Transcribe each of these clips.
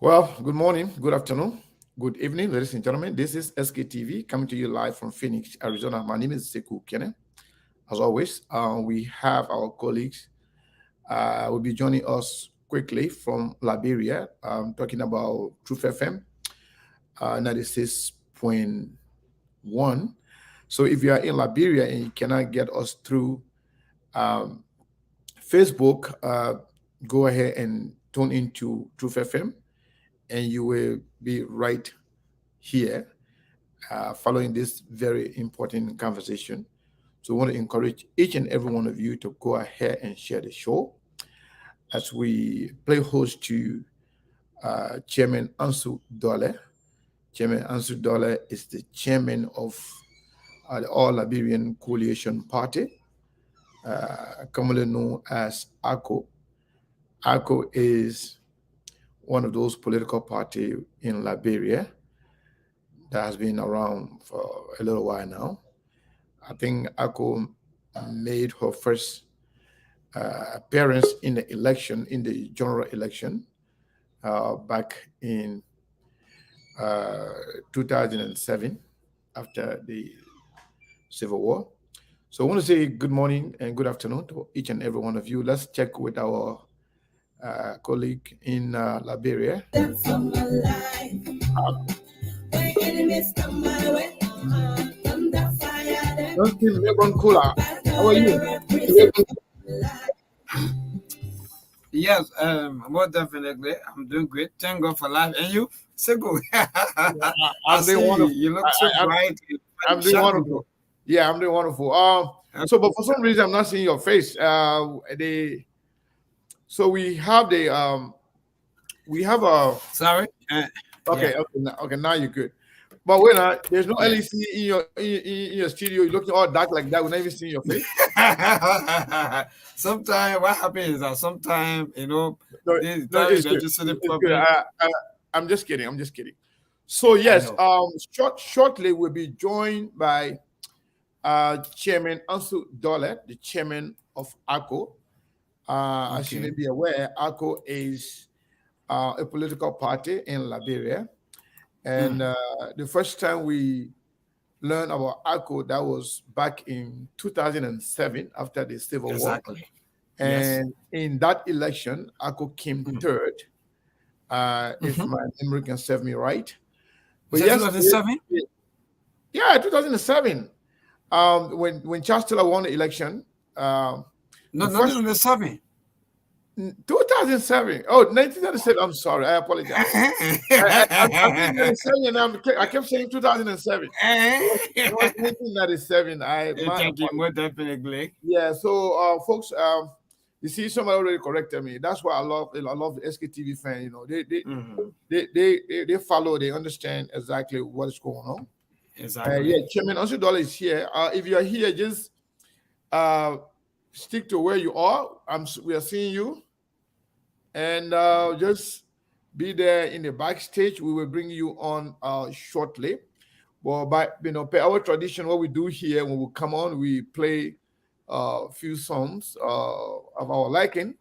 Well, good morning, good afternoon, good evening, ladies and gentlemen. This is SKTV coming to you live from Phoenix, Arizona. My name is Sekou Kene. As always, we have our colleagues will be joining us quickly from Liberia, talking about Truth FM 96.1. So if you are in Liberia and you cannot get us through um, Facebook, go ahead and tune into Truth FM and you will be right here following this very important conversation. So I want to encourage each and every one of you to go ahead and share the show as we play host to Chairman Ansu Dulleh. Chairman Ansu Dulleh is the chairman of the All Liberian Coalition Party, commonly known as ALCOP. ALCOP is one of those political parties in Liberia that has been around for a little while now. I think ALCOP made her first appearance in the election, in the general election, back in 2007 after the Civil War. So I want to say good morning and good afternoon to each and every one of you. Let's check with our colleague in Liberia. Justin Lebron Kula, how are you? Yes, more definitely. I'm doing great. Thank God for life. And you? So good. I'm doing wonderful. You look so bright. I'm doing wonderful. Yeah, I'm doing wonderful. So, but for some reason, I'm not seeing your face. So we have a. Sorry. Okay, okay. Now you're good. But wait, there's no LEC in your studio. You're looking all dark like that. We're not even seeing your face. Sometimes what happens is that sometimes I'm just kidding. I'm just kidding. So yes, shortly we'll be joined by Chairman Ansu Dulleh, the chairman of ALCOP. As you may be aware, ALCOP is a political party in Liberia. And the first time we learned about ALCOP, that was back in 2007 after the Civil War. And in that election, ALCOP came third, if my memory can serve me right. But 2007? Yeah, 2007. When Charles Taylor won the election. No, not 2007. 2007. Oh, 1997. I'm sorry. I apologize. I kept saying 2007. It was 1997. Thank you, more definitely. Yeah. So, folks, you see, somebody already corrected me. That's why I love the SKTV fan. You know, they follow. They understand exactly what is going on. Exactly. Yeah, Chairman Ansu Dulleh is here. If you are here, just stick to where you are. We are seeing you, and just be there in the backstage. We will bring you on shortly. Well, by per our tradition, what we do here when we come on, we play a few songs of our liking.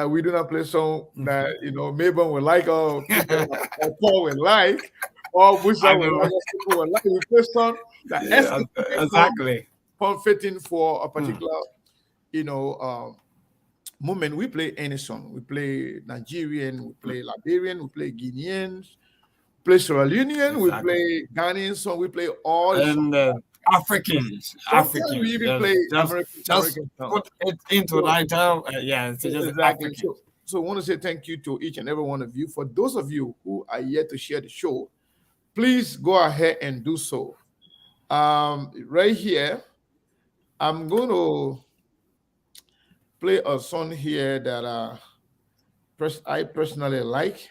We do not play song that Mabel will like or Paul will like. Or Busa will like. We play song that exactly fitting for a particular moment. We play any song. We play Nigerian, we play Liberian, we play Guineans, play Sierra Leonean, we play Ghanaian song, we play all and Africans. We even play American put it into title. Exactly. So I want to say thank you to each and every one of you. For those of you who are yet to share the show, please go ahead and do so. Right here, I'm going to play a song here that I personally like.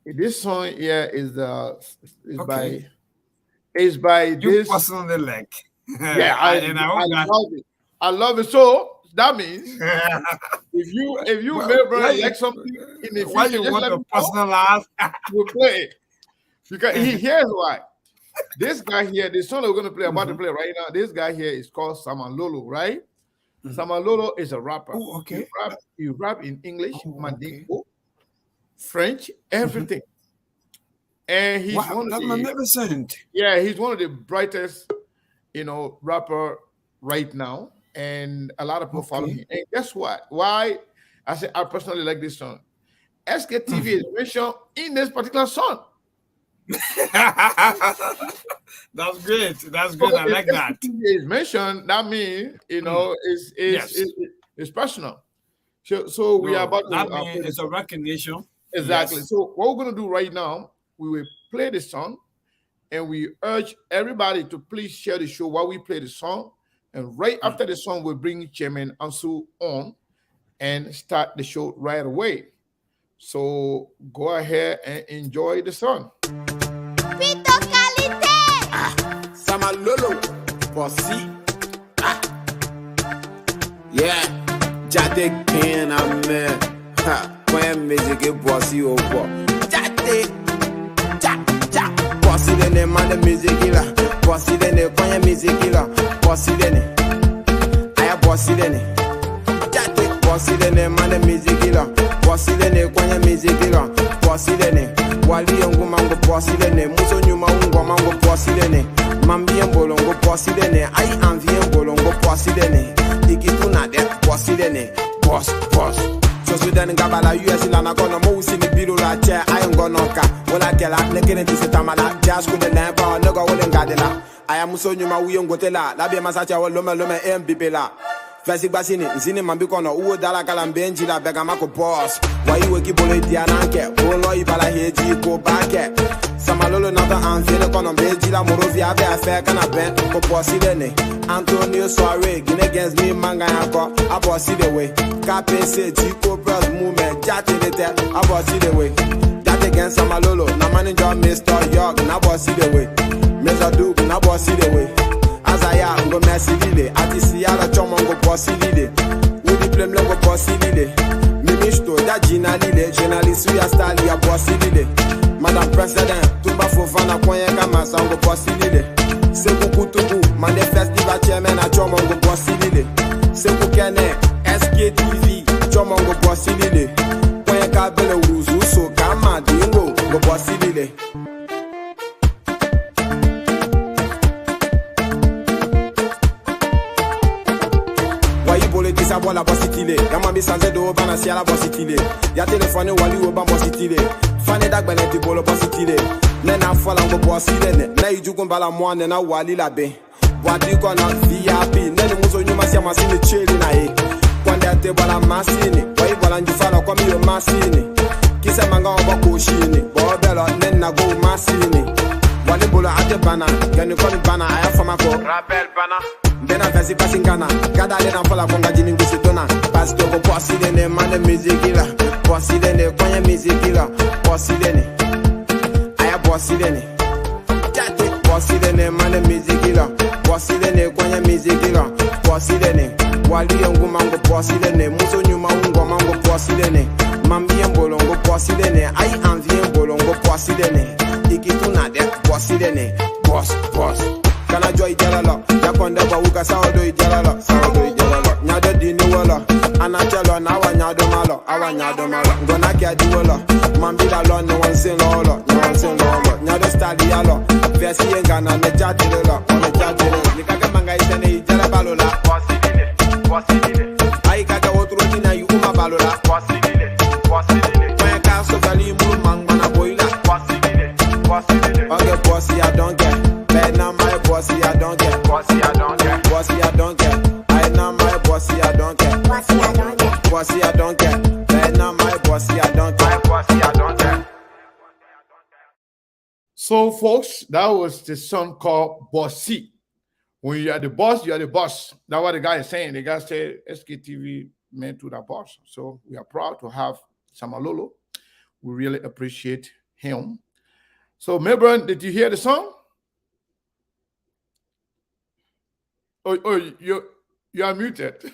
This song here is by you personally like. Yeah, I love it. I love it. So that means if you like something in the future, why you want to personalize? We'll play it. Because here's why. This guy here, the song we're going to play, about to play right now, this guy here is called Samalolo, right? Samalolo is a rapper. Oh, okay. He rap in English, Mandingo, French, everything. And he's Wow, one of that's the magnificent. he's one of the brightest, rapper right now, and a lot of people follow Okay. him. And guess what? Why I say I personally like this song. SKTV is mentioned in this particular song. That's great. That's So great. I if like that. SKTV is mentioned, that means Yes. it's personal. So we are No, about to that means play the it's a song. recognition. Exactly. Yes. So what we're gonna do right now, we will play the song, and we urge everybody to please share the show while we play the song. And right after the song, we'll bring Chairman Ansu on and start the show right away. So go ahead and enjoy the song. Pito Qualité. Sama Lolo, Bossy. Yeah, Jade Ken, man. Ha, when music is Bossy over. Jade, Bossy, then the man, the music killer. Bossy, then the Koya music killer. Bossy, then I am Bossy, then Jade, Bossy, then the man, the music killer. Bossy, then the Koya music killer. Bossy, then Wali Yango Mango, Bossy, then Muso Numa Ungo Mango, Bossy, then Mambi and Bolongo, Bossy, then I am Vien Bolongo, Bossy, then Ikituna, that Bossy, then Boss. So Sudan Gabala, US in Anagona, Moose in the Bilu chair, I am gonna when I tell her, Nakin to Tamala, just with the lamp, no go and Gadela. I am so you my Wion Gotela, Labia Masacha, Loma and Bibela. Fasi basini, zini mambikono, uo dala kalambenji la begamako boss. Why you wiki bole diananke, bolo ibala heji go back. Samalolo nata anfile kono beji la morovia be affair kana ben, ko bossy dene. Antonio Soare, gin against me manga yako, a bossy the way. KPC, Chico Bros movement, jati the tell, a bossy the way. That against Samalolo, na manager Mr. York, na bossy the way. Mr. Duke, na bossy the way. Azaya, ngo mercy lile, atisi ala chomo ngo bossy lile. Udi plem ngo bossy lile. Ministro da Gina lile, journalist ya style ya bossy lile. Madam President, tumba fofana kwenye kama sango bossy lile. Seku kutubu, mande festival chairman a chomo ngo bossy lile. Seku kene, SKTV, chomo ngo bossy lile. Kwenye kabele uruzu, so kama dingo ngo bossy lile. Sa bola bossitile, yama mi sanze do bana si ala bossitile. Ya telefone wali o ba bossitile. Fane dag bene ti bolo bossitile. Nena fola ngo bossile ne. Na iju kumbala mwane na wali la be. Wadi kona VIP, nene muzo nyuma si masini cheli na e. Kwande ate bola masini, wai bola njufala kwa miyo masini. Kise manga oba kushini, bobelo nena go masini. Wali bolo ate bana, gani koni bana aya fama ko. Rappel bana. Bena fesi pasingana, gada lena fola konga jini ngusitona. Pasto ko posi dene mane mizikila, posi dene konye mizikila, posi dene, aya posi dene. Jate posi dene mane mizikila, posi dene konye mizikila, posi dene. Wali yangu mango posi dene, muso nyuma ungo mango posi dene. Mambi bolongo posi dene, ai anvi bolongo posi dene. Ikituna de posi dene, boss. Kana joy jalala, yakonda ba uka sawdo jalala. Nyado dini wala, anachalo na awanyado malo. Ngona kia di wala, mambila lo no one sin lolo. Nyado stali yalo, vesi engana me chatile la, Nikaka manga itene ijala balola. Posidile. Ai kaka otro dina yu uma balola. Posidile. Kwenye kaso gali mulu mangwana boila. Posidile. Okay, bossy, I don't care. Bad now my bossy, I don't care. Bossy, I don't care. I know my bossy, I don't care. Bossy, I don't care. Bad now my bossy, I don't care. So, folks, that was the song called Bossy. When you are the boss, you are the boss. That's what the guy is saying. The guy said SKTV meant to the boss. So we are proud to have Samalolo. We really appreciate him. So, Melbourne, did you hear the song? Oh, you are muted.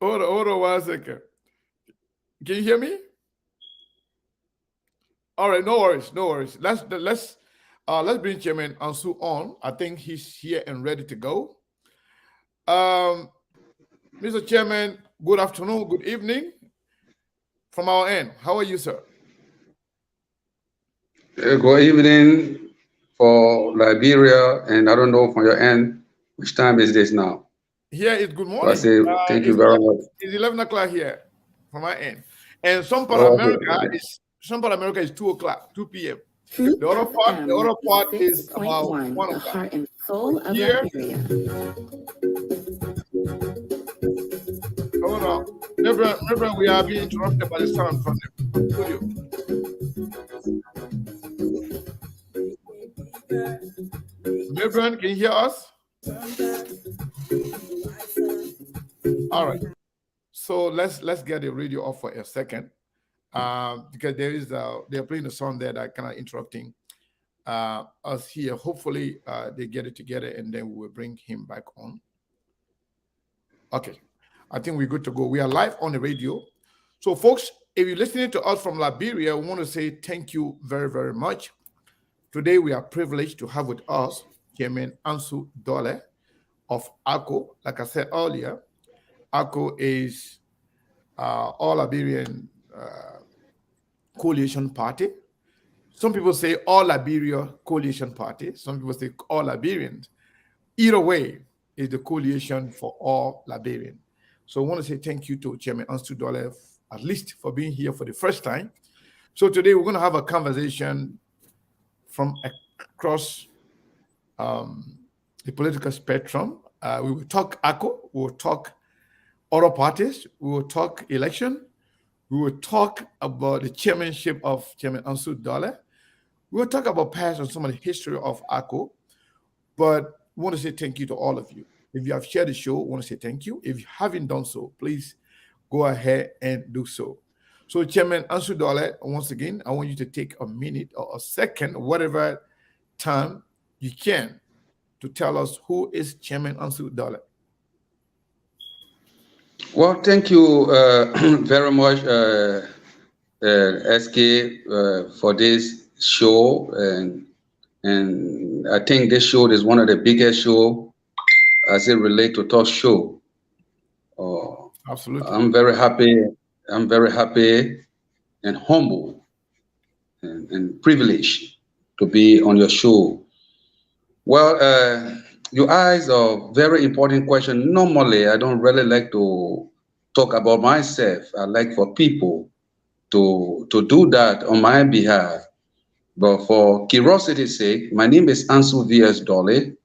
hold on 1 second. Can you hear me? All right, no worries. Let's bring Chairman Ansu on. I think he's here and ready to go. Mr. Chairman, good afternoon, good evening. from our end. How are you, sir? Good evening for Liberia, and I don't know from your end, which time is this now? Here it's good So I morning. say thank you very much. It's 11 o'clock here from my end. And Okay. Some part America is 2 o'clock, 2 p.m. The other part is about 1 the o'clock. heart and So soul of here, Liberia. hold on. Remember, we are being interrupted by the sound from the studio. Reverend, can you hear us? All right. So let's get the radio off for a second, because they're playing a song there that kind of interrupting us here. Hopefully, they get it together and then we will bring him back on. Okay, I think we're good to go. We are live on the radio. So, folks, if you're listening to us from Liberia, we want to say thank you very, very much. Today, we are privileged to have with us Chairman Ansu Dulleh of ALCOP. Like I said earlier, ALCOP is All Liberian Coalition Party. Some people say All Liberia Coalition Party. Some people say All Liberians. Either way, is the coalition for all Liberians. So I want to say thank you to Chairman Ansu Dulleh, at least for being here for the first time. So today we're going to have a conversation from across the political spectrum. We will talk ALCOP, we will talk other parties, we will talk election, we will talk about the chairmanship of Chairman Ansu Dulleh. We will talk about past and some of the history of ALCOP. But we want to say thank you to all of you. If you have shared the show, we want to say thank you. If you haven't done so, please go ahead and do so. So, Chairman Ansu Dulleh, once again, I want you to take a minute or a second, whatever time you can, to tell us who is Chairman Ansu Dulleh. Well, thank you very much, SK, for this show, and I think this show is one of the biggest show as it relates to talk show. Absolutely. I'm very happy. I'm very happy and humble and privileged to be on your show. Well, you asked a very important question. Normally, I don't really like to talk about myself. I like for people to do that on my behalf. But for curiosity's sake, my name is Ansu V.S. Dulleh.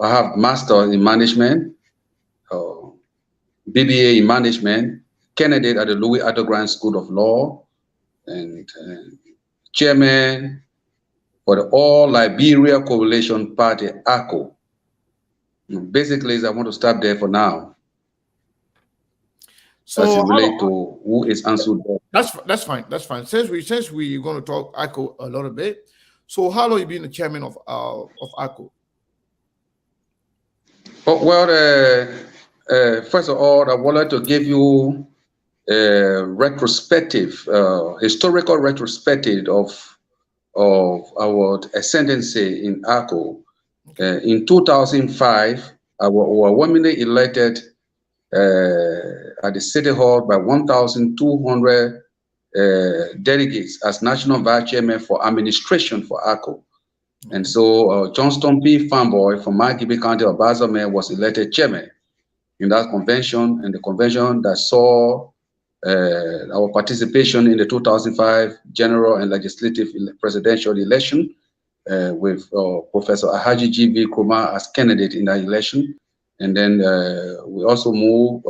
I have master in management, BBA in management, candidate at the Louis Underground School of Law, and chairman for the All Liberia Coalition Party, ALCOP. Basically, I want to stop there for now. So as it relates to who is Ansu Dulleh. That's fine. That's fine. Since we're going to talk ALCOP a little bit, so how long have you been the chairman of ALCOP? Oh, well, first of all, I would like to give you a retrospective, historical retrospective of our ascendancy in ALCOP. In 2005, I was overwhelmingly elected at the City Hall by 1,200 delegates as National Vice Chairman for Administration for ALCOP. And so Johnston P. Fanboy from Margibi County of Bazame was elected chairman in that convention, and the convention that saw our participation in the 2005 general and legislative presidential election with Professor Ahaji G.V. Nkrumah as candidate in that election. And then we also moved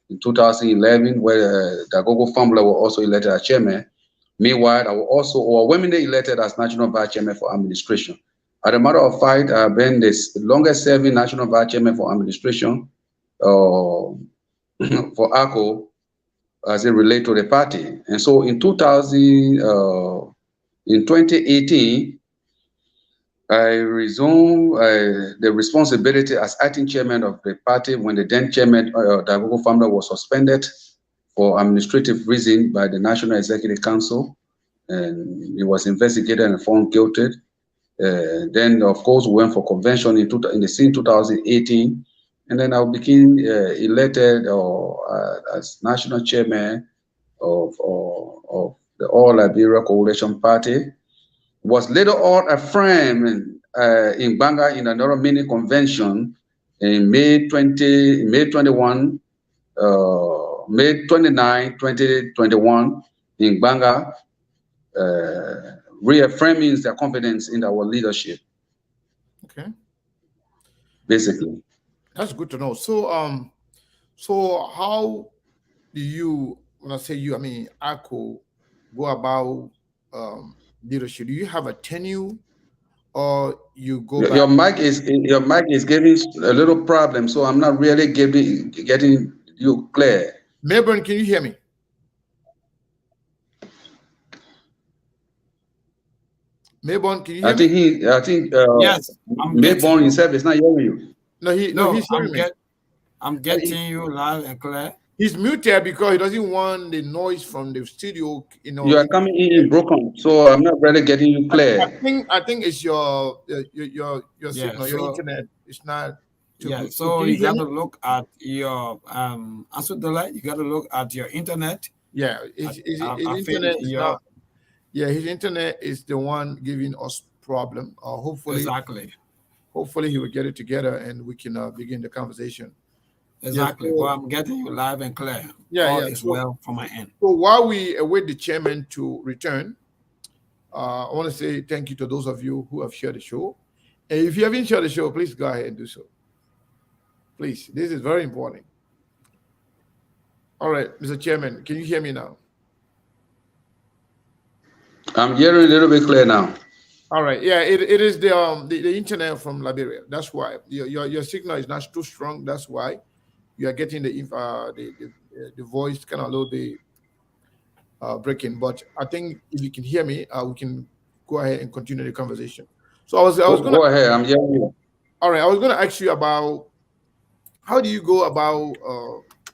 in 2011 where Dagogo Famboy was also elected as chairman. Meanwhile, I was also overwhelmingly elected as National Vice Chairman for Administration. As a matter of fact, I've been the longest serving National Vice Chairman for Administration for ALCOP as it relates to the party. And so in 2018, I resumed the responsibility as acting chairman of the party when the then chairman, Dagogo Famboy, was suspended for administrative reason by the National Executive Council, and he was investigated and found guilty. Then, of course, we went for convention in the same 2018, and then I became elected as national chairman of the All Liberia Coalition Party. Was later on affirmed in Banga in another mini convention in May 21, May 29, 2021 in Banga, reaffirming their confidence in our leadership, Okay, basically. that's good to know. So how do you, when I say you, I mean ACO, go about leadership? Do you have a tenure, or you go Your, by? your mic is giving a little problem, so I'm not really getting you clear. Melbourne, can you hear me? Melbourne, can you hear me? I think Yes, I'm getting Mayborn you. himself is not hearing you. No, No, he's hearing me. I'm getting you loud and clear. He's muted because he doesn't want the noise from the studio. You are coming in broken, so I'm not really getting you clear. I think it's your Yeah, signal, your so internet. It's not too yeah, good. So so can you you hear got me? to look at your Ansu Dulleh, you got to look at your internet. Yeah, his I think internet is your not. Yeah, his internet is the one giving us problem. Hopefully he will get it together and we can begin the conversation. Yes. exactly. But I'm getting you live and clear. All Yeah. is well from my end. So while we await the chairman to return, I want to say thank you to those of you who have shared the show. And if you haven't shared the show, please go ahead and do so. Please, this is very important. All right, Mr. Chairman, can you hear me now? I'm hearing a little bit clear now. All right, yeah, it is the internet from Liberia. That's why your signal is not too strong. That's why you are getting the voice kind of a little bit breaking. But I think if you can hear me, we can go ahead and continue the conversation. So I was gonna Go ahead, I'm hearing you. all right, I was gonna ask you about how do you go about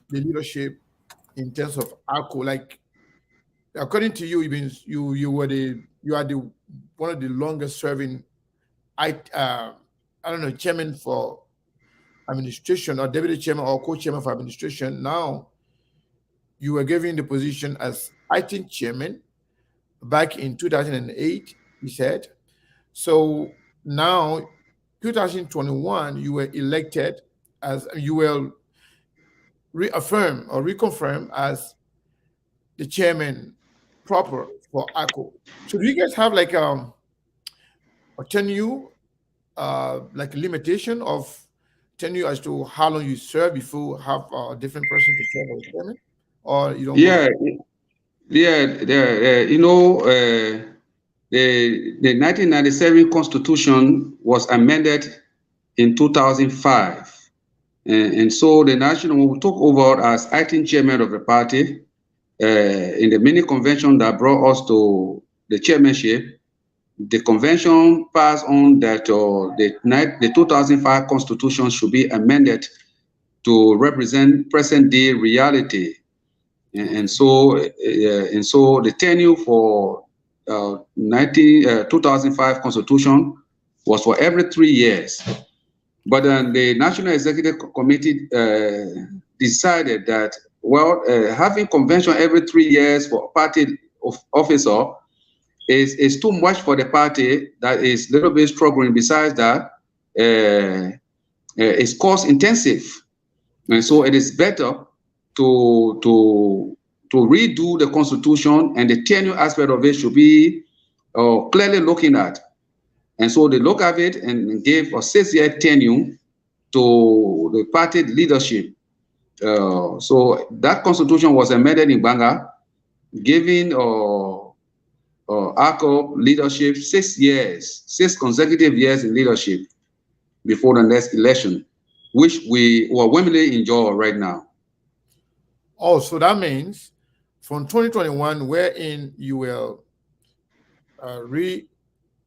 the leadership in terms of ALCO? Like according to you, you are the one of the longest serving I don't know chairman for administration or deputy chairman or co-chairman for administration. Now you were given the position as acting chairman back in 2008. He said so. Now 2021, you were elected as you were reaffirmed or reconfirmed as the chairman proper for ACO. So do you guys have like a tenure, like a limitation of tenure as to how long you serve before you have a different person to serve as chairman, or you don't go Yeah, by? you know, the 1997 Constitution was amended in 2005. And so the national we took over as acting chairman of the party in the mini convention that brought us to the chairmanship. The convention passed on that the 2005 Constitution should be amended to represent present day reality. And so the tenure for 2005 Constitution was for every 3 years. But then the National Executive Committee decided that, well, having convention every 3 years for party officer is too much for the party that is a little bit struggling. Besides that, it's cost intensive. And so it is better to redo the constitution, and the tenure aspect of it should be clearly looking at. And so they look at it and gave a 6-year tenure to the party leadership. So that constitution was amended in Banga, giving ALCOP leadership 6 years, 6 consecutive years in leadership before the next election, which we overwhelmingly enjoy right now. Oh, so that means from 2021, wherein you will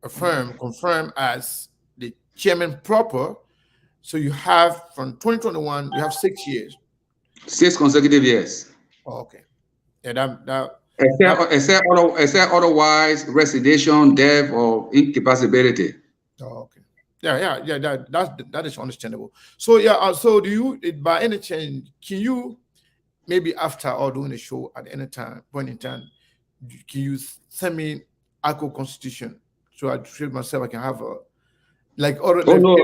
confirm as the chairman proper. So you have from 2021, you have 6 years. 6 consecutive years. Oh, okay. Yeah, that Except otherwise, resignation, death, or incapacity. oh, okay. Yeah. That is understandable. So yeah, so do you, by any chance, can you maybe after or during the show at any time point in time, can you send me ALCOP constitution so I treat myself? I can have a like or Oh like, no,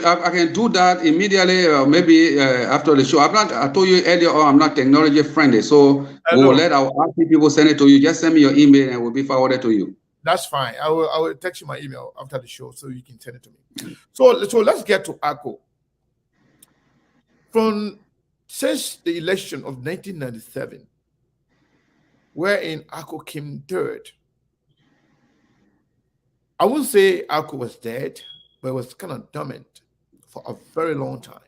I can do that immediately. Maybe after the show. I'm not. I told you earlier on. I'm not technology friendly, so I we will know let our IT people send it to you. Just send me your email and it will be forwarded to you. that's fine. I will text you my email after the show so you can send it to me. So let's get to ALCOP. From since the election of 1997, wherein ALCOP came third. I wouldn't say ALCOP was dead, but it was kind of dormant for a very long time.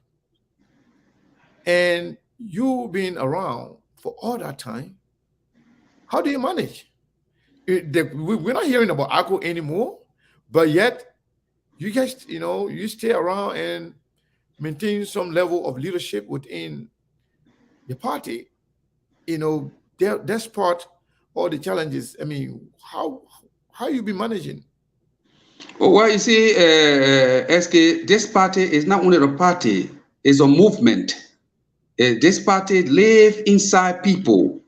And you being around for all that time, how do you manage? We're not hearing about ALCOP anymore, but yet you guys, you stay around and maintain some level of leadership within the party. Despite all the challenges. I mean, how you be managing? Well, you see, SK, this party is not only a party; it's a movement. This party live inside people.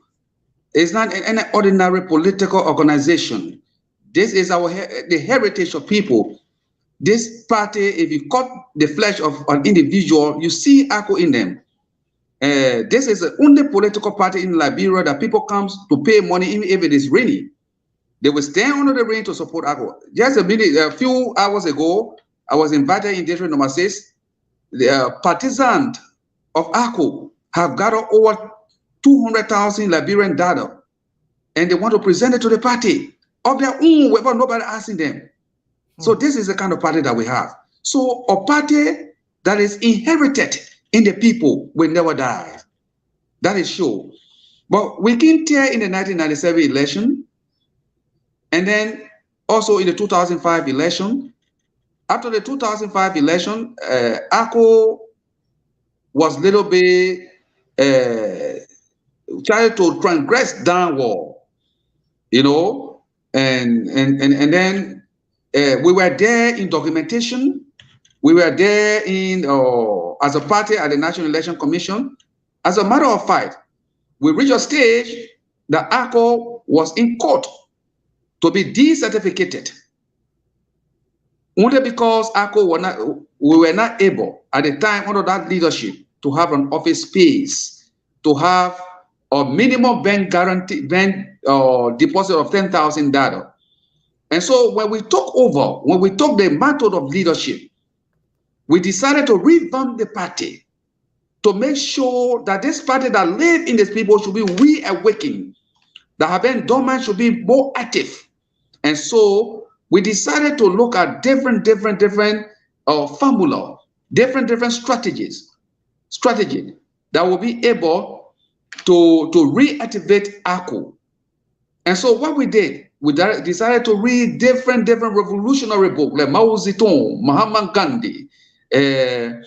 It's not any ordinary political organization. This is the heritage of people. This party, if you cut the flesh of an individual, you see ALCOP in them. This is the only political party in Liberia that people comes to pay money, even if it is raining. They will stand under the rain to support ALCOP. Just a few hours ago, I was invited in district number 6. The partisans of ALCOP have gathered over 200,000 Liberian data, and they want to present it to the party of their own without nobody asking them. So this is the kind of party that we have. So a party that is inherited in the people will never die. That is sure. But we came here in the 1997 election, and then also in the 2005 election. After the 2005 election, ALCOP was a little bit trying to transgress downward, and then we were there in documentation. We were there in as a party at the National Election Commission. As a matter of fact, we reached a stage that ALCOP was in court to be decertificated, only because we were not able at the time under that leadership to have an office space, to have a minimum bank deposit of $10,000. And so when we took over, when we took the mantle of leadership, we decided to revamp the party to make sure that this party that live in these people should be reawakened, that have been dormant should be more active. And so we decided to look at different formula, different strategy that will be able to reactivate ALCOP. And so what we did, we decided to read different revolutionary books like Mao Zedong, Mahatma Gandhi, Nelson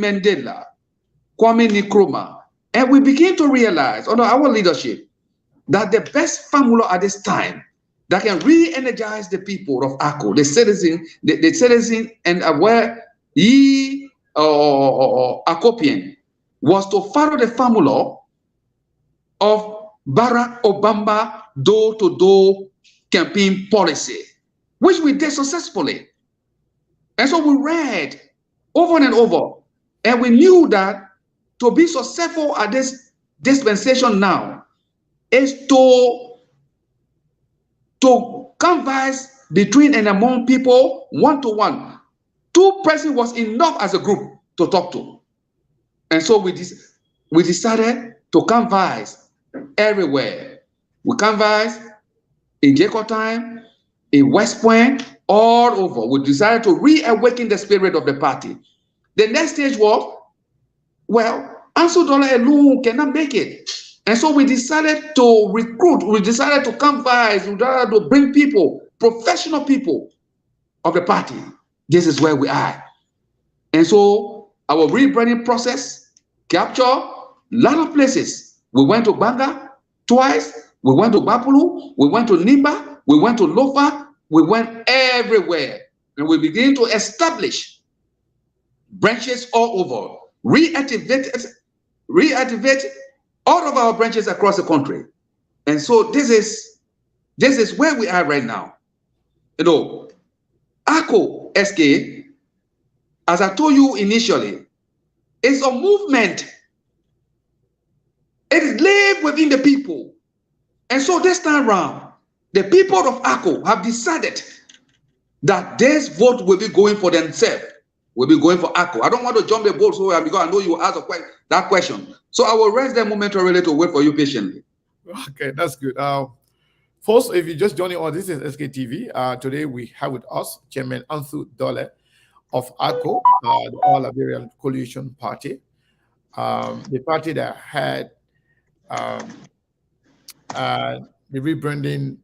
Mandela, Kwame Nkrumah, and we begin to realize under our leadership that the best formula at this time that can re-energize the people of ALCOP, the citizen, and where ye ALCOPian, was to follow the formula of Barack Obama door-to-door campaign policy, which we did successfully. And so we read over and over, and we knew that to be successful at this dispensation now is to converse between and among people one-to-one. 2 persons was enough as a group to talk to. And so we decided to converse everywhere. We converse in Jacob time, in West Point, all over. We decided to reawaken the spirit of the party. The next stage was, well, Ansu Dulleh alone cannot make it. And so we decided to recruit, we decided to converse, we decided to bring people, professional people of the party. This is where we are. And so our rebranding process captured a lot of places. We went to Banga twice, we went to Bapulu, we went to Nimba, we went to Lofa, we went everywhere and we began to establish branches all over, reactivate all of our branches across the country. And so this is where we are right now. You know, ALCOP SK, as I told you initially, is a movement. It is lived within the people. And so this time around, the people of ALCOP have decided that this vote will be going for themselves, will be going for ALCOP. I don't want to jump the boat so because I know you asked that question. So I will rest there momentarily to wait for you patiently. Okay, that's good. First, if you just joining us, this is SKTV. Today we have with us Chairman Ansu Dulleh of ALCOP, the All Liberian Coalition Party, the party that had the rebranding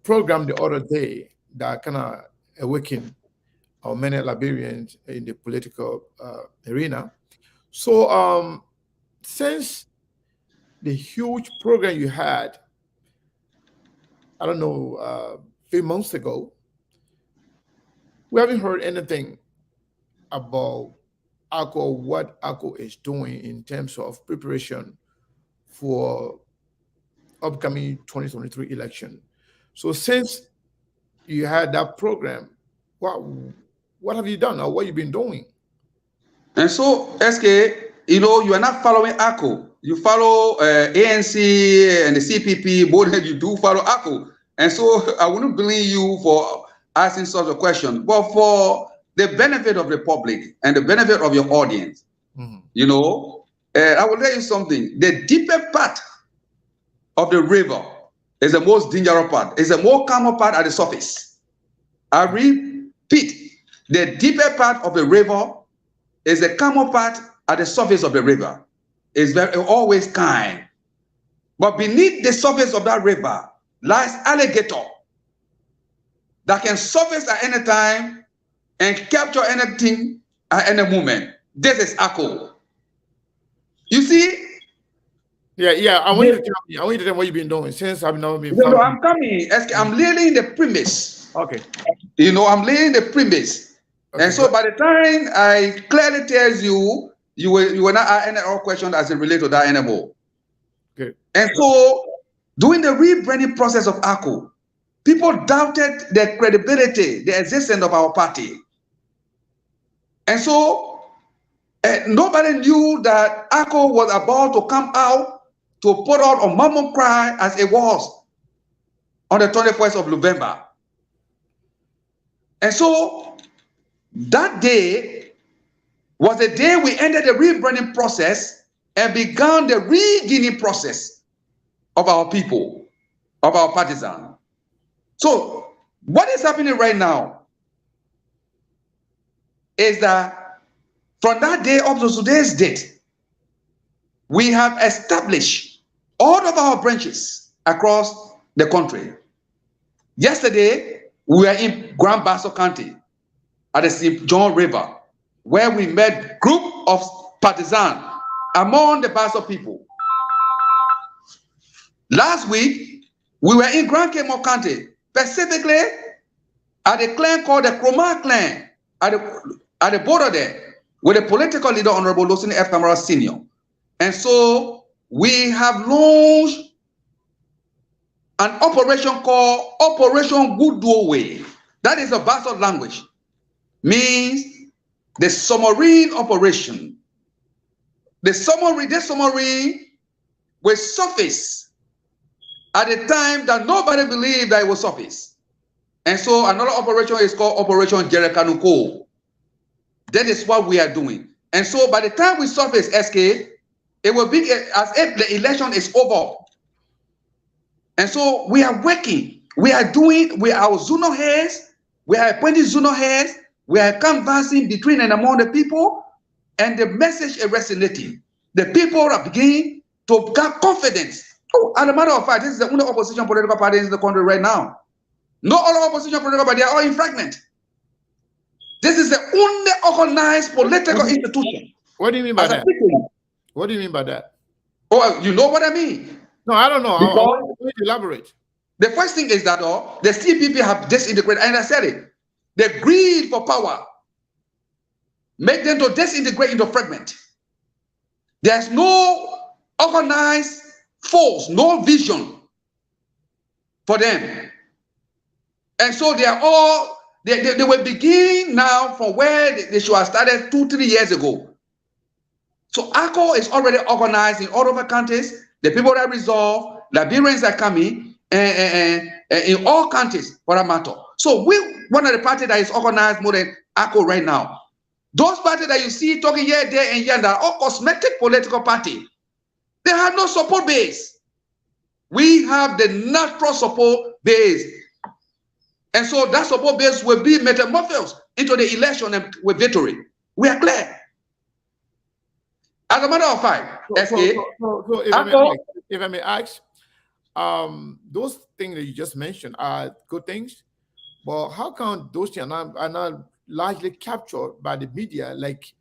program the other day that kind of awakened many Liberians in the political arena. So since the huge program you had, I don't know, a few months ago, we haven't heard anything about ALCOP, what ALCOP is doing in terms of preparation for upcoming 2023 election. So since you had that program, what have you done or what have you been doing? And so, SK, you know, you are not following ALCOP. You follow ANC and the CPP, both of you do follow ALCOP. And so I wouldn't blame you for asking such a question. But for the benefit of the public and the benefit of your audience, you know, I will tell you something. The deeper part of the river is the most dangerous part. It's the more calmer part at the surface. I repeat, the deeper part of the river is the calmer part at the surface of the river. It's always kind. But beneath the surface of that river lies alligator that can surface at any time and capture anything at any moment. This is ALCOP. You see? Yeah. I want you to tell me what you've been doing since I've now been following. No, I'm coming. I'm laying the premise. Okay. You know, I'm laying the premise. Okay, and so by the time I clearly tells you, you will not ask any other question as it relates to that anymore. Okay. And so during the rebranding process of ALCOP, people doubted the credibility, the existence of our party. And so nobody knew that ALCOP was about to come out to put out a murmur cry as it was on the 21st of November. And so that day was the day we ended the rebranding process and began the regaining process of our people, of our partisans. So what is happening right now is that from that day up to today's date, we have established all of our branches across the country. Yesterday, we were in Grand Bassa County at the St. John River, where we met group of partisans among the Bassa people. Last week, we were in Grand Kemo County, specifically at a clan called the Kroma clan, at the border there, with the political leader, Honorable Losini F. Kamara Sr. And so we have launched an operation called Operation Dulleh. That is a Bassa language. Means the submarine operation. This submarine will surface at a time that nobody believed that it would surface. And so another operation is called Operation Jerekanuko. That is what we are doing. And so by the time we surface SK, it will be as if the election is over. And so we are working. We are our zonal heads, we are appointing zonal heads, we are canvassing between and among the people, and the message is resonating. The people are beginning to get confidence. Oh, as a matter of fact, this is the only opposition political party in the country right now. No other opposition political party, they are all in fragment. This is the only organized political institution. What do you mean by that? What do you mean by that? Oh, you know what I mean? No, I don't know. I want you to elaborate. The first thing is that the CPP have disintegrated, and I said it. The greed for power make them to disintegrate into fragment. There's no organized force, no vision for them. And so they are all, they will begin now from where they should have started 2-3 years ago. So ALCOP is already organized in all over countries. The people that resolve, Liberians are coming, and in all countries for that matter. So we one of the parties that is organized more than ALCOP right now. Those parties that you see talking here, there, and here, are all cosmetic political parties. They have no support base. We have the natural support base. And so that support base will be metamorphosed into the election and with victory. We are clear. As a matter of fact, so if I may ask, those things that you just mentioned are good things, but how come those things are not largely captured by the media like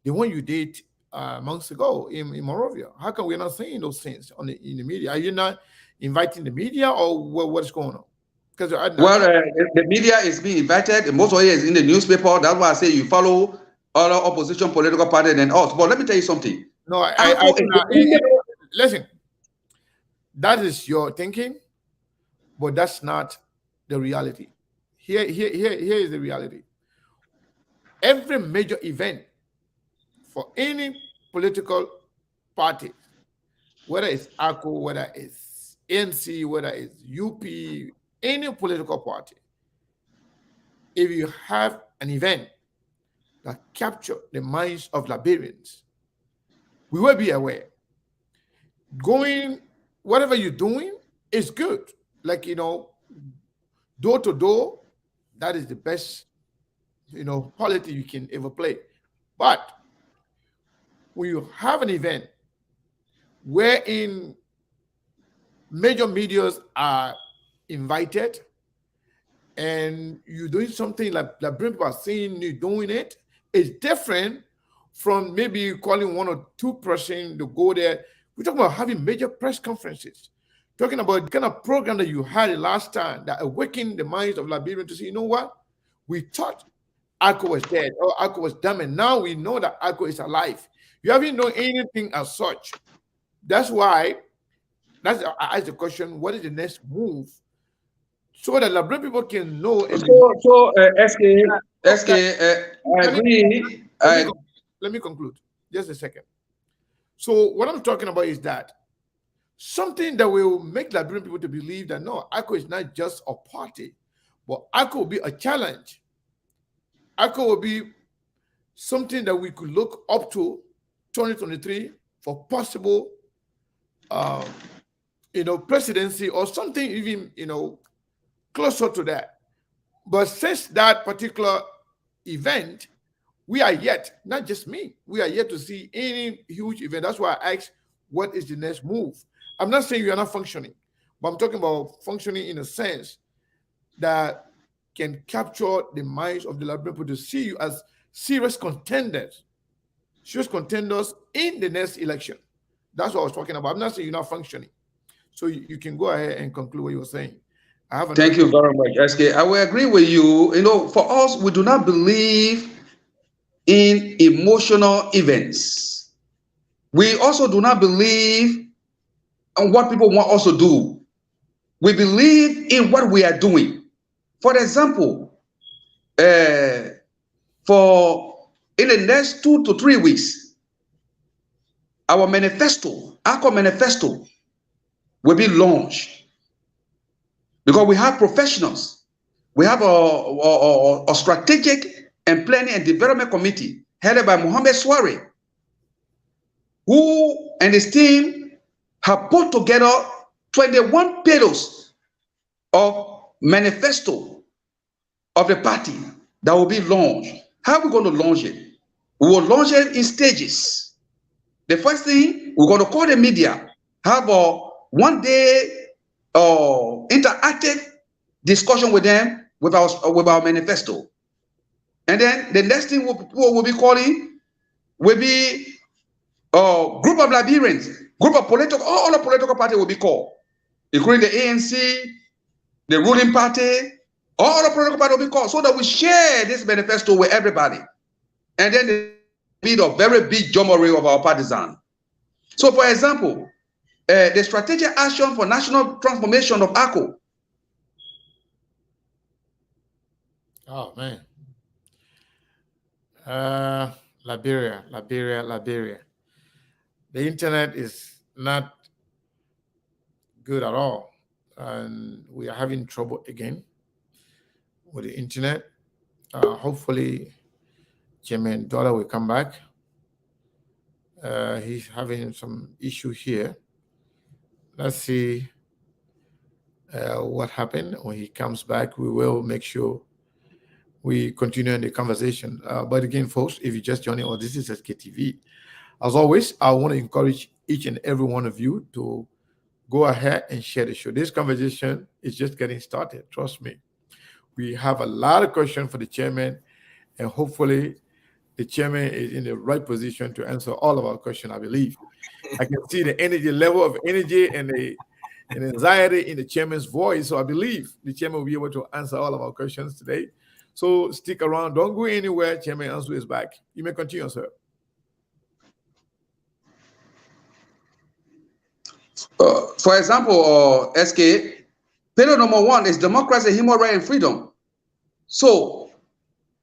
the one you did months ago in Moravia? How come we're not seeing those things in the media? Are you not inviting the media, or what's going on? Because the media is being invited. Most of it is in the newspaper. That's why I say you follow other opposition political parties than us. But let me tell you something. No, listen. That is your thinking, but that's not the reality. Here is the reality. Every major event for any political party, whether it's ALCOP, whether it's ANC, whether it's UP, any political party, if you have an event that captures the minds of Liberians, we will be aware. Whatever you're doing is good. Like, door to door, that is the best, quality you can ever play. But when you have an event wherein major medias are invited and you're doing something like people are seeing you doing it, it's different from maybe calling one or two person to go there. We're talking about having major press conferences, talking about the kind of program that you had last time that awakened the minds of Liberians to say, you know what? We thought ALCOP was dead or ALCOP was dumb, and now we know that ALCOP is alive. You haven't known anything as such. That's why I asked the question, what is the next move? So that Liberian people can know. SK, I agree. Let me conclude. Just a second. So what I'm talking about is that something that will make Liberian people to believe that no, ALCOP is not just a party, but ALCOP will be a challenge. ALCOP will be something that we could look up to 2023 for possible, presidency or something even, closer to that. But since that particular event, we are yet, not just me, we are yet to see any huge event. That's why I asked, what is the next move? I'm not saying you are not functioning, but I'm talking about functioning in a sense that can capture the minds of the Liberian people to see you as serious contenders in the next election. That's what I was talking about. I'm not saying you're not functioning. So you can go ahead and conclude what you were saying. Thank you very much, SK. I will agree with you. For us, we do not believe in emotional events. We also do not believe in what people want us to do. We believe in what we are doing. For example, for in the next 2 to 3 weeks, our manifesto, ALCOP manifesto, will be launched because we have professionals. We have a strategic and planning and development committee headed by Mohammed Sware, who and his team have put together 21 pages of manifesto of the party that will be launched. How are we going to launch it? We will launch it in stages. The first thing, we're going to call the media, have a one-day interactive discussion with them with our manifesto. And then the next thing we'll be calling will be a group of Liberians, group of all the political parties will be called, including the ANC, the ruling party, all the political party will be called so that we share this manifesto with everybody. And then the bit of very big jummery of our partisan. So, for example, the strategic action for national transformation of ALCOP. Oh man. Liberia. The internet is not good at all, and we are having trouble again with the internet. Hopefully, Chairman Dulleh will come back. He's having some issue here. Let's see what happened. When he comes back, we will make sure we continue the conversation. But again, folks, if you just joining us, this is SKTV. As always, I want to encourage each and every one of you to go ahead and share the show. This conversation is just getting started. Trust me. We have a lot of questions for the chairman, and hopefully the chairman is in the right position to answer all of our questions, I believe. I can see the energy, level of energy and the anxiety in the chairman's voice. So I believe the chairman will be able to answer all of our questions today. So stick around. Don't go anywhere. Chairman Ansu is back. You may continue, sir. For example, SK, pillar number 1 is democracy, human rights, and freedom. So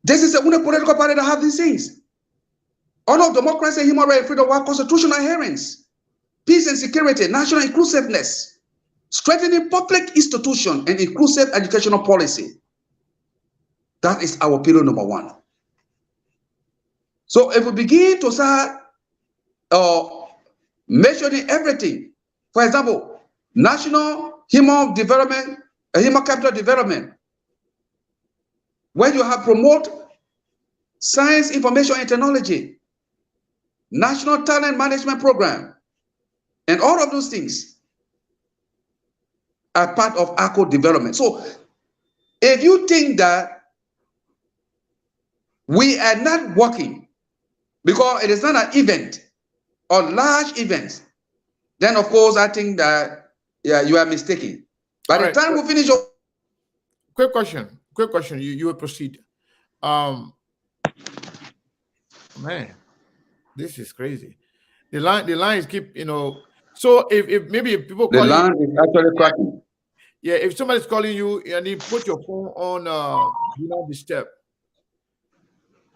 this is a political party that have these things. All of democracy, human rights, and freedom are constitutional adherence, peace and security, national inclusiveness, strengthening public institution, and inclusive educational policy. That is our pillar number 1. So if we begin to start measuring everything, for example, national human development, human capital development, when you have promote science, information, and technology, national talent management program, and all of those things are part of ALCOP development. So if you think that we are not working because it is not an event or large events, then of course I think that you are mistaken. By the time we finish your quick question. You will proceed. Man, this is crazy. The lines keep, so if maybe people the call line is actually cracking. Yeah, if somebody's calling you and you put your phone on do not disturb.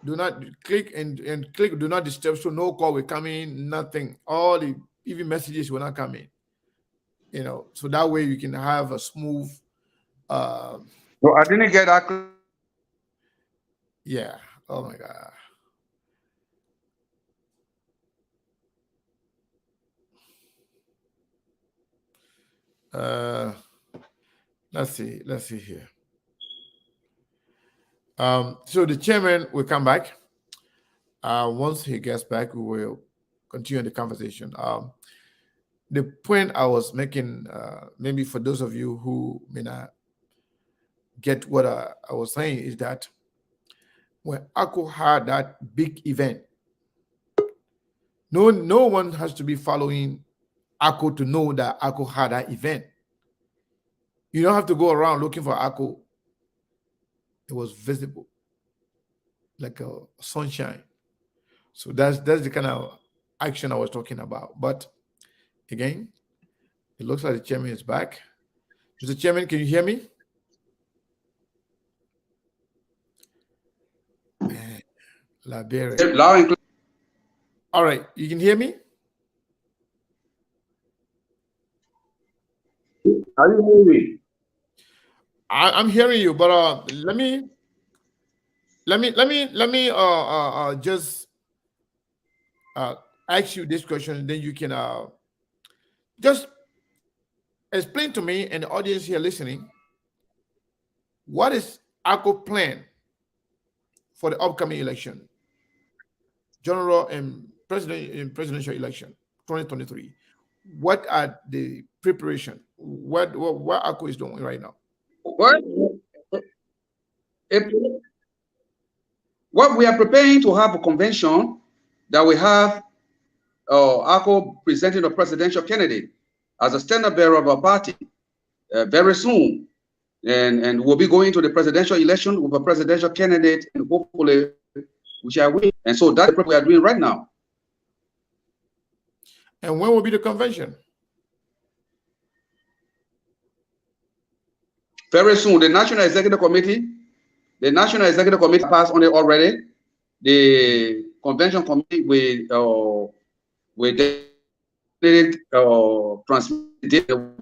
Do not click and click do not disturb, so no call will come in, nothing. All the even messages will not come in. So that way you can have a smooth No, I didn't get that. Yeah. Oh my God. Let's see here. So the chairman will come back. Once he gets back, we will continue the conversation. The point I was making, maybe for those of you who may not get what I was saying, is that when ALCOP had that big event, no one has to be following ALCOP to know that ALCOP had that event. You don't have to go around looking for ALCOP. It was visible, like a sunshine. So that's the kind of action I was talking about. But again, it looks like the chairman is back. Mr. Chairman, can you hear me? Liberia. All right, you can hear me? Are you hearing me? I'm hearing you, but let me just ask you this question, and then you can just explain to me and the audience here listening, what is ALCOP plan for the upcoming election, general and presidential election 2023? What are the preparation? What ALCOP is doing right now? What we are preparing to have a convention that we have ALCOP presenting a presidential candidate as a standard bearer of our party very soon. and we'll be going to the presidential election with a presidential candidate, and hopefully we shall win. And so that's what we are doing right now. And when will be the convention? Very soon, the National Executive Committee passed on it already. The convention committee will transmit it.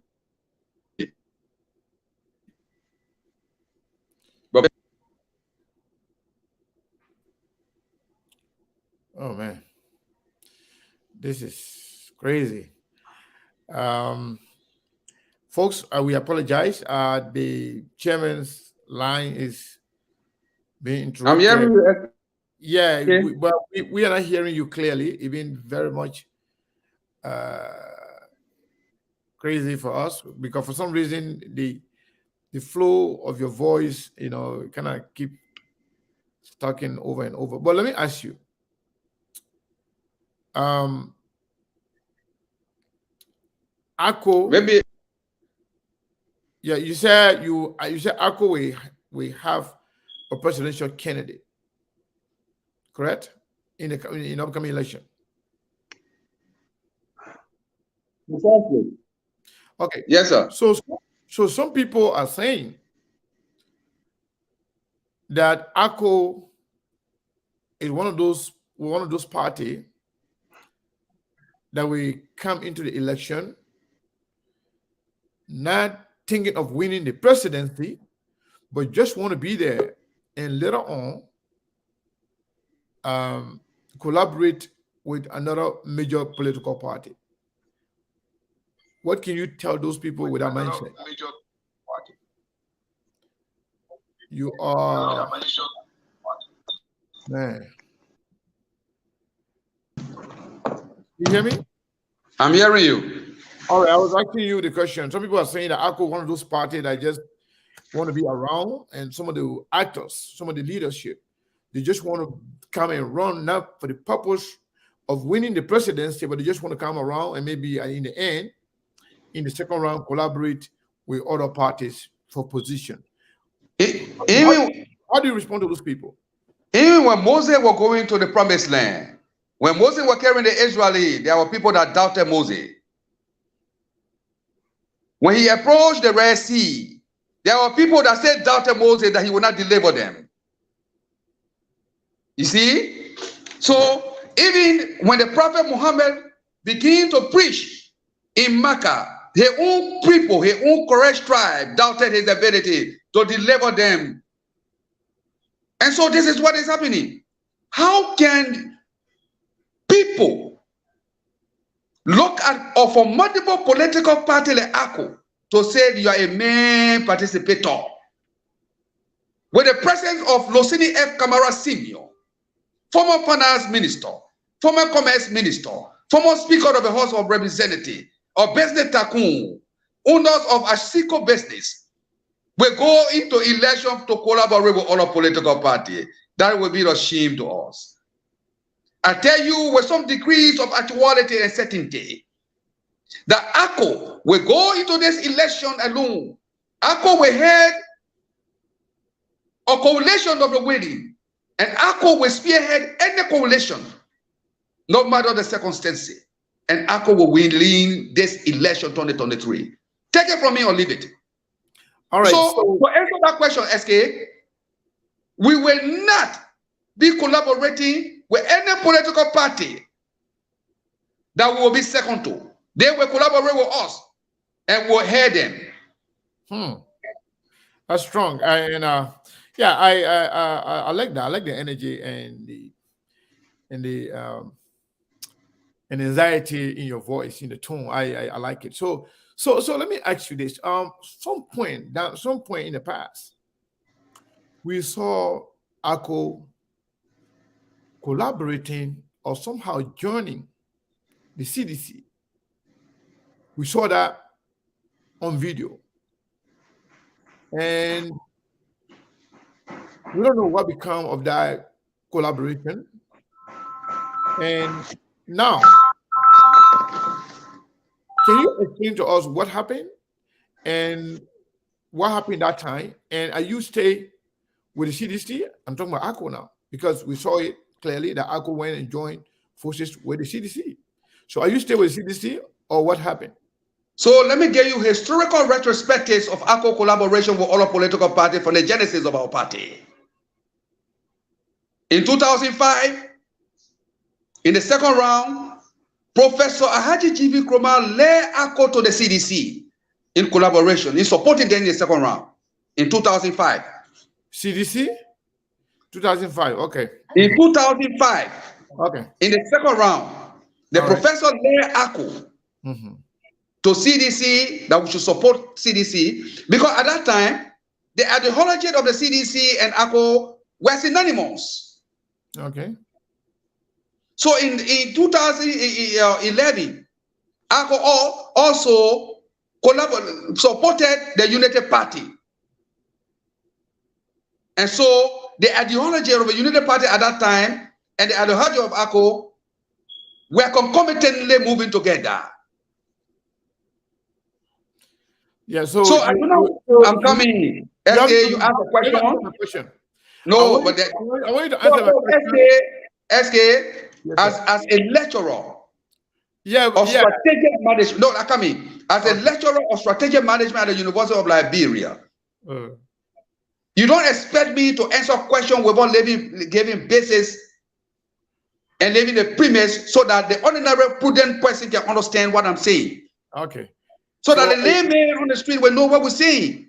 Oh man, this is crazy. Folks, we apologize. The chairman's line is being I'm interrupted. hearing you. Yeah, Okay. we are not hearing you clearly. Even very much crazy for us because for some reason the flow of your voice, kind of keep talking over and over. But let me ask you. ALCOP. Maybe. Yeah, you said ALCOP we have a presidential candidate, correct? In the upcoming election. Exactly. Okay. Yes, sir. So some people are saying that ALCOP is one of those parties that will come into the election not thinking of winning the presidency, but just want to be there and later on collaborate with another major political party. What can you tell those people with that mindset? You are, man. You hear me? I'm hearing you. All right, I was asking you the question. Some people are saying that ALCOP one of those parties that just want to be around, and some of the actors, some of the leadership, they just want to come and run not for the purpose of winning the presidency, but they just want to come around and maybe in the end, in the second round, collaborate with other parties for position. How do you respond to those people? Even when Moses was going to the promised land, when Moses was carrying the Israelites, there were people that doubted Moses. When he approached the Red Sea, there were people that said doubted Moses that he would not deliver them. You see? So even when the Prophet Muhammad began to preach in Mecca, their own people, his own Quraysh tribe, doubted his ability to deliver them. And so this is what is happening. How can people look at or for multiple political parties like ALCOP to say you are a main participator with the presence of Losini F. Kamara Sr., former finance minister, former commerce minister, former speaker of the House of Representatives, or business tycoon, owners of Ashiko business, will go into election to collaborate with other political parties. That will be a shame to us. I tell you with some degrees of actuality and certainty that ALCOP will go into this election alone. ALCOP will head a coalition of the winning, and ALCOP will spearhead any coalition, no matter the circumstances. And ALCOP will win this election 2023. Take it from me or leave it. All right. So to answer that question, SK, we will not be collaborating with any political party that we will be second to. They will collaborate with us and we'll hear them. That's strong. I like that. I like the energy and the anxiety in your voice, in the tone. I like it. So let me ask you this. Some point in the past, we saw ALCOP collaborating or somehow joining the CDC. We saw that on video. And we don't know what become of that collaboration. And now, can you explain to us what happened? And what happened that time? And are you stay with the CDC? I'm talking about ALCO now because we saw it clearly that ALCO went and joined forces with the CDC. So are you stay with the CDC or what happened? So let me give you historical retrospectives of ALCO collaboration with other political parties from the genesis of our party. In 2005, in the second round, Professor Ahaji G.V. Kromah led ALCO to the CDC in collaboration. He supported them in the second round in 2005. CDC? 2005, okay. In 2005, okay, in the second round, the professor led ALCO to CDC that we should support CDC because at that time, the ideology of the CDC and ALCO were synonymous. Okay. So in 2011, ALCO also supported the United Party. And so the ideology of the United Party at that time and the ideology of ALCO were concomitantly moving together. Yeah, so I don't know. I'm coming. SK, you asked a question. No, but I want you to answer my question. SK, as a lecturer of strategic management. No, Akami, as a lecturer of strategic management at the University of Liberia. You don't expect me to answer questions without giving basis and leaving the premise so that the ordinary prudent person can understand what I'm saying. Okay. So that the layman on the street will know what we're saying.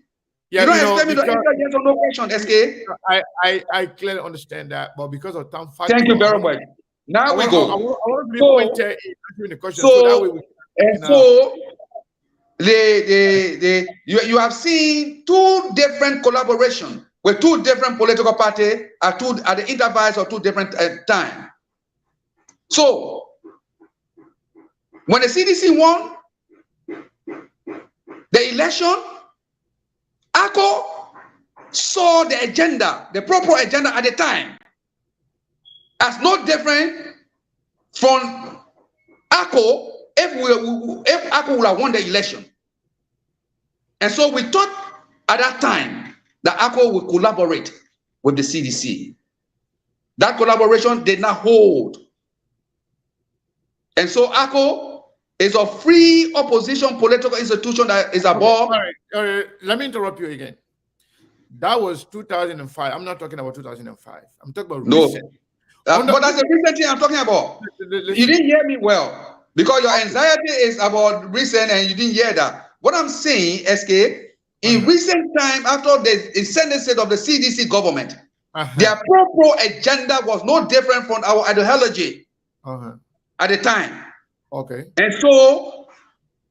Yeah, you don't expect me to answer yes or no question, SK. I clearly understand that, but because of time factor. Thank you very much. Now we go. I want to be pointed in answering the question so that way we can. You have seen two different collaborations with two different political parties at the intervals of two different times. So when the CDC won the election, ALCO saw the agenda, the proper agenda at the time, as no different from ALCO if ALCO would have won the election. And so we thought at that time that ALCO would collaborate with the CDC. That collaboration did not hold. And so ALCO is a free opposition political institution that is above. All right. Let me interrupt you again. That was 2005. I'm not talking about 2005. I'm talking about recent. But that's the recent thing I'm talking about. You didn't hear me well because your anxiety is about recent and you didn't hear that. What I'm saying, SK, in recent time after the ascendancy of the CDC government, their proper agenda was no different from our ideology at the time. Okay. And so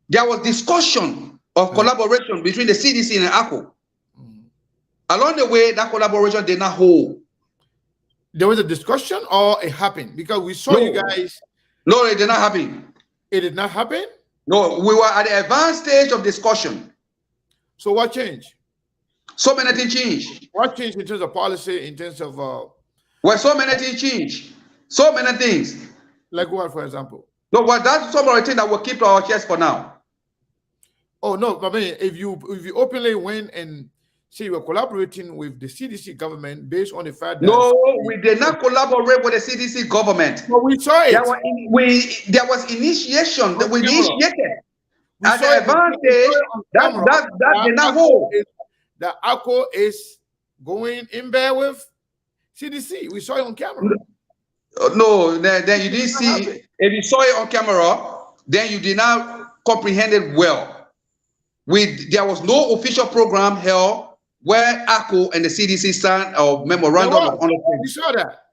there was discussion of collaboration between the CDC and ALCO. Along the way, that collaboration did not hold. There was a discussion or it happened? Because we saw you guys. No, it did not happen. It did not happen? No, we were at the advanced stage of discussion. So what changed? So many things changed. What changed in terms of policy, in terms of... well, so many things changed. So many things. Like what, for example? No, well, that's some of the things that will keep to our chest for now. Oh, no, I mean, if you openly went and say you were collaborating with the CDC government based on the fact that... No, we did not collaborate with the CDC government. But we saw it. There was initiation that we initiated. At the advantage, that did not hold. The ALCO is going in there with CDC. We saw it on camera. No, then you didn't see. If you saw it on camera, then you did not comprehend it well. There was no official program held where ALCO and the CDC signed a memorandum of understanding. You saw that?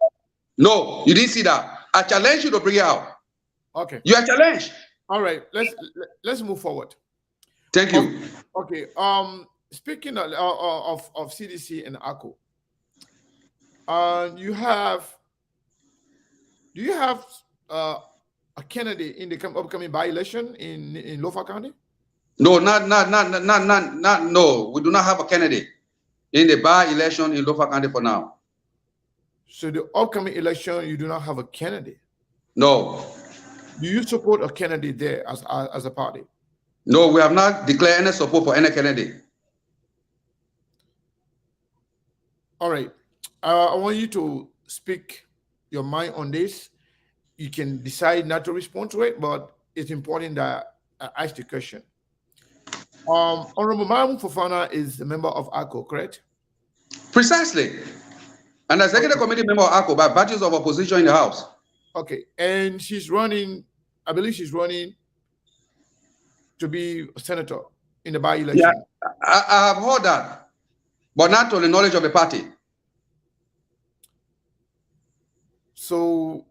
No, you didn't see that. I challenge you to bring it out. Okay. You are challenged. All right. Let's move forward. Thank you. Okay. Speaking of CDC and ALCO, do you have a candidate in the upcoming by-election in Lofa County? No, no. We do not have a candidate in the by-election in Lofa County for now. So the upcoming election, you do not have a candidate? No. Do you support a candidate there as a party? No, we have not declared any support for any candidate. All right. I want you to speak your mind on this. You can decide not to respond to it, but it's important that I ask the question. Honorable Mahmoud Fofana is a member of ACO, correct? Precisely. An executive Okay. committee member of ALCOP by virtues of opposition in the House. Okay. And she's running, I believe she's running to be a senator in the by Yeah, election. I have heard that, but not to the knowledge of the party. So,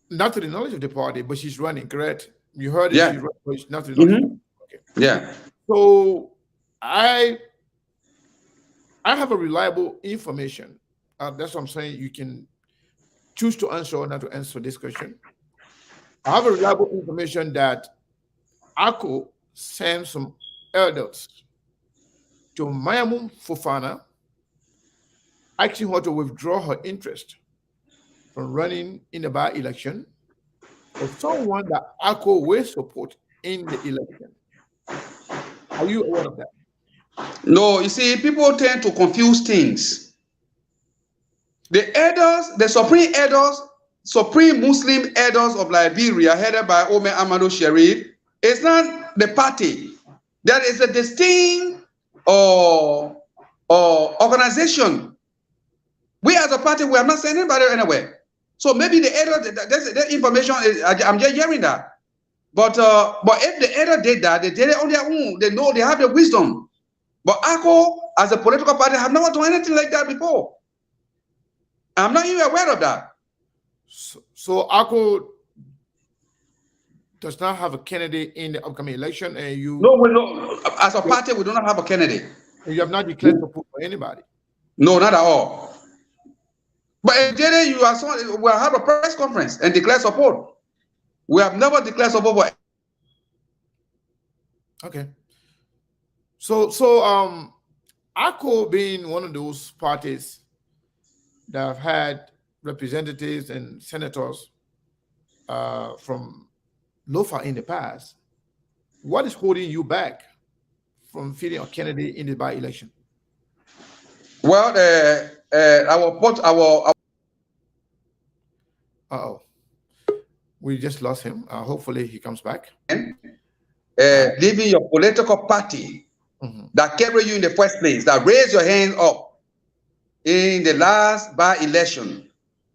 not to the knowledge of the party, but she's running, correct? You heard it, Yeah. she's running, but it's not to the knowledge of the party. Okay. Yeah. So, I have a reliable information. That's what I'm saying. You can choose to answer or not to answer this question. I have a reliable information that ACO sent some elders to Mayamu Fofana asking her to withdraw her interest from running in the by-election for someone that ACO will support in the election. Are you aware of that? No, you see, people tend to confuse things. The elders, the supreme elders, supreme Muslim elders of Liberia, headed by Omer Amado Sharif, is not the party. There is a distinct organization. We as a party, we are not sending anybody anywhere. So maybe the elder, that information is, I'm just hearing that. But if the elder did that, they did it on their own. They know, they have the wisdom. But ACO, as a political party, have never done anything like that before. I'm not even aware of that. So ACO does not have a candidate in the upcoming election, and you No, as a party, we do not have a candidate. you have not declared support for anybody. No, not at all. But if JD, you are we'll have a press conference and declare support. We have never declared support for. Okay. So ACO being one of those parties that have had representatives and senators from LOFA in the past, what is holding you back from feeling a candidate in the by-election? Well, our Uh-oh. We just lost him. Hopefully he comes back. leaving your political party that carry you in the first place, that raise your hand up in the last by-election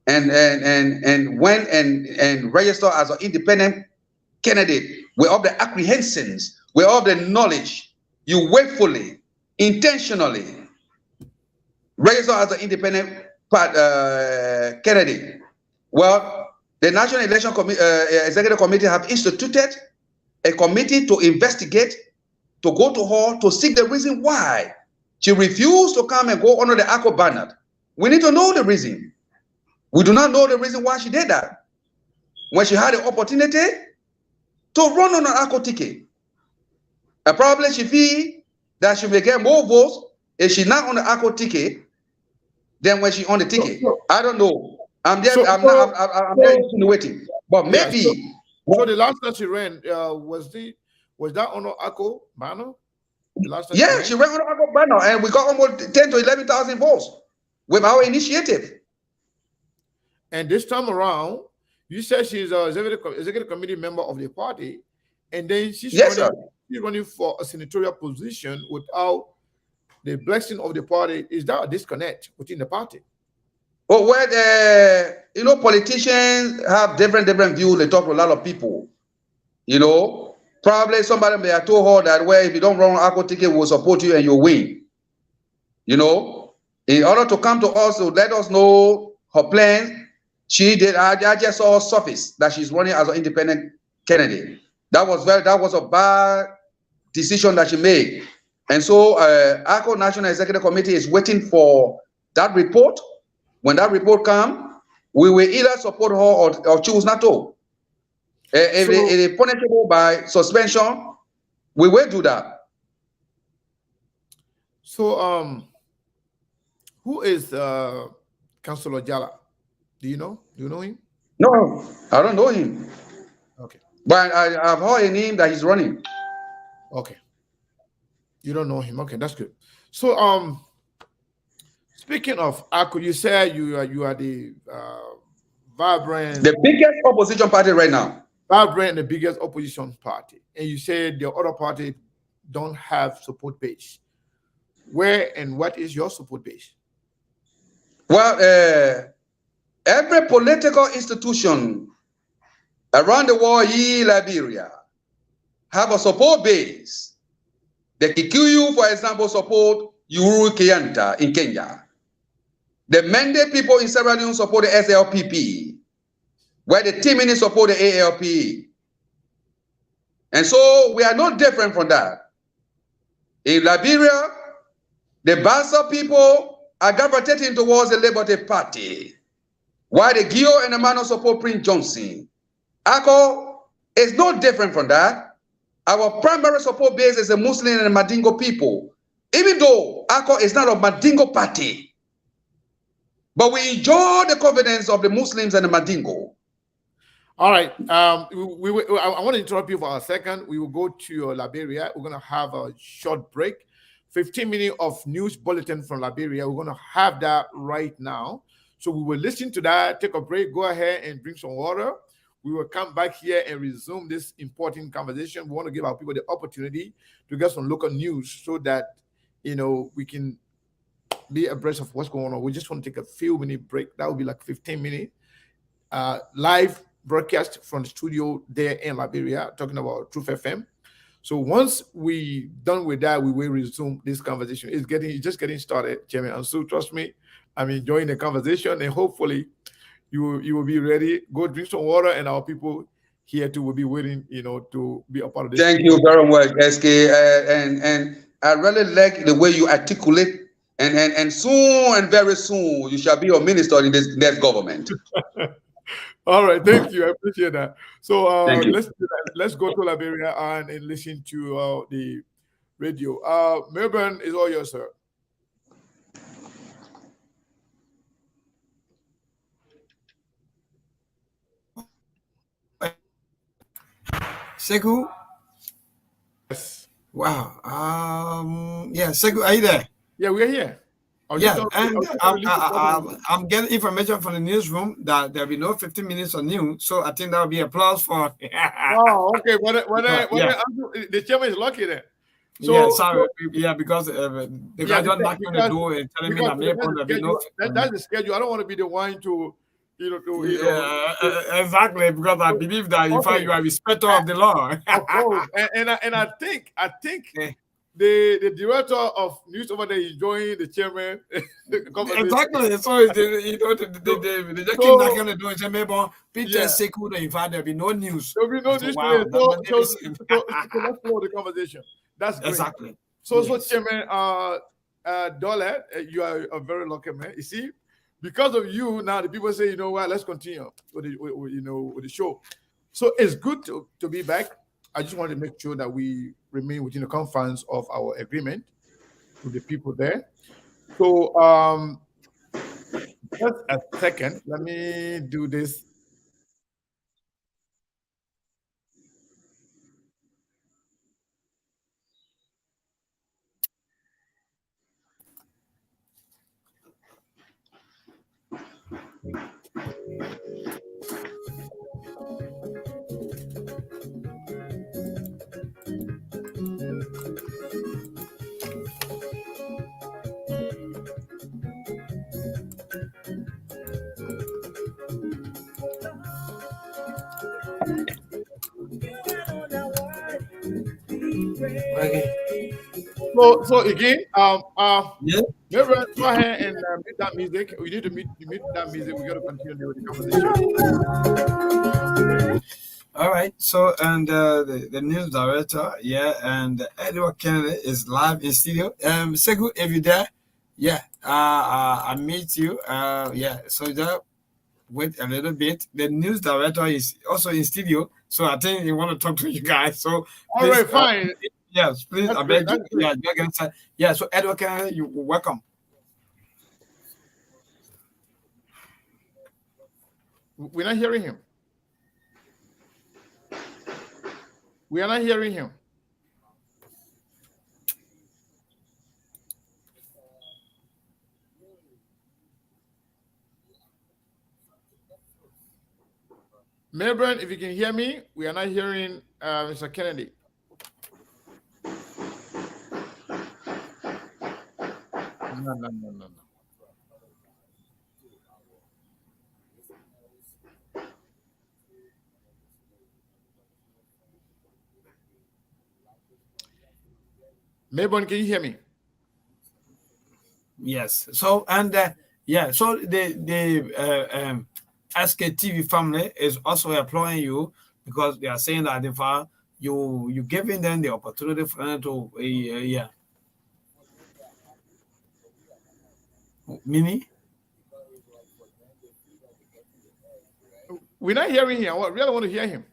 and went and register as an independent candidate with all the apprehensions, with all the knowledge, you willfully, intentionally register as an independent candidate. Well, the National Election Executive Committee have instituted a committee to investigate, to go to her, to seek the reason why she refused to come and go under the ALCOP banner. We need to know the reason. We do not know the reason why she did that. When she had the opportunity to run on an ALCOP ticket, and probably she feel that she may get more votes if she's not on the ALCOP ticket than when she's on the ticket. I don't know. I'm there insinuating, but maybe. Yeah, so the last time she ran, was that on ACO banner? Yeah, she ran on ACO banner, and we got almost 10 to 11,000 votes with our initiative. And this time around, you said she's a executive committee member of the party, and then she's running for a senatorial position without the blessing of the party. Is that a disconnect within the party? Oh, well, politicians have different views. They talk to a lot of people. Probably somebody may have told her that, well, if you don't run ALCOP ticket, we'll support you and you'll win. In order to come to us to let us know her plans, she did. I just saw surface that she's running as an independent candidate. That was a bad decision that she made. And so ALCOP National Executive Committee is waiting for that report. When that report comes, we will either support her or choose not to. If it is punishable by suspension, we will do that. So, who is Councillor Jala? Do you know? Do you know him? No, I don't know him. Okay. But I've heard a name that he's running. Okay. You don't know him. Okay, that's good. So, Speaking of ALCOP, you said you are the vibrant, The biggest opposition party right now. vibrant, the biggest opposition party, and you said the other party don't have support base. Where and what is your support base? Well, every political institution around the world in Liberia have a support base. The Kikuyu, for example, support Uhuru Kenyatta in Kenya. The Mende people in Sierra Leone support the SLPP, where the Timini support the ALP. And so we are not different from that. In Liberia, the Bassa people are gravitating towards the Liberty Party, while the Gio and the Mano support Prince Johnson. ALCOP is no different from that. Our primary support base is the Muslim and the Mandingo people, even though ALCOP is not a Mandingo party. But we enjoy the confidence of the Muslims and the Mandingo. All right. I want to interrupt you for a second. We will go to Liberia. We're going to have a short break. 15 minutes of news bulletin from Liberia. We're going to have that right now. So we will listen to that, take a break, go ahead and drink some water. We will come back here and resume this important conversation. We want to give our people the opportunity to get some local news so that, we can be abreast of what's going on. We just want to take a few minute break. That will be like 15 minutes. Live broadcast from the studio there in Liberia, talking about Truth FM. So once we done with that, we will resume this conversation. It's just getting started, Chairman Ansu. Trust me, I'm enjoying the conversation, and hopefully you will be ready. Go drink some water, and our people here too will be waiting, to be a part of this. Thank you very much, SK. And I really like the way you articulate. And soon and very soon you shall be a minister in this next government. All right, thank you. I appreciate that. So Thank you. let's go to Liberia and listen to the radio. Melbourne is all yours, sir. Sekou? Yes. Wow. Yeah, Sekou, are you there? Yeah, we're here. Yeah, and I'm getting information from the newsroom that there'll be no 15 minutes of news, so I think that'll be applause for. Oh, okay. The chairman is lucky there. So, yeah, sorry. Yeah, because the guy just knocking on the door and telling me that there'll be no. That's the schedule. I don't want to be the one to, exactly, because I believe that in fact you are respecter of the law. Of course. And I think the director of news over there is enjoying the chairman. Exactly. So they just keep knocking on the door and say, maybe Peter Sekou, in fact there'll be no news. There'll be no news. Wow, So let's follow the conversation. That's great. Exactly. So Chairman Dulleh, you are a very lucky man. You see, because of you, now the people say, let's continue with the show. So it's good to be back. I just want to make sure that we remain within the confines of our agreement with the people there. So just a second, let me do this. Okay. So again, Yeah. Remember, go ahead and mute that music. We need to mute that music. We got to continue with the conversation. All right. So, and the news director, and Edward Kennedy is live in studio. Sekou, if you're there, I meet you. So just wait a little bit. The news director is also in studio, so I think you want to talk to you guys. So, all right, fine. Yes, please. I beg you. Yeah. So, Edward Kennedy, you welcome. We're not hearing him. We are not hearing him. Melbourne, if you can hear me, we are not hearing Mr. Kennedy. No, no, no, no, no. Melbourne, can you hear me? Yes. So and yeah. So SKTV family is also employing you because they are saying that if you giving them the opportunity for them to yeah. Mini. We're not hearing him. I really want to hear him.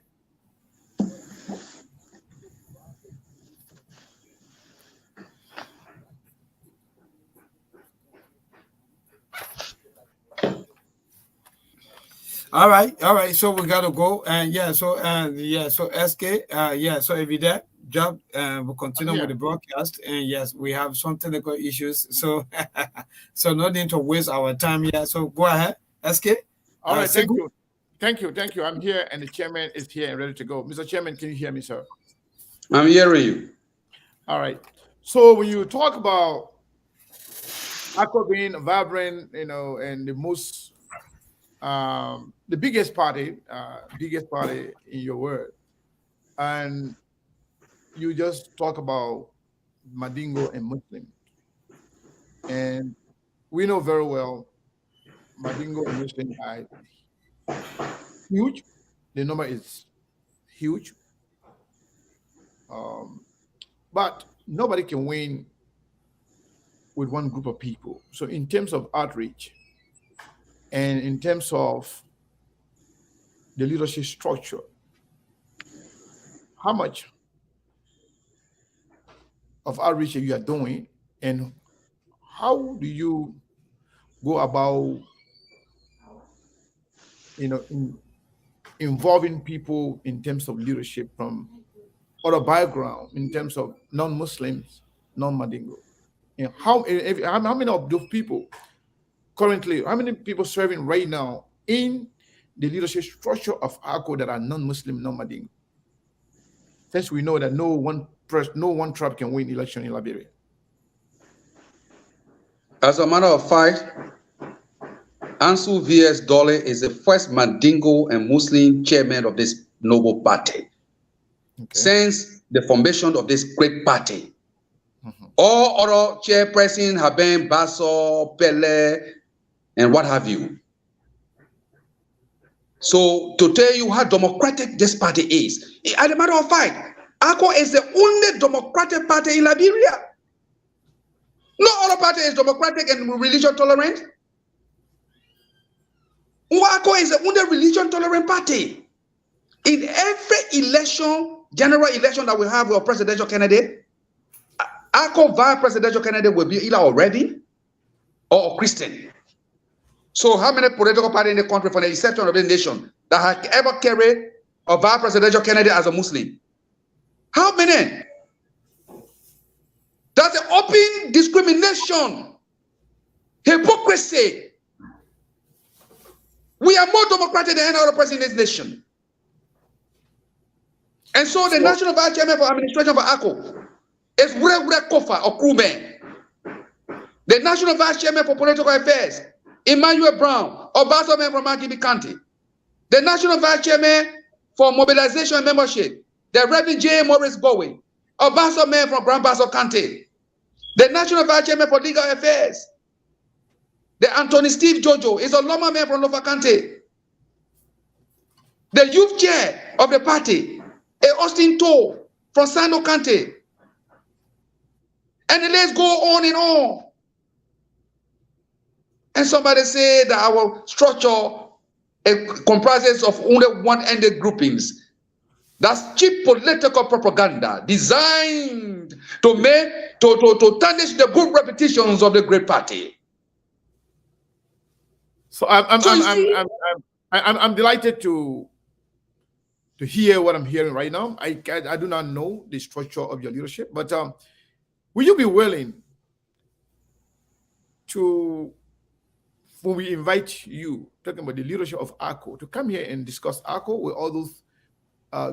All right. So we gotta go. And yeah. So So SK. Yeah. So if you're there, job. We'll continue with the broadcast. And yes, we have some technical issues. So so no need to waste our time here. So go ahead, SK. All right. Thank you. Thank you. I'm here, and the chairman is here and ready to go. Mr. Chairman, can you hear me, sir? I'm hearing you. All right. So when you talk about ALCOP being vibrant, and the most, the biggest party in your word, and you just talk about Madingo and Muslim, and we know very well Madingo and Muslim are huge. The number is huge, but nobody can win with one group of people. So in terms of outreach and in terms of the leadership structure, how much of outreach you are doing, and how do you go about involving people in terms of leadership from other background, in terms of non-Muslims, non-Madingo? And how many of those people currently, how many people serving right now in the leadership structure of ALCOP that are non-Muslim, non-Madingo? Since we know that no one tribe can win election in Liberia. As a matter of fact, Ansu vs. Dulleh is the first Mandingo and Muslim chairman of this noble party. Okay. Since the formation of this great party. All other chairpersons have been Basso, Pele, and what have you. So to tell you how democratic this party is, as a matter of fact, ALCOP is the only democratic party in Liberia. No other party is democratic and religion tolerant. ALCOP is the only religion tolerant party. In every election, general election that we have with a presidential candidate, ALCOP vice presidential candidate will be either already or a Christian. So how many political parties in the country, for the exception of the nation, that have ever carried a vice presidential candidate as a Muslim? How many? That's an open discrimination, hypocrisy. We are more democratic than any other person in this nation. And so the national vice chairman for administration for ALCOP is Wure Kofa or Krumeh. The national vice chairman for political affairs, Emmanuel Brown, or Basselman from Magibi County. The national vice chairman for mobilization and membership, the Reverend J. Morris Bowen, or Basselman from Grand Basso County. The national vice chairman for legal affairs, the Anthony Steve Jojo, is a Loma man from Lofa County. The youth chair of the party, a Austin Toh from Sando County. And the list go on and on. And somebody say that our structure comprises of only one-ended groupings. That's cheap political propaganda designed to tarnish the good reputations of the great party. So I'm delighted to hear what I'm hearing right now. I do not know the structure of your leadership, but will you be willing to, when we invite you talking about the leadership of ALCO, to come here and discuss ALCO with all those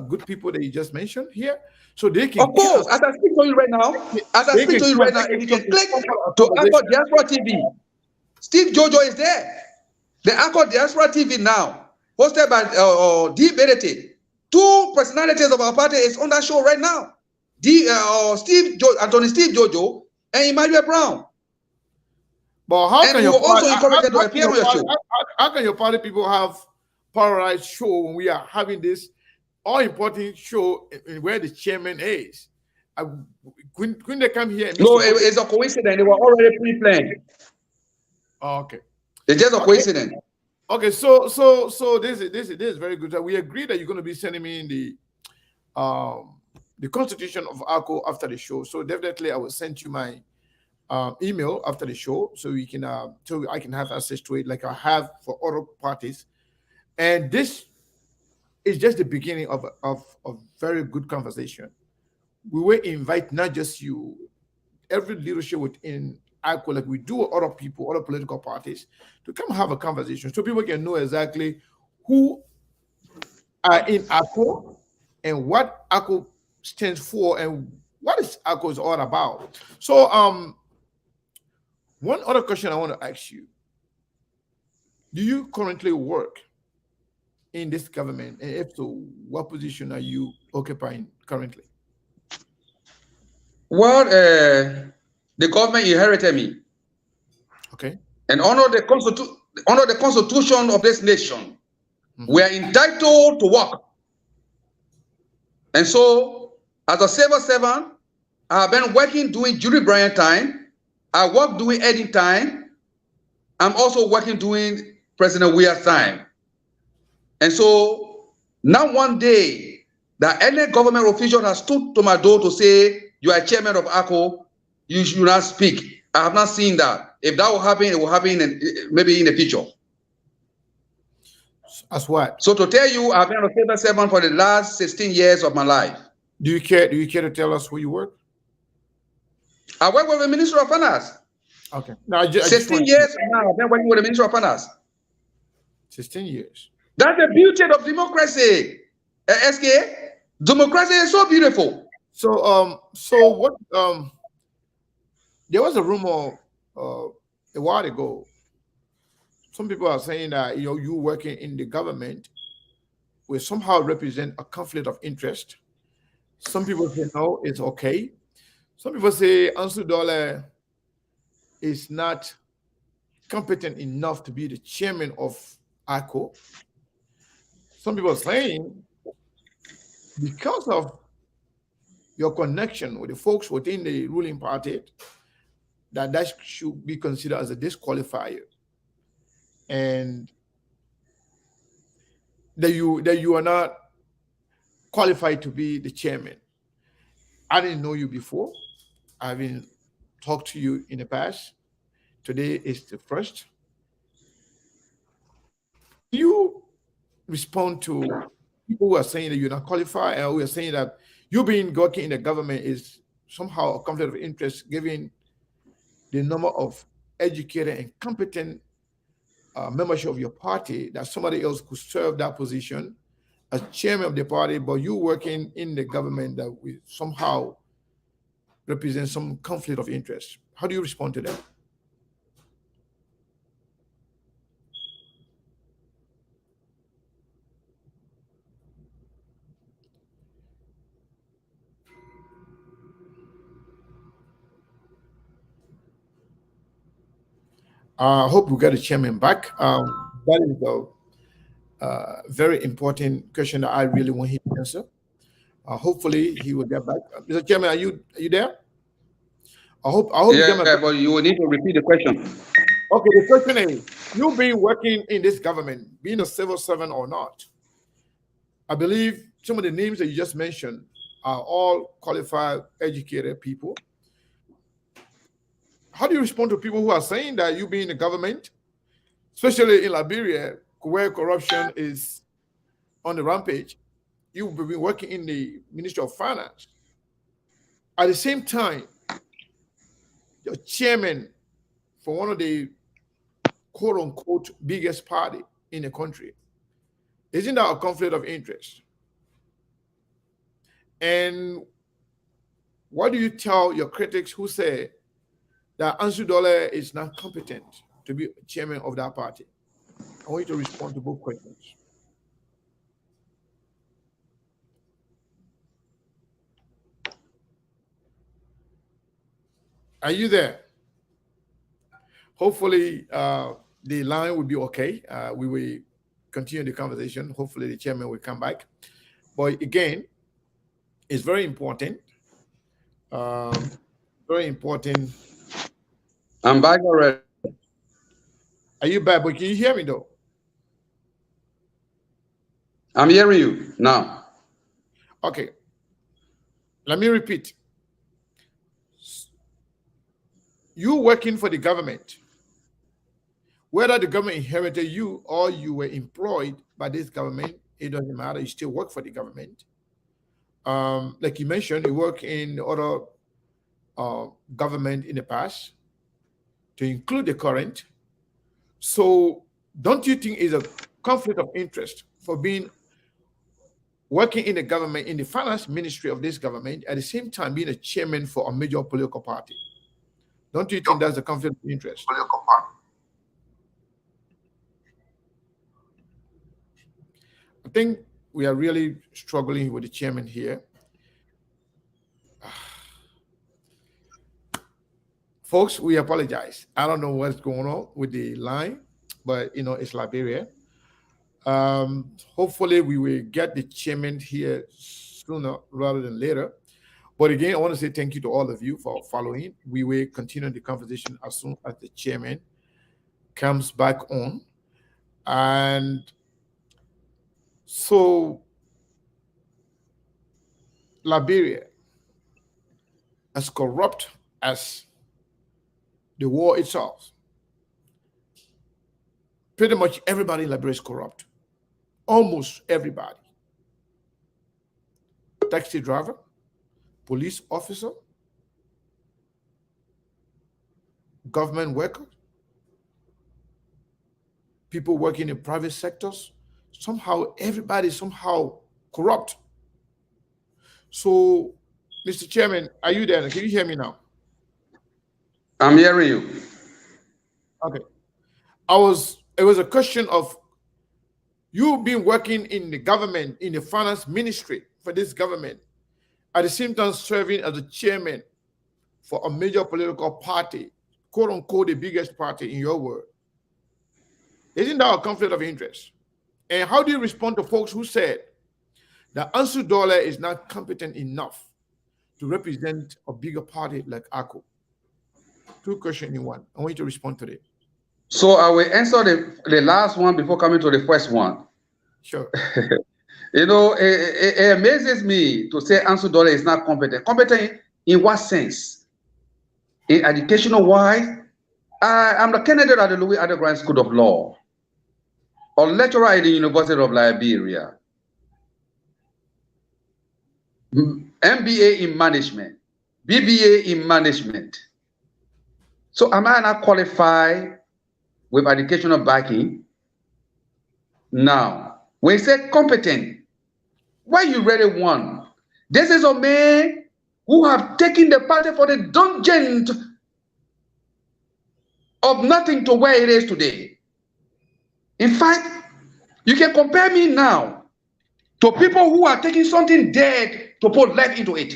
good people that you just mentioned here, so they can Of course, as I speak to you right now, if you can click to ALCO Diaspora TV, Steve Jojo is there. The ALCO Diaspora TV now, hosted by D. Berete. Two personalities of our party is on that show right now. Anthony Steve Jojo and Emmanuel Brown. But how can your also encourage them to appear on your show? How can your party people have polarized show when we are having this all important show where the chairman is? Couldn't they come here? No, it's a coincidence. They were already pre-planned. Oh, okay. It's just a coincidence. Okay, so this is very good. We agree that you're going to be sending me in the constitution of ALCO after the show. So definitely, I will send you my email after the show, so we can so I can have access to it, like I have for other parties. And this is just the beginning of a very good conversation. We will invite not just you, every leadership within ALCO, like we do with other people, other political parties, to come have a conversation so people can know exactly who are in ALCO and what ALCO stands for and what is ALCO is all about. So one other question I want to ask you: do you currently work in this government, and if so, what position are you occupying currently? Well, the government inherited me. Okay. And under the constitution of this nation, we are entitled to work. And so, as a civil servant, I have been working doing Judy Bryant time. I work doing Eddie time. I'm also working doing President Weir's time. And so, now one day, that any government official has stood to my door to say, you are chairman of ALCO, you should not speak. I have not seen that. If that will happen, it will happen maybe in the future. As what? So to tell you, I've been a civil servant for the last 16 years of my life. Do you care to tell us where you work? I work with the Ministry of Finance. Okay. No, 16 years now, I've been working with the Ministry of Finance. 16 years. That's the beauty of democracy. SK, democracy is so beautiful. So what? There was a rumor a while ago. Some people are saying that you working in the government will somehow represent a conflict of interest. Some people say no, it's okay. Some people say Ansu Dulleh is not competent enough to be the chairman of ALCO. Some people are saying because of your connection with the folks within the ruling party, that should be considered as a disqualifier, and that you are not qualified to be the chairman. I didn't know you before. I haven't talked to you in the past. Today is the first. How do you respond to people who are saying that you're not qualified, and who are saying that you being working in the government is somehow a conflict of interest, given the number of educated and competent membership of your party, that somebody else could serve that position as chairman of the party, but you working in the government that will somehow represent some conflict of interest? How do you respond to that? I hope we get the chairman back. That is a very important question that I really want him to answer. Hopefully, he will get back. Mr. Chairman, are you there? I hope you get my Yeah, but you will need to repeat the question. Okay, the question is: you been working in this government, being a civil servant or not? I believe some of the names that you just mentioned are all qualified, educated people. How do you respond to people who are saying that you being in the government, especially in Liberia, where corruption is on the rampage, you've been working in the Ministry of Finance? At the same time, you're chairman for one of the quote-unquote biggest party in a country. Isn't that a conflict of interest? And what do you tell your critics who say that Ansu Dulleh is not competent to be chairman of that party? I want you to respond to both questions. Are you there? Hopefully, the line will be okay. We will continue the conversation. Hopefully, the chairman will come back. But again, it's very important. Very important. I'm back already. Are you back? But can you hear me though? I'm hearing you now. Okay. Let me repeat. You working for the government, whether the government inherited you or you were employed by this government, it doesn't matter. You still work for the government. Like you mentioned, you work in other government in the past, to include the current. So don't you think it's a conflict of interest for being working in the government, in the finance ministry of this government, at the same time being a chairman for a major political party? Don't you think that's a conflict of interest? I think we are really struggling with the chairman here. Folks, we apologize. I don't know what's going on with the line, but it's Liberia. Hopefully we will get the chairman here sooner rather than later. But again, I want to say thank you to all of you for following. We will continue the conversation as soon as the chairman comes back on. And so Liberia, as corrupt as the war itself, pretty much everybody in Liberia is corrupt. Almost everybody. Taxi driver, police officer, government worker, people working in private sectors. Somehow everybody is somehow corrupt. So, Mr. Chairman, are you there? Can you hear me now? I'm hearing you. Okay. It was a question of you being working in the government, in the finance ministry for this government, at the same time serving as the chairman for a major political party, quote unquote, the biggest party in your world. Isn't that a conflict of interest? And how do you respond to folks who said that Ansu Dulleh is not competent enough to represent a bigger party like ALCOP? Two questions in one. I want you to respond to it. So I will answer the last one before coming to the first one. Sure. It amazes me to say Ansu Dulleh is not competent. Competent in what sense? In educational wise, I'm the candidate at the Louis Underground School of Law, or lecturer at the University of Liberia, MBA in management, BBA in management. So am I not qualified with educational backing? Now, when you say competent, why you really want? This is a man who have taken the party for the dungeon of nothing to where it is today. In fact, you can compare me now to people who are taking something dead to put life into it.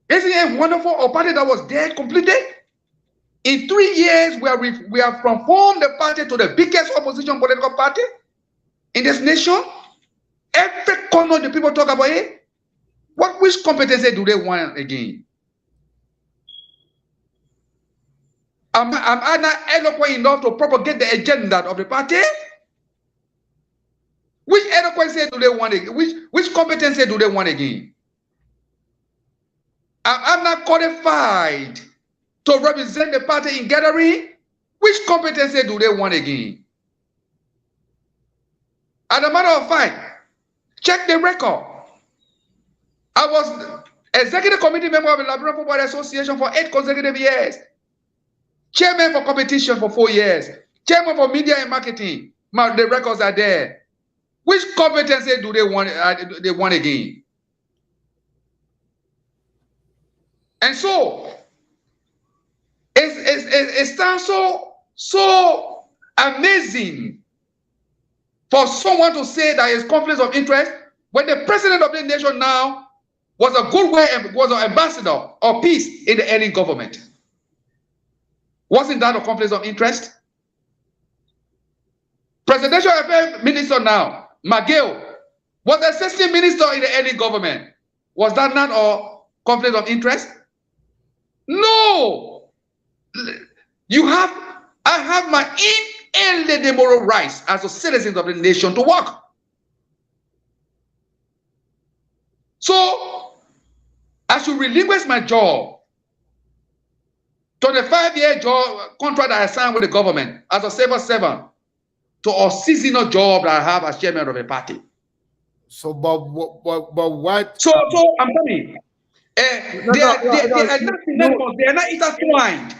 Isn't it wonderful? A party that was dead completely? In 3 years, we have transformed the party to the biggest opposition political party in this nation. Every corner the people talk about it. Which competency do they want again? Am I not eloquent enough to propagate the agenda of the party? Which eloquence do they want again? Which competency do they want again? I'm not qualified to represent the party in gathering. Which competency do they want again? As a matter of fact, check the record. I was executive committee member of the Liberian Football Association for 8 consecutive years. Chairman for competition for 4 years. Chairman for Media and Marketing. The records are there. Which competency do they want? They want again. And so it stands so amazing for someone to say that it's conflict of interest when the president of the nation now was a good way and was an ambassador of peace in the early government. Wasn't that a conflict of interest? Presidential Affairs Minister now, McGill, was assistant minister in the early government. Was that not a conflict of interest? No. I have my inalienable moral rights as a citizen of the nation to work. So I should relinquish my job, 25-year job contract that I signed with the government as a civil servant, to a seasonal job that I have as chairman of a party. So, but what? So I'm telling you, they are not intertwined.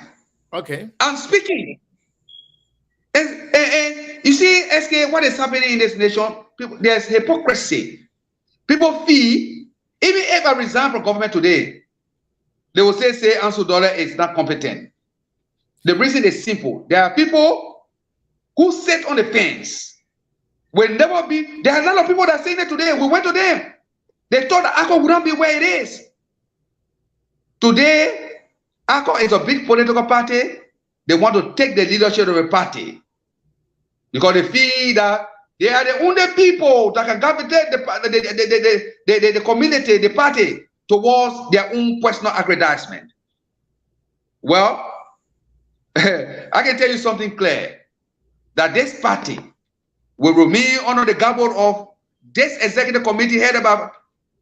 Okay. I'm speaking. And you see, SK, what is happening in this nation? There's hypocrisy. People feel, even if I resign from government today, they will say Ansu Dulleh is not competent. The reason is simple. There are people who sit on the fence will never be. There are a lot of people that are saying that today. We went to them. They thought that ALCOP would not be where it is. Today, ALCOP is a big political party. They want to take the leadership of a party because they feel that they are the only people that can gravitate the community, the party, towards their own personal aggrandizement. Well, I can tell you something clear, that this party will remain under the gabble of this executive committee headed by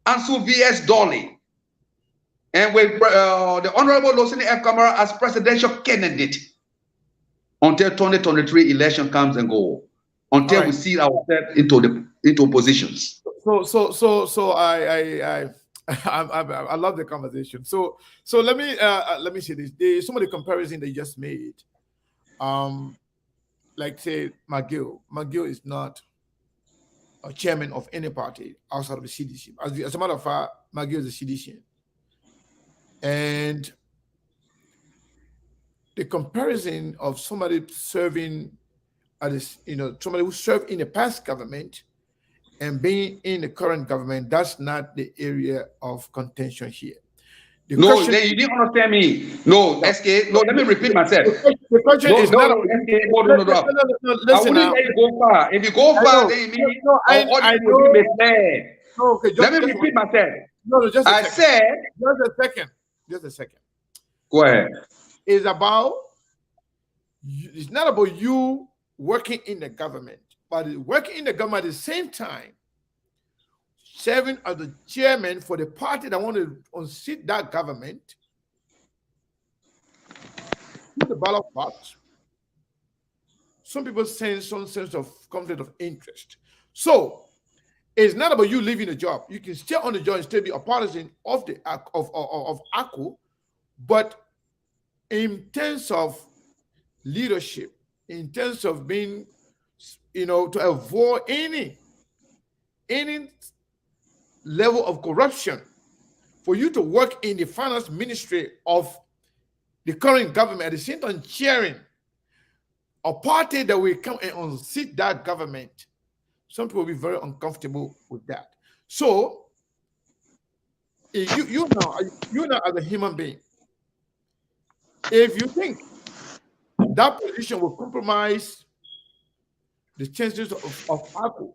Ansu vs. Dulleh, and with the Honorable Losini F. Kamara as presidential candidate until 2023 election comes and goes, until we see ourselves into positions. So I love the conversation. So let me say this. Some of the comparison they just made, like say McGill is not a chairman of any party outside of the CDC. As a matter of fact, McGill is a CDC. And the comparison of somebody serving as somebody who served in the past government and being in the current government, that's not the area of contention here. You didn't understand me. No, SK, no, let me repeat myself. The question is not. I wouldn't let you go far. If you go far, then you mean I will be misled. Okay, let me repeat myself. No, just I said. Just a second. Go ahead. It's not about you working in the government, but working in the government at the same time, serving as the chairman for the party that want to unseat that government, the ballot box. Some people sense some sense of conflict of interest. So it's not about you leaving the job. You can stay on the job and still be a partisan of the of ALCOP, but in terms of leadership, in terms of being, to avoid any level of corruption, for you to work in the finance ministry of the current government, at the same time chairing a party that will come and unseat that government, some people will be very uncomfortable with that. So you now as a human being, if you think that position will compromise the chances of ALCOP,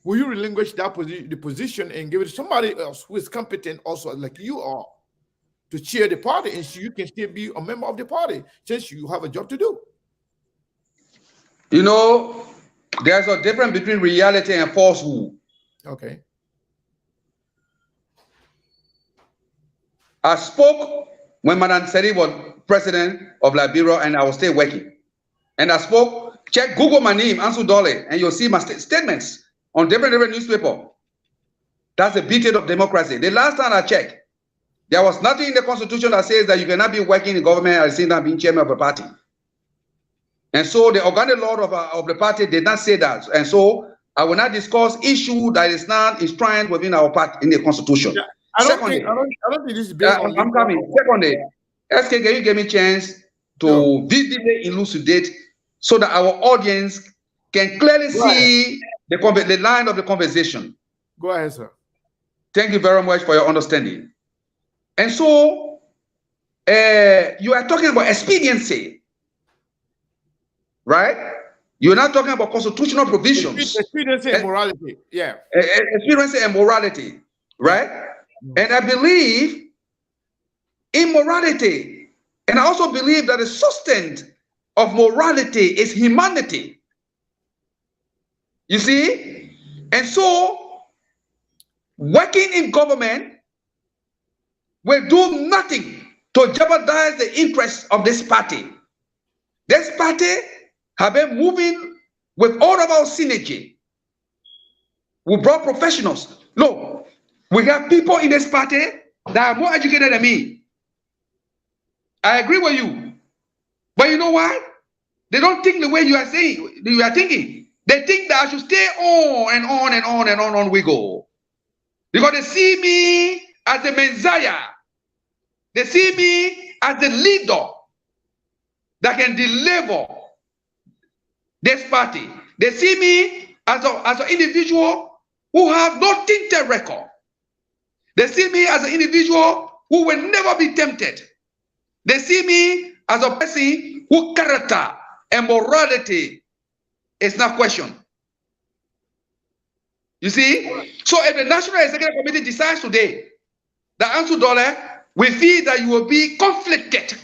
will you relinquish that position and give it to somebody else who is competent also like you are to chair the party, and so you can still be a member of the party since you have a job to do? There's a difference between reality and falsehood. Okay. I spoke when Madam Seri was president of Liberia and I was still working. And I spoke, Google my name, Ansu Dulleh, and you'll see my statements on different newspapers. That's the beauty of democracy. The last time I checked, there was nothing in the Constitution that says that you cannot be working in the government at the same time being chairman of a party. And so the organic law of the party did not say that. And so I will not discuss issue that is not enshrined within our party in the constitution. Yeah, I don't think this is based on. I'm coming. Secondly, SK, can you give me a chance to vividly elucidate so that our audience can clearly see the line of the conversation? Go ahead, sir. Thank you very much for your understanding. And so you are talking about expediency, right? You're not talking about constitutional provisions. Expediency and morality, yeah. Expediency and morality, right? And I believe in morality, and I also believe that the substance of morality is humanity. You see? And so, working in government will do nothing to jeopardize the interests of this party. This party have been moving with all of our synergy. We brought professionals. Look, we have people in this party that are more educated than me. I agree with you. But you know why? They don't think the way you are saying, you are thinking. They think that I should stay on and on and on and on we go. Because they see me as the Messiah. They see me as the leader that can deliver this party. They see me as an individual who have no tainted record. They see me as an individual who will never be tempted. They see me as a person whose character and morality is not questioned. You see? So if the National Executive Committee decides today that Ansu Dulleh, we feel that you will be conflicted,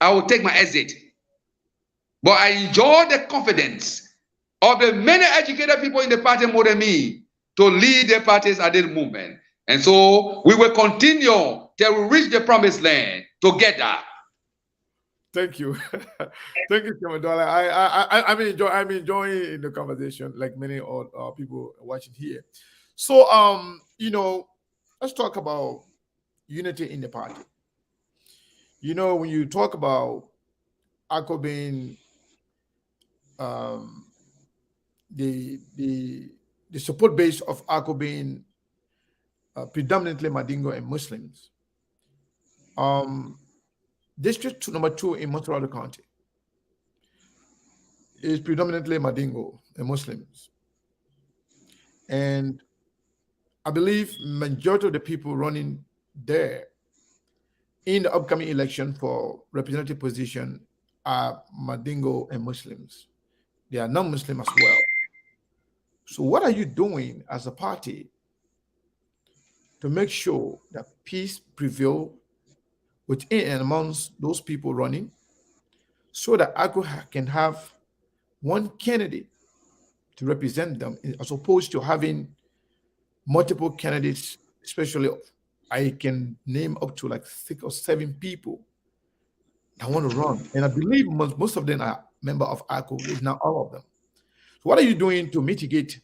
I will take my exit. But I enjoy the confidence of the many educated people in the party more than me to lead the parties at this movement. And so we will continue till we reach the promised land together. Thank you. Thank you, Chairman Dulleh. I'm enjoying the conversation like many people watching here. So, let's talk about unity in the party. When you talk about ALCOP being the support base of ALCOP being predominantly Mandingo and Muslims. District number 2 in Montreal County is predominantly Mandingo and Muslims. And I believe majority of the people running there in the upcoming election for representative position are Mandingo and Muslims. They are non-Muslim as well. So what are you doing as a party to make sure that peace prevails within and amongst those people running, so that ALCOP can have one candidate to represent them, as opposed to having multiple candidates? Especially, I can name up to like 6 or 7 people that want to run, and I believe most of them are members of ALCOP, if not all of them. So what are you doing to mitigate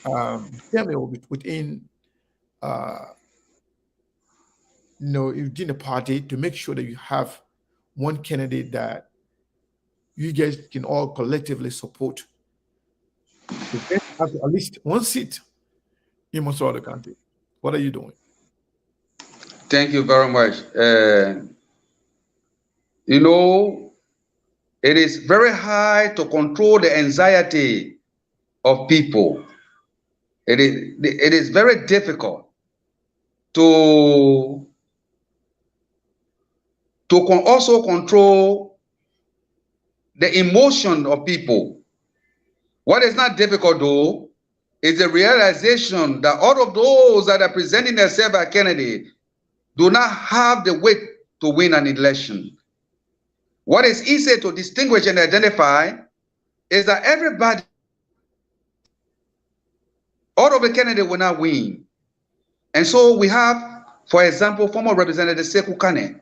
turmoil within within the party, to make sure that you have one candidate that you guys can all collectively support to have at least one seat in Montreal County? What are you doing? Thank you very much. It is very hard to control the anxiety of people. It is very difficult to also control the emotion of people. What is not difficult, though, is the realization that all of those that are presenting themselves as candidates do not have the weight to win an election. What is easy to distinguish and identify is that everybody, all of the candidates will not win. And so we have, for example, former Representative Sekou Kane.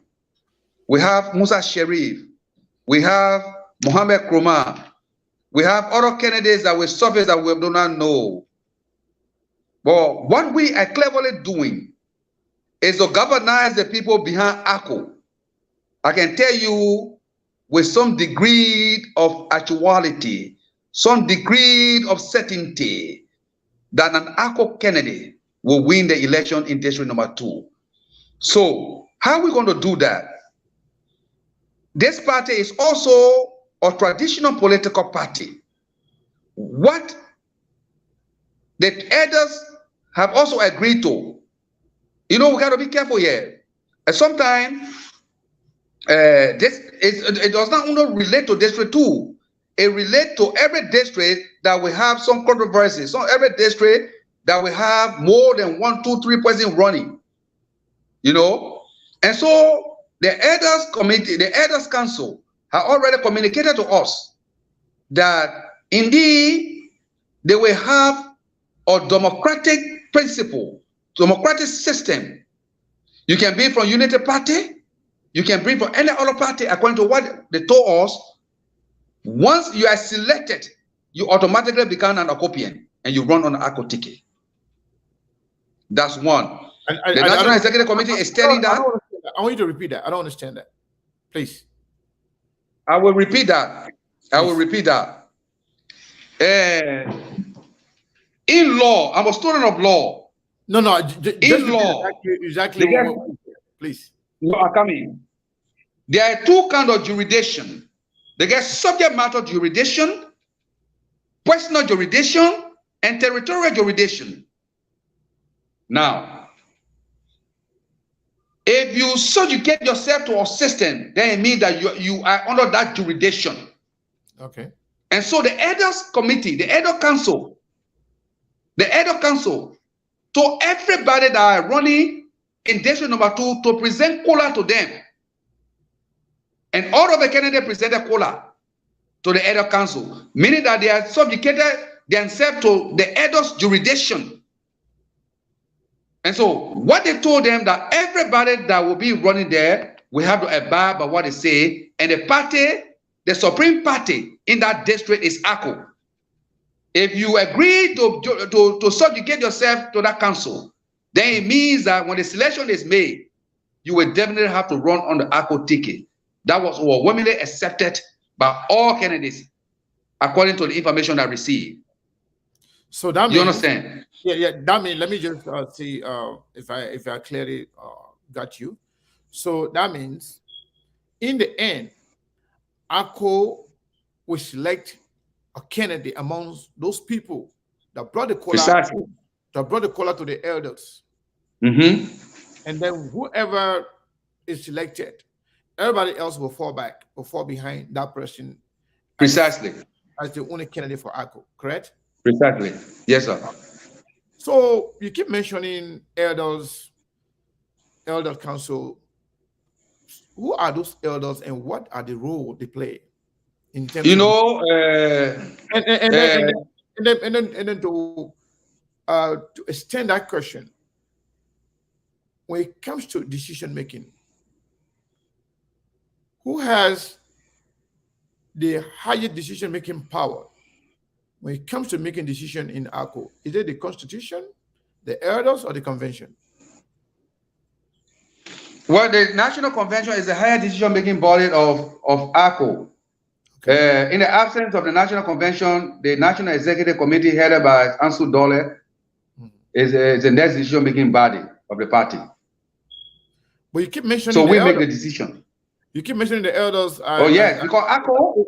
We have Musa Sherif. We have Mohamed Kroma. We have other candidates that will surface that we do not know. But what we are cleverly doing is to galvanize the people behind ALCOP. I can tell you with some degree of actuality, some degree of certainty that an ALCOP candidate will win the election in district number 2. So how are we going to do that? This party is also a traditional political party. What the elders have also agreed to, we got to be careful here. And sometimes it does not only relate to district 2, it relates to every district that we have some controversies. So every district that we have more than 1, 2, 3 persons running, And so the elders committee, the elders council have already communicated to us that indeed they will have a democratic principle, democratic system. You can be from Unity Party, you can be from any other party according to what they told us. Once you are selected, you automatically become an ALCOPian and you run on an ALCOP ticket. That's one. The National Executive Committee is telling that. I want you to repeat that. I don't understand that. Please. I will repeat that. I will repeat that. In law, I'm a student of law. No, in law, exactly. Please. No, I'm coming. There are 2 kinds of jurisdiction. They get subject matter jurisdiction, personal jurisdiction, and territorial jurisdiction. Now, if you subjugate yourself to a system, then it means that you are under that jurisdiction. Okay. And so the elders committee, the elder council told everybody that are running in district number 2 to present COLA to them. And all of the candidates presented COLA to the elder council, meaning that they are subjugated themselves to the elders' jurisdiction. And so what they told them that everybody that will be running there will have to abide by what they say, and the party, the supreme party in that district is ALCOP. If you agree to subjugate yourself to that council, then it means that when the selection is made, you will definitely have to run on the ALCOP ticket. That was overwhelmingly accepted by all candidates, according to the information I received. So that means, you understand? Yeah. That means, let me just see if I clearly got you. So that means, in the end, ALCOP will select a candidate amongst those people that brought the COLA to the elders. And then whoever is selected, everybody else will fall back or fall behind that person. Precisely. As the only candidate for ALCOP, correct? Precisely. Yes, sir. So you keep mentioning elders, elder council. Who are those elders and what are the role they play in terms and then to extend that question, when it comes to decision making, who has the highest decision making power when it comes to making decision in ALCOP? Is it the Constitution, the elders, or the convention? Well, the National Convention is the higher decision-making body of ALCOP. Okay. In the absence of the National Convention, the National Executive Committee headed by Ansu Dulleh is the next decision-making body of the party. But you keep mentioning so we make the decision. You keep mentioning the elders. Yes, because ALCOP,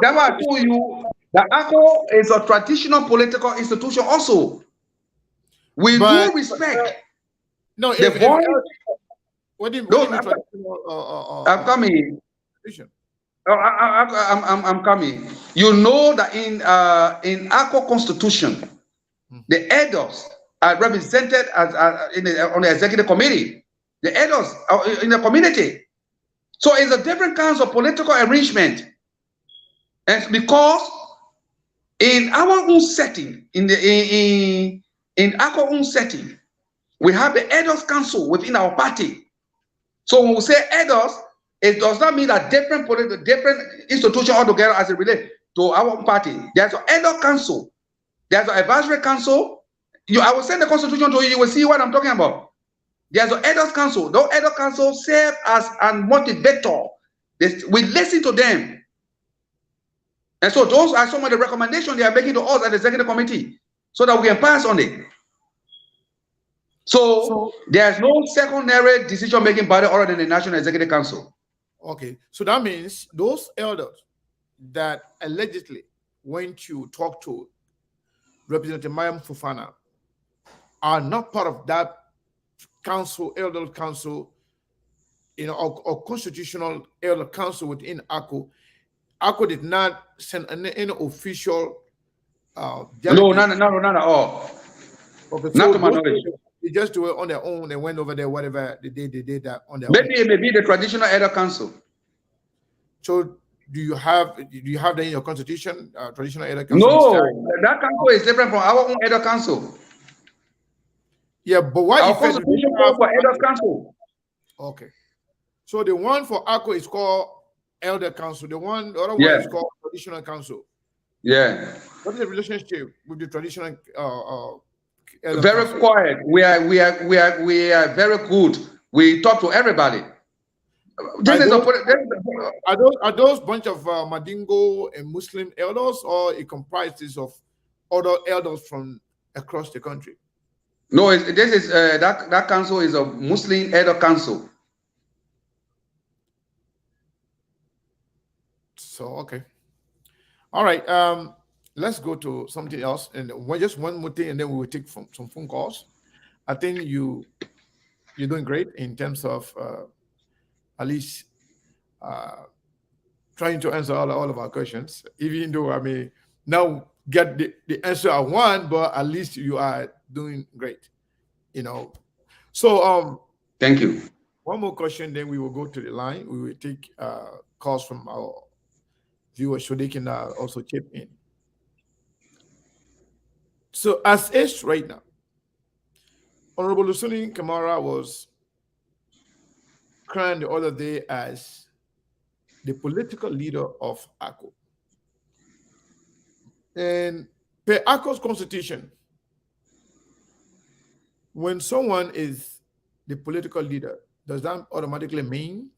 that's why I told you that ALCOP is a traditional political institution also. We do respect the voice. What do you mean I'm coming. I'm coming. You know that in ALCOP Constitution, the elders are represented as on the executive committee. The elders are in the community. So it's a different kinds of political arrangement. And because in our own setting, in our own setting, we have the elders council within our party. So when we say elders, it does not mean that different institutions altogether as it relates to our own party. There's an elder council, there's an advisory council. I will send the constitution to you, you will see what I'm talking about. There's an elders council. Those elder council serve as a motivator We listen to them. And so those are some of the recommendations they are making to us at the executive committee so that we can pass on it. So there's no secondary decision-making body other than the National Executive Council. Okay, so that means those elders that allegedly went to talk to Representative Mayam Fofana are not part of that council, elder council, or constitutional elder council within ALCOP. ALCOP did not send any official No, not at all. Okay, not so to my knowledge. They just do it on their own. They went over there, whatever they did that on their Maybe own. it may be the traditional elder council. So do you have that in your constitution, traditional elder council? No, that council is different from our own elder council. Yeah, but why our constitution calls for elder council? Okay, so the one for ALCOP is called elder council. The other one is called traditional council. Yeah. What is the relationship with the traditional? Very council? Quiet. We are very good. We talk to everybody. Are those bunch of Madingo and Muslim elders, or it comprises of other elders from across the country? No, this is that council is a Muslim elder council. So okay, all right. Let's go to something else, and just one more thing, and then we will take some phone calls. I think you're doing great in terms of at least trying to answer all of our questions, even though I may now get the answer I want, but at least you are doing great, So thank you. One more question, then we will go to the line. We will take calls from our viewers so they can also chip in. So as is right now, Honorable Lusuni Kamara was crowned the other day as the political leader of ALCOP. And per ALCOP's constitution, when someone is the political leader, does that automatically mean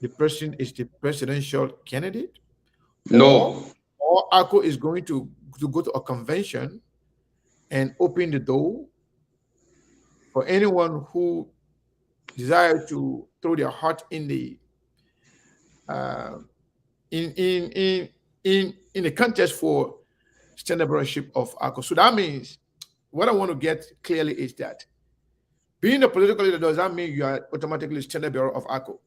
the person is the presidential candidate? No. Or ALCOP is going to go to a convention and open the door for anyone who desires to throw their heart in the in the contest for standard bearership of ALCOP. So that means what I want to get clearly is that being a political leader, does that mean you are automatically standard bearer of ALCOP?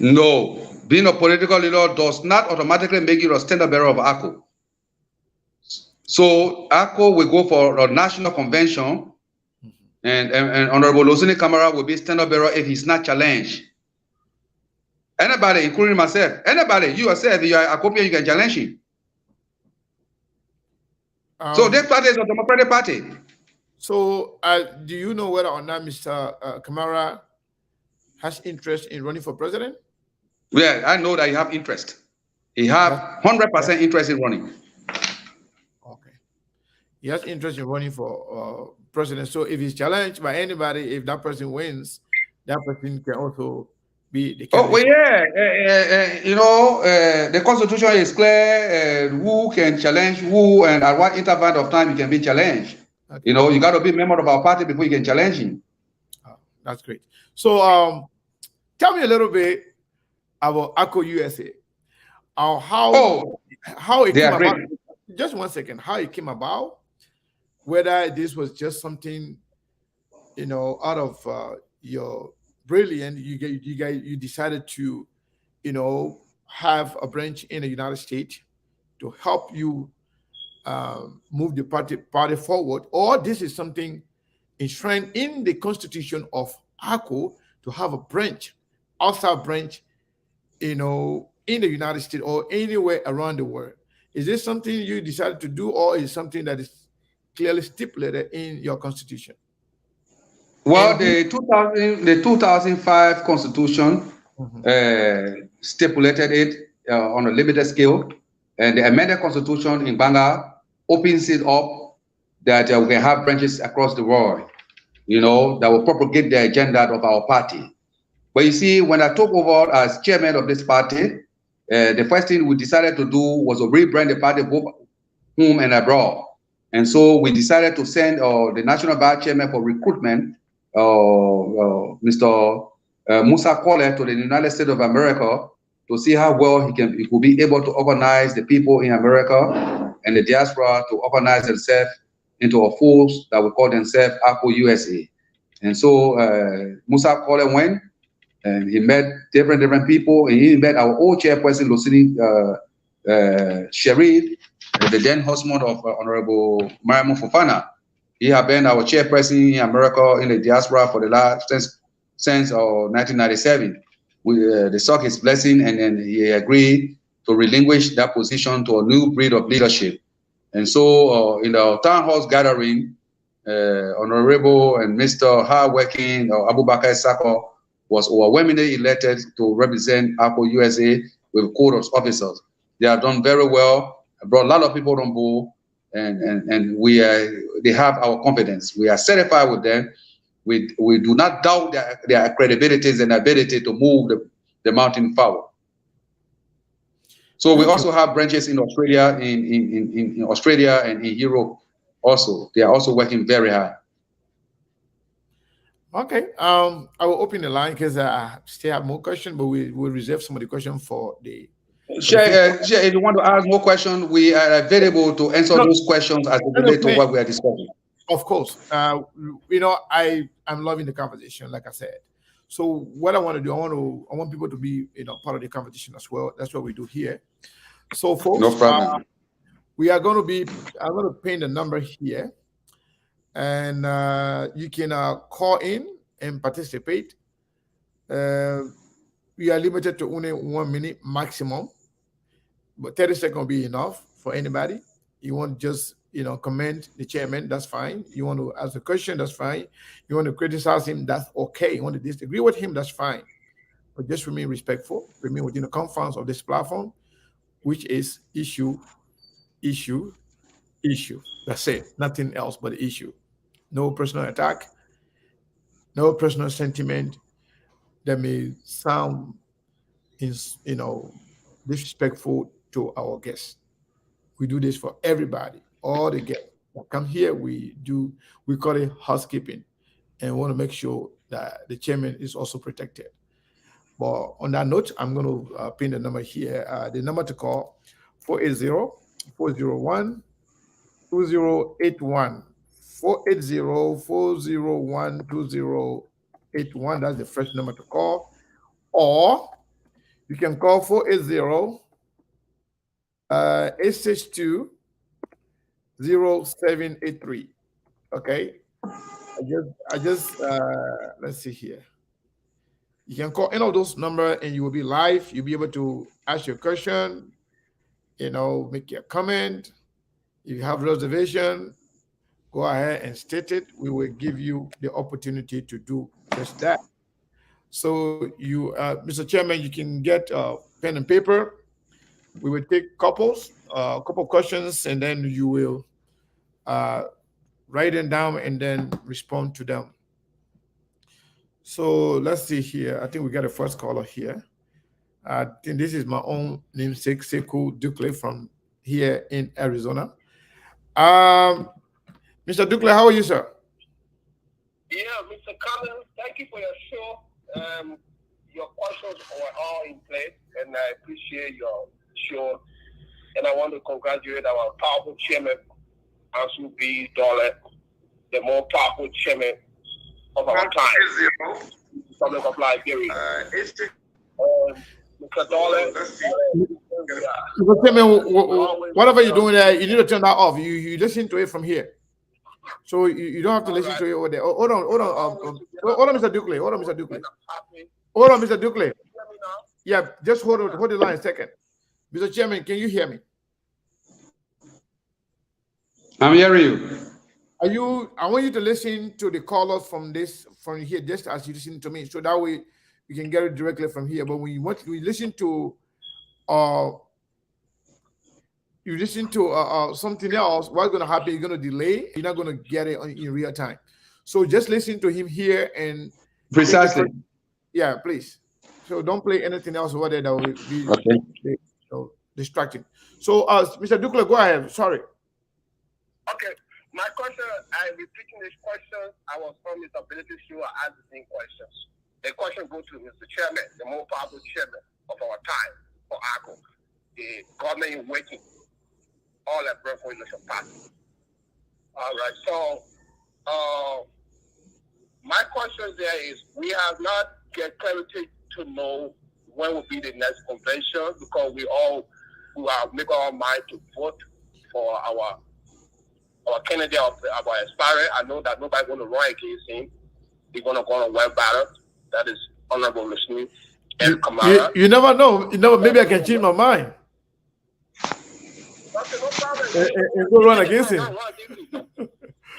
No, being a political leader does not automatically make you a standard bearer of ALCOP. So ALCOP will go for a national convention, and Honorable Lusuni Kamara will be standard bearer if he's not challenged. Anybody, including myself, anybody, you yourself, you are ALCOPian, you can challenge him. So this party is a Democratic Party. So do you know whether or not Mr. Kamara has interest in running for president? Yeah, I know that he have interest. He have 100% interest in running. Okay. He has interest in running for president. So if he's challenged by anybody, if that person wins, that person can also be the candidate. Oh, well, yeah. The Constitution is clear. Who can challenge who and at what interval of time you can be challenged. Okay. You got to be a member of our party before you can challenge him. Oh, that's great. So tell me a little bit about ALCOP USA. How it came about. Just 1 second. How it came about. Whether this was just something, out of your brilliance, you decided to, have a branch in the United States to help you move the party forward, or this is something enshrined in the constitution of ALCOP to have a branch, outside branch, in the United States or anywhere around the world. Is this something you decided to do, or is something that is clearly stipulated in your constitution? Well, the 2005 constitution stipulated it on a limited scale, and the amended constitution in Banga opens it up that we can have branches across the world, that will propagate the agenda of our party. But you see, when I took over as chairman of this party, the first thing we decided to do was to rebrand the party both home and abroad. And so we decided to send the national vice chairman for recruitment, Mr. Musa Kole, to the United States of America to see how well he could be able to organize the people in America and the diaspora to organize themselves into a force that we call themselves ALCOP USA. And so Musa Kole went and he met different people, and he met our old chairperson, Lucini Sherif, the then husband of Honorable Mariam Fofana. He had been our chairperson in America in the diaspora for the last since 1997. They sought his blessing, and then he agreed to relinquish that position to a new breed of leadership. And so in the town hall gathering, Honorable and Mr. Hardworking Abubakar Sako was overwhelmingly elected to represent ALCOP USA with a code of officers. They have done very well, brought a lot of people on board, and they have our confidence. We are certified with them. We do not doubt their credibility and ability to move the mountain forward. So we also have branches in Australia, in Australia and in Europe also. They are also working very hard. Okay. I will open the line because I still have more questions, but we will reserve some of the questions for the. Sure, if you want to ask more questions, we are available to answer those questions as it relates to what we are discussing. Of course. I'm loving the conversation, like I said. So what I want to do, I want people to be, part of the conversation as well. That's what we do here. So folks, no problem. I'm going to pin the number here, and you can call in and participate. We are limited to only 1 minute maximum, but 30 seconds will be enough for anybody. You want just comment the chairman, that's fine. You want to ask a question, that's fine. You want to criticize him, that's okay. You want to disagree with him, that's fine. But just remain respectful, remain within the confines of this platform, which is issue. That's it. Nothing else but the issue. No personal attack, no personal sentiment that may sound disrespectful to our guests. We do this for everybody. All the guests that come here, we call it housekeeping, and we want to make sure that the chairman is also protected. But on that note, I'm going to pin the number here. The number to call, 480-401-2081. 480-401-2081. That's the first number to call. Or you can call 480-862-0783. Okay. I just let's see here. You can call any of those numbers and you will be live. You'll be able to ask your question, make your comment. If you have reservation, go ahead and state it. We will give you the opportunity to do just that. So you, Mr. Chairman, you can get pen and paper. We will take a couple questions, and then you will write them down and then respond to them. So let's see here. I think we got a first caller here. I think this is my own namesake, Sekou Dulleh from here in Arizona. Mr. Dulleh, how are you, sir? Yeah, Mr. Collins, thank you for your show. Your questions were all in place, and I appreciate your show. And I want to congratulate our powerful chairman, Ansu B. Dulleh, the more powerful chairman of our time, Republic of Liberia. Mr. Dulleh, whatever you're doing there, you need to turn that off. You listen to it from here. So you don't have to listen to it over there. Hold on, Mr. Dulleh. Hold on, Mr. Dulleh. Yeah, just hold the line a second. Mr. Chairman, can you hear me? I'm hearing you. I want you to listen to the callers from here, just as you listen to me, so that way you can get it directly from here. But when you listen to something else, what's going to happen? You're going to delay. You're not going to get it in real time. So just listen to him here and precisely. Yeah, please. So don't play anything else over there that will be Okay. distracting. So, Mr. Dulleh, go ahead. Sorry. Okay. My question, I'm repeating this question. I was from Mr. Ability Show. I asked the same questions. The question goes to Mr. Chairman, the more powerful chairman of our time for ALCOP, the government in waiting, all that work for election party. All right. So, my question there is, we have not get clarity to know when will be the next convention because we are make our mind to vote for our candidate of our aspirant. I know that nobody's going to run against him. They're going to go on a web ballot. That is Honorable Mr. El Kamara. You never know. You know, maybe I can change my mind Okay, no problem. and go run against him.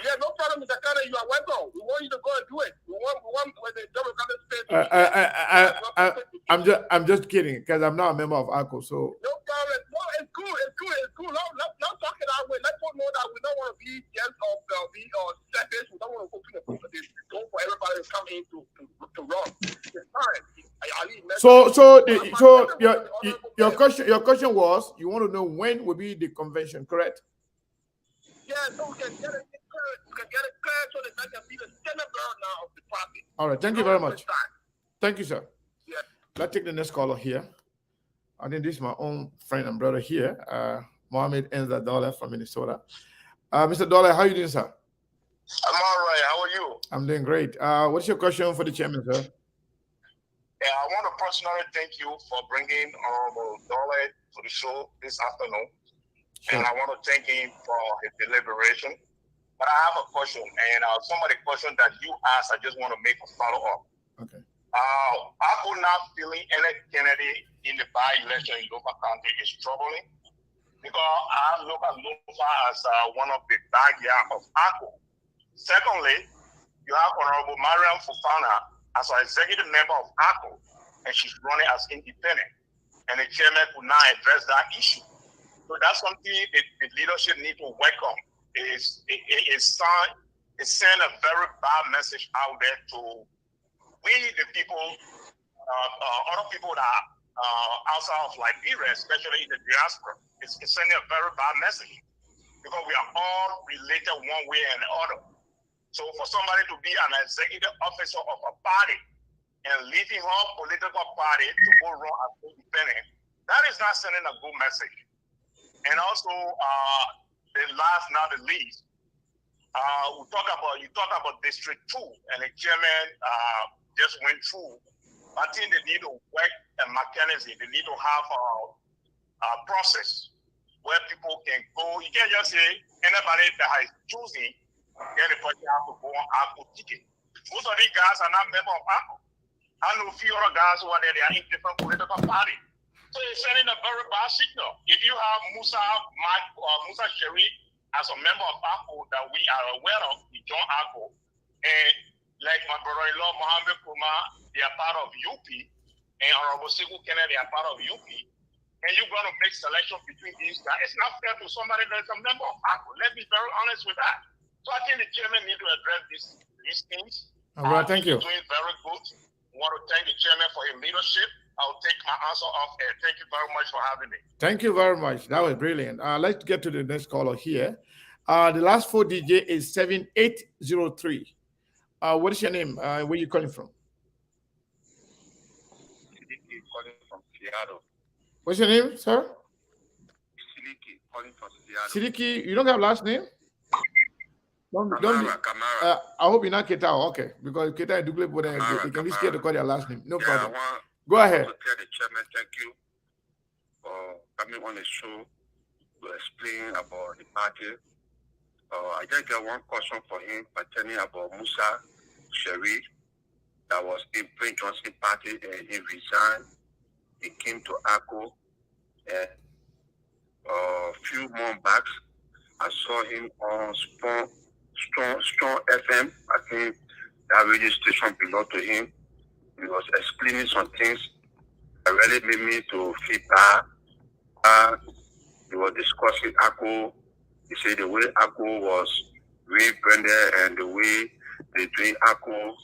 Yeah, no problem, Mr. Carter. You are welcome. We want you to go and do it. We want when the Democratic space. I'm just kidding because I'm not a member of ALCOP. So No problem. No, it's cool. It's cool. Not talking that way. Let's not know that we don't want to be just be selfish. We don't want to open the door for everybody to come in to run. It's fine. So your question was you want to know when will be the convention, correct? Yeah, so we can get it clear so that can be the center girl now of the party. All right, thank you very much. Thank you, sir. Yeah. Let's take the next caller here. I think this is my own friend and brother here, Mohammed Enza Dulleh from Minnesota. Mr. Dulleh, how are you doing, sir? I'm all right. How are you? I'm doing great. What's your question for the chairman, sir? Yeah, I want to personally thank you for bringing Dulleh to the show this afternoon. Sure. And I want to thank him for his deliberation. But I have a question, and some of the questions that you asked, I just want to make a follow-up. Okay. I could not feeling any candidate in the by-election in Lofa County is troubling because I look at Lofa as one of the backyard of ALCOP. Secondly, you have Honorable Mariam Fofana as an executive member of ALCOP, and she's running as independent. And the chairman could not address that issue. So that's something the leadership need to welcome. It send a very bad message out there to we the people, other people that are outside of Liberia, especially in the diaspora. It's sending a very bad message because we are all related one way and the other. So for somebody to be an executive officer of a party and leaving her political party to go run as independent, that is not sending a good message. And also, the last, not the least, you talk about District 2, and the chairman just went through. I think they need to work a mechanism. They need to have a process where people can go. You can't just say anybody that is choosing, then the person has to go on ALCOP ticket. Most of these guys are not members of ALCOP. I know a few other guys who are there, they are in different political parties. So it's sending a very bad signal. If you have Musa Sherry as a member of ALCOP that we are aware of, we join ALCOP, and like my brother-in-law Mohammed Kuma, they are part of UP, and Honorable Siku Kennedy, they are part of UP, and you're going to make selection between these guys. It's not fair to somebody that's a member of ALCOP. Let's be very honest with that. So I think the chairman needs to address these things. All right, thank you. He's doing very good. I want to thank the chairman for his leadership. I'll take my answer off air. Thank you very much for having me. Thank you very much. That was brilliant. Let's get to the next caller here. The last 4 DJ is 7803. What is your name? Where are you calling from? Siliki calling from Seattle. What's your name, sir? Siliki calling from Seattle. Siliki, you don't have last name? Kamara. I hope you're not Ketao. Okay, because Ketao and Dulleh, they can be scared to call their last name. No problem. Go ahead. I want to tell the chairman thank you for coming on the show to explain about the party. I just got one question for him pertaining about Musa Sherry that was in Prince Johnson party and he resigned. He came to ALCOP and a few months back I saw him on Strong FM. I think that radio station belonged to him. He was explaining some things that really made me to feel bad. He was discussing ALCOP. He said the way ALCOP was rebranded and the way they doing ALCOP,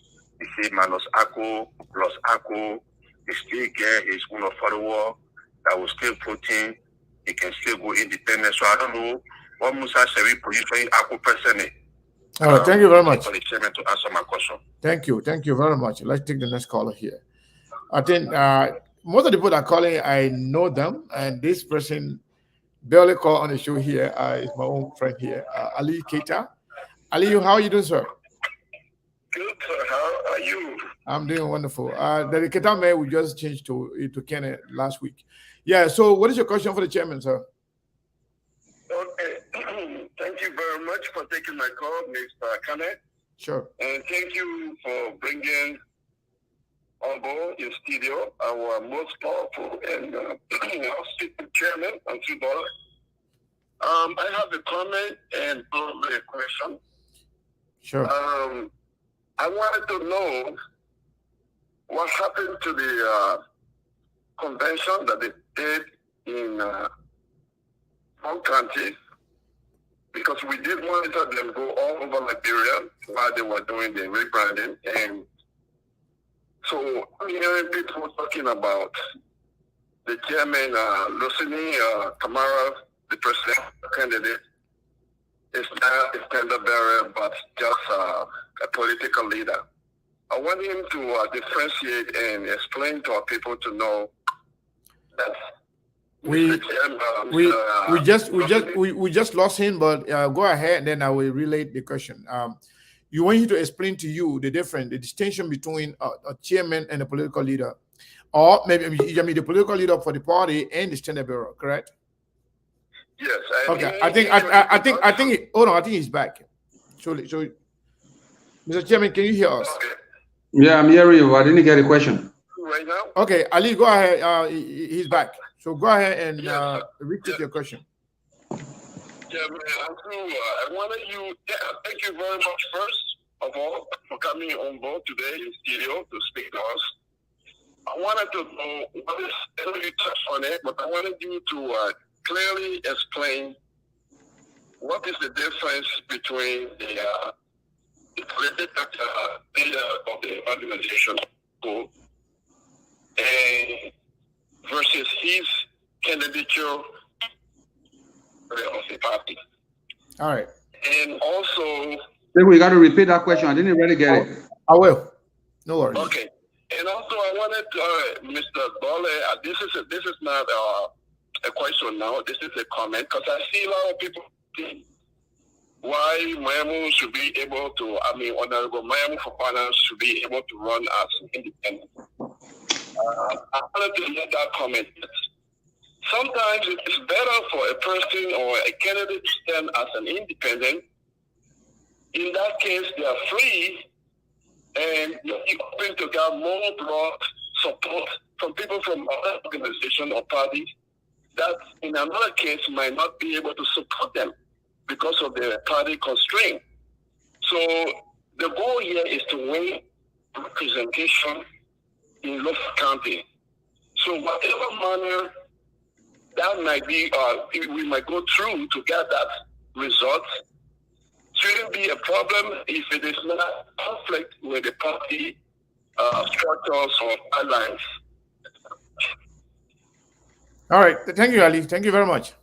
You see, Manus Ako, plus Ako, he still get his own follower that will still put in, he can still go independent. So I don't know what Musa Seri position Ako personally. All right, thank you very much. For the chairman to answer my question. Thank you very much. Let's take the next caller here. I think most of the people that are calling, I know them, and this person barely called on the show here is my own friend here, Ali Keita. Ali, how are you doing, sir? Good, sir. How are you? I'm doing wonderful. The Keita man we just changed to Kenya last week. Yeah. So, what is your question for the chairman, sir? Okay. Thank you very much for taking my call, Mr. Kane. Sure. And thank you for bringing on board in studio our most powerful and speaking chairman, Ansu Dulleh. I have a comment and probably a question. Sure. I wanted to know what happened to the convention that they did in home countries, because we did monitor them go all over Liberia while they were doing the rebranding. And so I'm hearing people talking about the chairman, Lucini Kamara, the presidential candidate, is not a standard bearer, but just a political leader. I want him to differentiate and explain to our people to know that we just lost him, but go ahead, and then I will relate the question. You want him to explain to you the distinction between a chairman and a political leader, or maybe the political leader for the party and the standard bearer, correct? Yes. Okay. I think. Hold on. I think he's back. So, Mr. Chairman, can you hear us? Okay. Yeah, I'm hearing you. I didn't get a question. Right now? Okay, Ali, go ahead. He's back. So go ahead and repeat your question. Yeah, man, I wanted you. Thank you very much, first of all, for coming on board today in studio to speak to us. I wanted to know what is. I know you touched on it, but I wanted you to clearly explain what is the difference between the political leader of the organization and versus his candidature of the party. All right. And also, We got to repeat that question. I didn't really get it. I will. No worries. okay. And also, I wanted Mr. Dulleh. This is not a question now. This is a comment, because I see a lot of people think why Mayamu should be able to. Honorable Mayamu Fofana should be able to run as independent. I wanted to make that comment. Sometimes it is better for a person or a candidate to stand as an independent. In that case, they are free and you're open to get more broad support from people from other organizations or parties that in another case might not be able to support them because of the party constraint. So the goal here is to win representation in local county. So whatever manner that might be, we might go through to get that result, shouldn't be a problem if it is not conflict with the party structures or alliance. All right. Thank you, Ali. Thank you very much.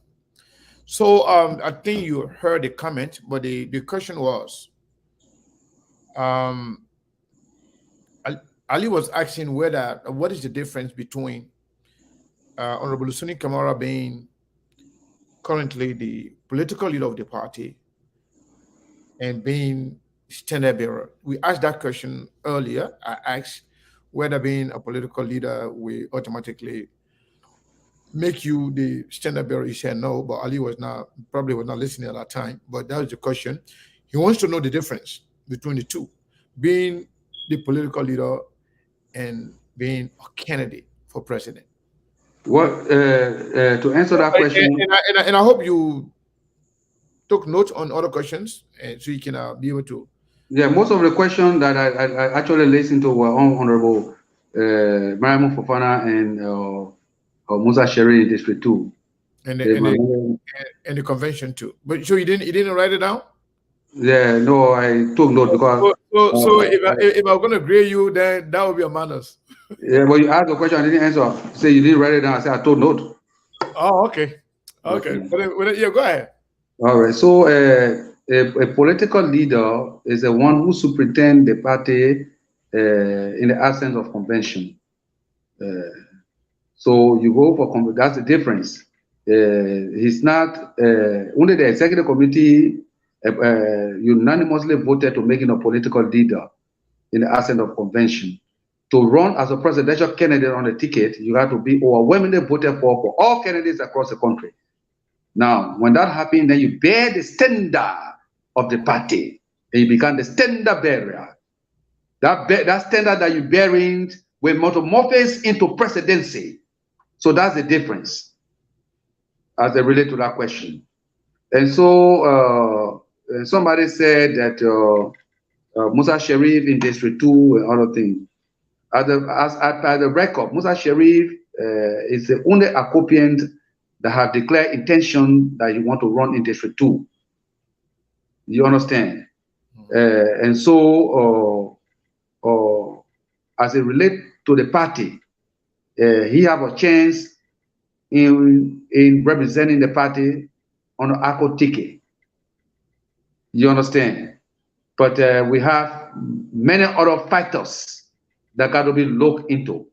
So I think you heard the comment, but the question was, Ali was asking what is the difference between Honorable Lucini Kamara being currently the political leader of the party and being standard bearer. We asked that question earlier. I asked whether being a political leader will automatically make you the standard bearer. He said no, but Ali probably was not listening at that time. But that was the question. He wants to know the difference between the two, being the political leader and being a candidate for president. What to answer that question? And I hope you took notes on other questions, and so you can be able to. Yeah, most of the questions that I actually listened to were on Honorable Mariam Fofana and Musa Sherry in District 2. And the convention too. But so you didn't write it down? Yeah, no, I took note because So if I'm going to grade you, then that would be a manners. yeah, but you asked the question, I didn't answer. Say you didn't write it down. I said I took note. Oh, okay. Okay. Okay. Yeah, go ahead. All right. So a political leader is the one who superintends the party in the absence of convention. So you go for that's the difference. He's not only the executive committee unanimously voted to make him a political leader in the absence of convention. To run as a presidential candidate on the ticket, you have to be overwhelmingly voted for all candidates across the country. Now, when that happens, then you bear the standard of the party, and you become the standard bearer. That standard that you're bearing will metamorphose into presidency. So that's the difference as it relates to that question. And so somebody said that Musa Sharif in District 2 and other things. At the record, Musa Sharif is the only ALCOPian that have declared intention that he want to run in District 2. You understand? And so, as it relates to the party, he have a chance in representing the party on the ALCO ticket. You understand? But we have many other factors that got to be looked into.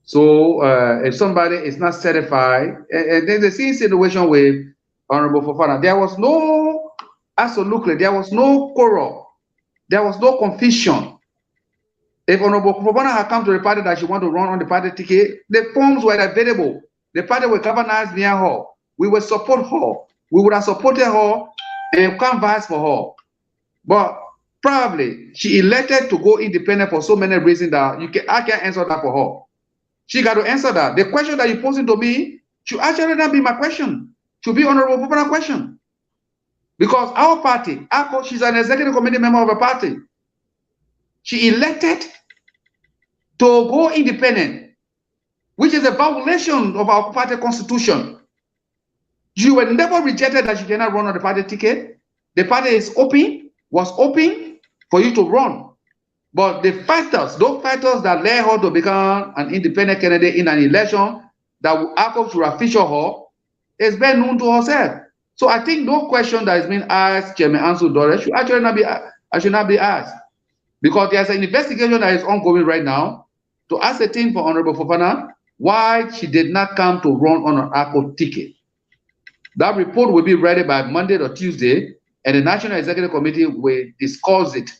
So if somebody is not certified, and there's the same situation with Honorable Fofana, there was no, absolutely, there was no quarrel, there was no confusion. If Honorable Fofana had come to the party that she wanted to run on the party ticket, the forms were available. The party will galvanize near her. We will support her. We would have supported her and canvassed for her. But probably she elected to go independent for so many reasons that I can't answer that for her. She got to answer that. The question that you're posing to me should actually not be my question. Should be Honorable Fofana's question. Because our party, she's an executive committee member of a party. She elected to go independent, which is a violation of our party constitution. You were never rejected that you cannot run on the party ticket. The party is open, was open for you to run. But the factors, those factors that led her to become an independent candidate in an election that ALCOP should have featured her, is very known to herself. So I think no question that is being asked Chairman Ansu Dulleh should actually not be asked. Because there's an investigation that is ongoing right now to ascertain for Honorable Fofana why she did not come to run on an ALCOP ticket. That report will be ready by Monday or Tuesday, and the National Executive Committee will discuss it.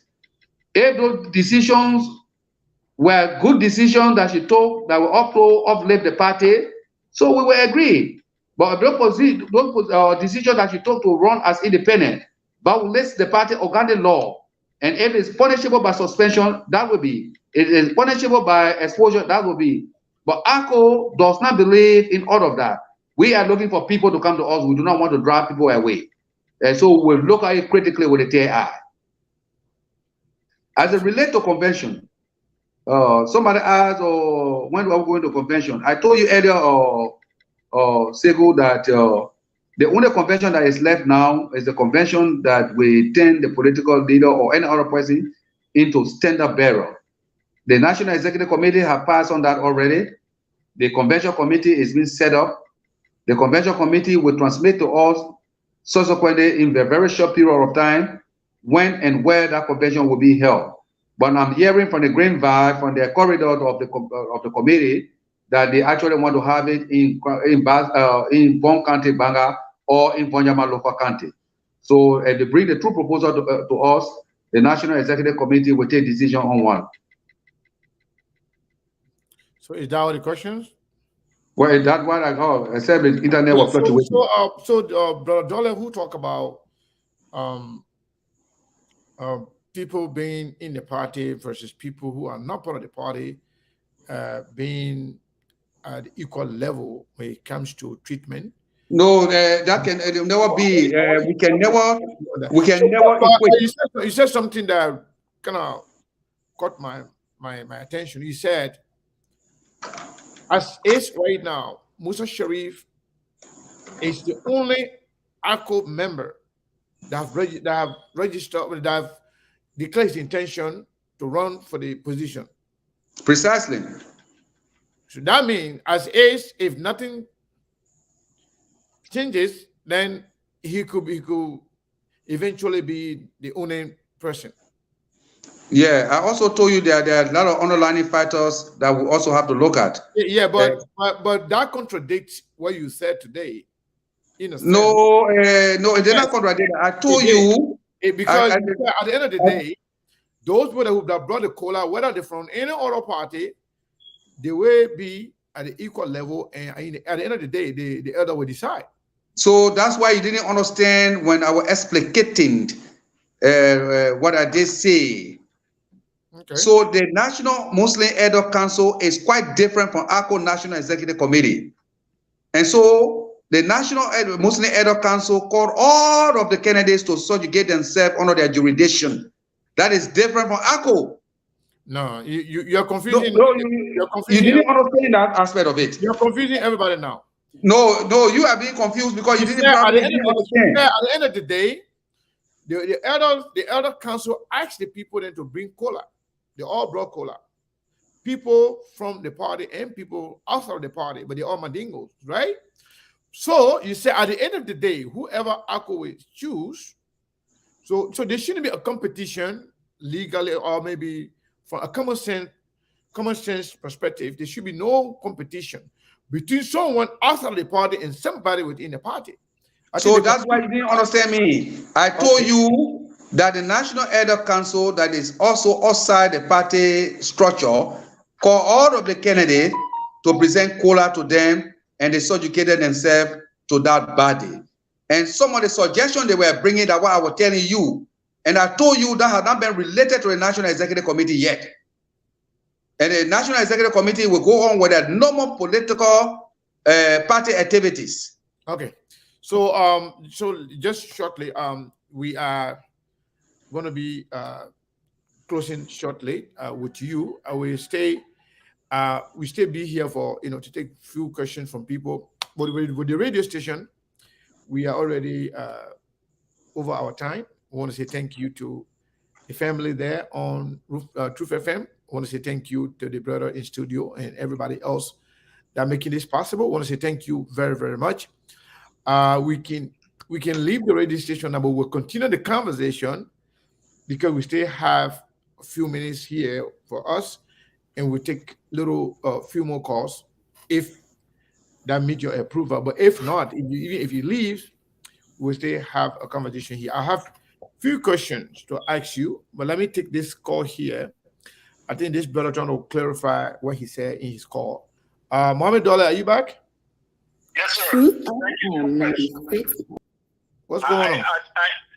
If those decisions were good decisions that she took that will uplift the party, so we will agree. But those decisions that she took to run as independent violates the party organic law, and if it's punishable by suspension, that will be. It is punishable by exposure, that will be. But ALCO does not believe in all of that. We are looking for people to come to us. We do not want to drive people away. And so we'll look at it critically with a tear eye. As it relates to convention, somebody asked, when are we going to convention? I told you earlier, Segu, that the only convention that is left now is the convention that will turn the political leader or any other person into standard bearer. The National Executive Committee have passed on that already. The convention committee is being set up. The convention committee will transmit to us subsequently in a very short period of time when and where that convention will be held. But I'm hearing from the grapevine, from the corridor of the committee, that they actually want to have it in Bon County, Banga, or in Bonyama local county. So if they bring the true proposal to us, the National Executive Committee will take decision on one. So is that all the questions? Well, that's what I heard, except the internet was fluctuating. Brother Dulleh, who talk about people being in the party versus people who are not part of the party being at equal level when it comes to treatment. No, that can never be. We can never equate. You said something that kind of caught my attention. You said, as is right now, Musa Sharif is the only ALCOP member that have registered, that have declared his intention to run for the position. Precisely. So that means, as is, if nothing changes, then he could eventually be the only person. Yeah, I also told you that there are a lot of underlying factors that we also have to look at. Yeah, but that contradicts what you said today. In a sense. No, it did not contradict. I told you because at the end of the day, those who that brought the cola, whether they're from any other party, they will be at the equal level, and at the end of the day, the elder will decide. So that's why you didn't understand when I was explicating what I did say. Okay. So the National Muslim Elder Council is quite different from ALCOP National Executive Committee. And so the National Muslim Elder Council called all of the candidates to subjugate themselves under their jurisdiction. That is different from ALCOP. No, you're confusing. You're confusing. You didn't understand that aspect of it. You're confusing everybody now. No, you are being confused because you didn't understand. At the end of the day, the elder council asked the people then to bring cola. They all brought cola. People from the party and people outside of the party, but they're all Mandingos, right? So you say at the end of the day, whoever ALCOP will choose, so there shouldn't be a competition legally, or maybe from a common sense perspective, there should be no competition between someone outside the party and somebody within the party. So that's why you didn't understand me. I told you that the National Elder Council, that is also outside the party structure, called all of the candidates to present cola to them, and they subjugated themselves to that body. And some of the suggestions they were bringing, that what I was telling you, and I told you that had not been related to the National Executive Committee yet. And the National Executive Committee will go on with their normal political party activities. Okay. So just shortly, we are going to be closing shortly with you. We stay be here for to take a few questions from people. But with the radio station, we are already over our time. I want to say thank you to the family there on Truth FM. I want to say thank you to the brother in studio and everybody else that making this possible. I want to say thank you very, very much. We can leave the radio station now, but we'll continue the conversation because we still have a few minutes here for us, and we'll take few more calls if that meet your approval. But if not, if you leave, we'll still have a conversation here. I have a few questions to ask you, but let me take this call here. I think this brother trying to clarify what he said in his call. Mohammed Dulleh, are you back? Yes, sir. What's going on?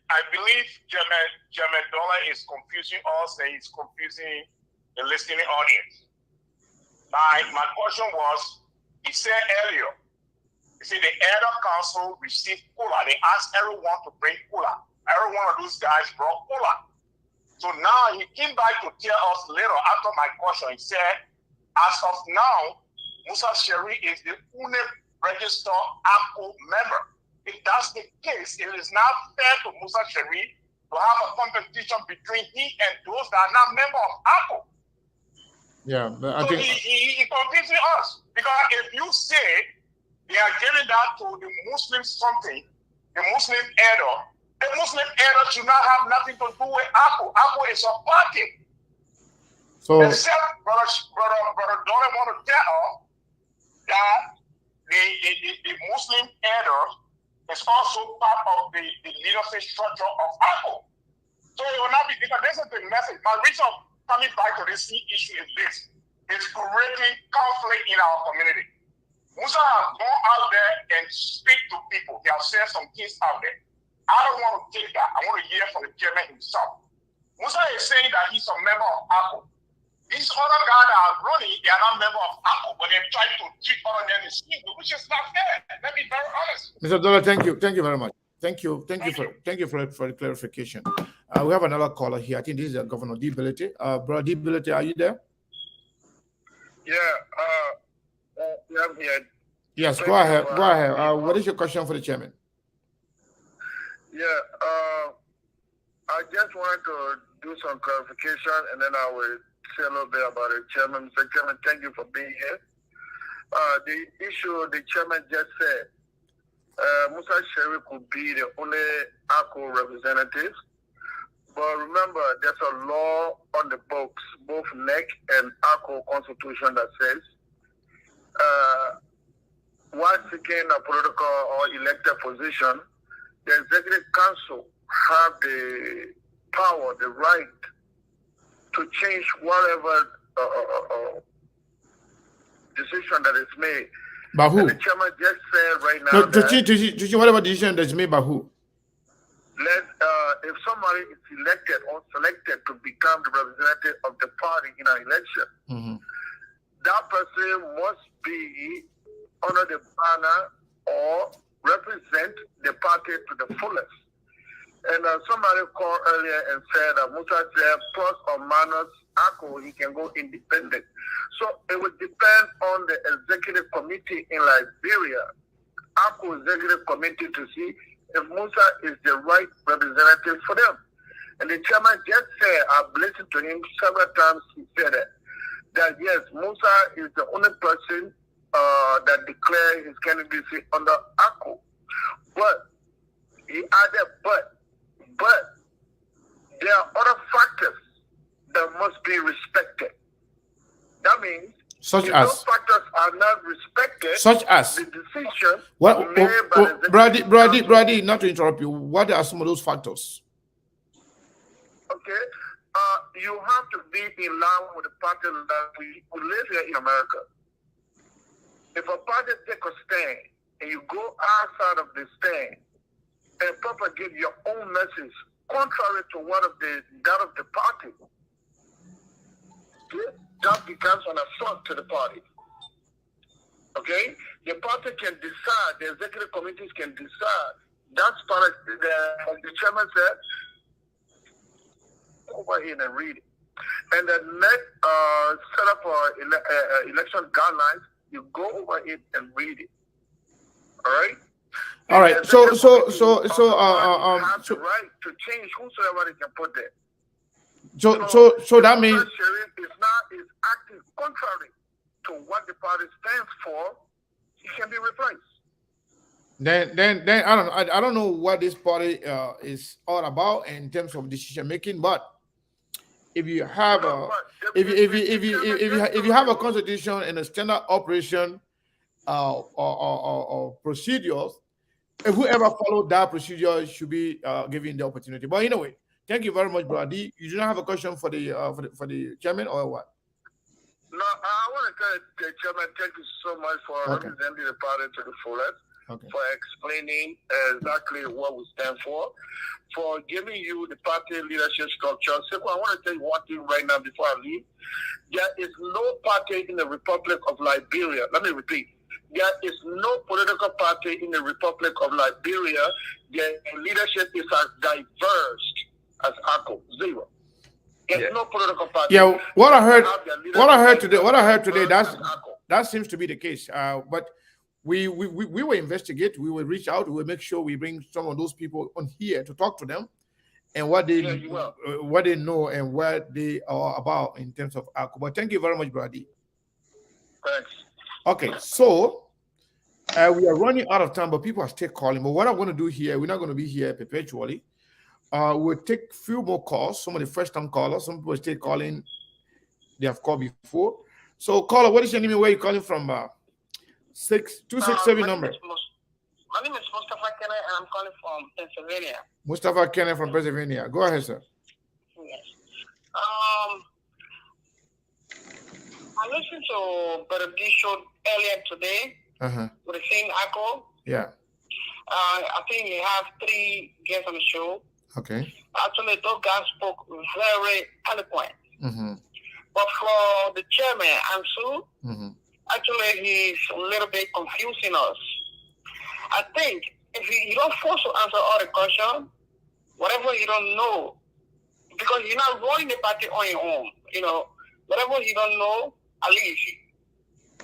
I believe Jamed Dulleh is confusing us and he's confusing the listening audience. My question was, he said earlier, he said the elder council received cola. They asked everyone to bring cola. Every one of those guys brought cola. So now he came back to tell us later after my question. He said, as of now, Musa Sherry is the only registered ALCOP member. If that's the case, it is not fair to Musa Sherry to have a competition between he and those that are not members of ALCOP. Yeah, but I so think he confusing us, because if you say they are giving that to the Muslim something, the Muslim elder, the Muslim elder should not have nothing to do with ALCOP. ALCOP is a party. So except brother Dulleh want to tell us that the Muslim elder is also part of the leadership structure of ALCOP. So it will not be, because this is the message. My reason of coming back to this issue is this. It's creating conflict in our community. Musa has gone out there and speak to people. He has said some things out there. I don't want to take that. I want to hear from the chairman himself. Musa is saying that he's a member of ALCOP. These other guys that are running, they are not members of ALCOP, but they're trying to treat other than the scheme, which is not fair. Let me be very honest. Mr. Dulleh, thank you very much. Thank you for the clarification. We have another caller here. I think this is Governor Dulleh. Brother Dulleh, are you there? Yeah, I'm here. Yes, go ahead. What is your question for the chairman? Yeah, just wanted to do some clarification, and then I will say a little bit about it. Chairman, Mr. Chairman, thank you for being here. The issue the chairman just said, Musa Sherry could be the only ALCO representative. But remember, there's a law on the books, both NEC and ALCO constitution, that says while seeking a political or elected position, the executive council have the power, the right to change whatever decision that is made. By who? And the chairman just said right now No, that to change whatever decision that's made by who? if somebody is elected or selected to become the representative of the party in an election, that person must be under the banner or represent the party to the fullest. And somebody called earlier and said that Musa said plus or minus ALCO, he can go independent. So it would depend on the executive committee in Liberia, ALCO executive committee, to see if Musa is the right representative for them. And the chairman just said, I've listened to him several times, he said that yes, Musa is the only person that declared his candidacy under ALCO. But he added, but there are other factors that must be respected. That means Such if as? those factors are not respected, Such as? the decision What? made by the executive council- Brady, not to interrupt you. What are some of those factors? Okay, you have to be in line with the party that we live here in America. If a party take a stand and you go outside of the stand and propagate your own message contrary to that of the party, that becomes an assault to the party. Okay, the party can decide, the executive committees can decide. That's part of the chairman said. Over here and read it. And the next set up election guidelines, you go over it and read it. All right. All right. The So executive committee so of the party has so the right to change whosoever they can put there. so that means Sharif is acting contrary to what the party stands for. He can be replaced. then I don't know what this party is all about in terms of decision making, but if you have a if you have a constitution and a standard operation or procedures, if whoever followed that procedure should be given the opportunity. But anyway, thank you very much, Brady. You do not have a question for the chairman or what? No, I want to tell the chairman, thank you so much for representing the party to the fullest. For explaining exactly what we stand for giving you the party leadership structure. So I want to tell you one thing right now before I leave. There is no party in the Republic of Liberia. Let me repeat. There is no political party in the Republic of Liberia. Their leadership is as diverse as ALCO. Zero. There's no political party. Yeah, what I heard today, that seems to be the case. But we will investigate. We will reach out. We will make sure we bring some of those people on here to talk to them and what they know and what they are about in terms of ALCO. But thank you very much, Brady. Thanks. Okay, so we are running out of time, but people are still calling. But what I'm going to do here, we're not going to be here perpetually. We'll take a few more calls. Some of the first-time callers. Some people are still calling. They have called before. So, caller, what is your name and where are you calling from? 6267 number. My name is Mustafa Kenneth, and I'm calling from Pennsylvania. Mustafa Kenneth from Pennsylvania. Go ahead, sir. Yes. I listened to Brother D show earlier today with the same ALCO. Yeah. I think you have 3 guests on the show. Okay. Actually, those guys spoke very eloquent. But for the chairman, Ansu, actually, he's a little bit confusing us. I think if you don't force to answer all the questions, whatever you don't know, because you're not running the party on your own, whatever you don't know, at least.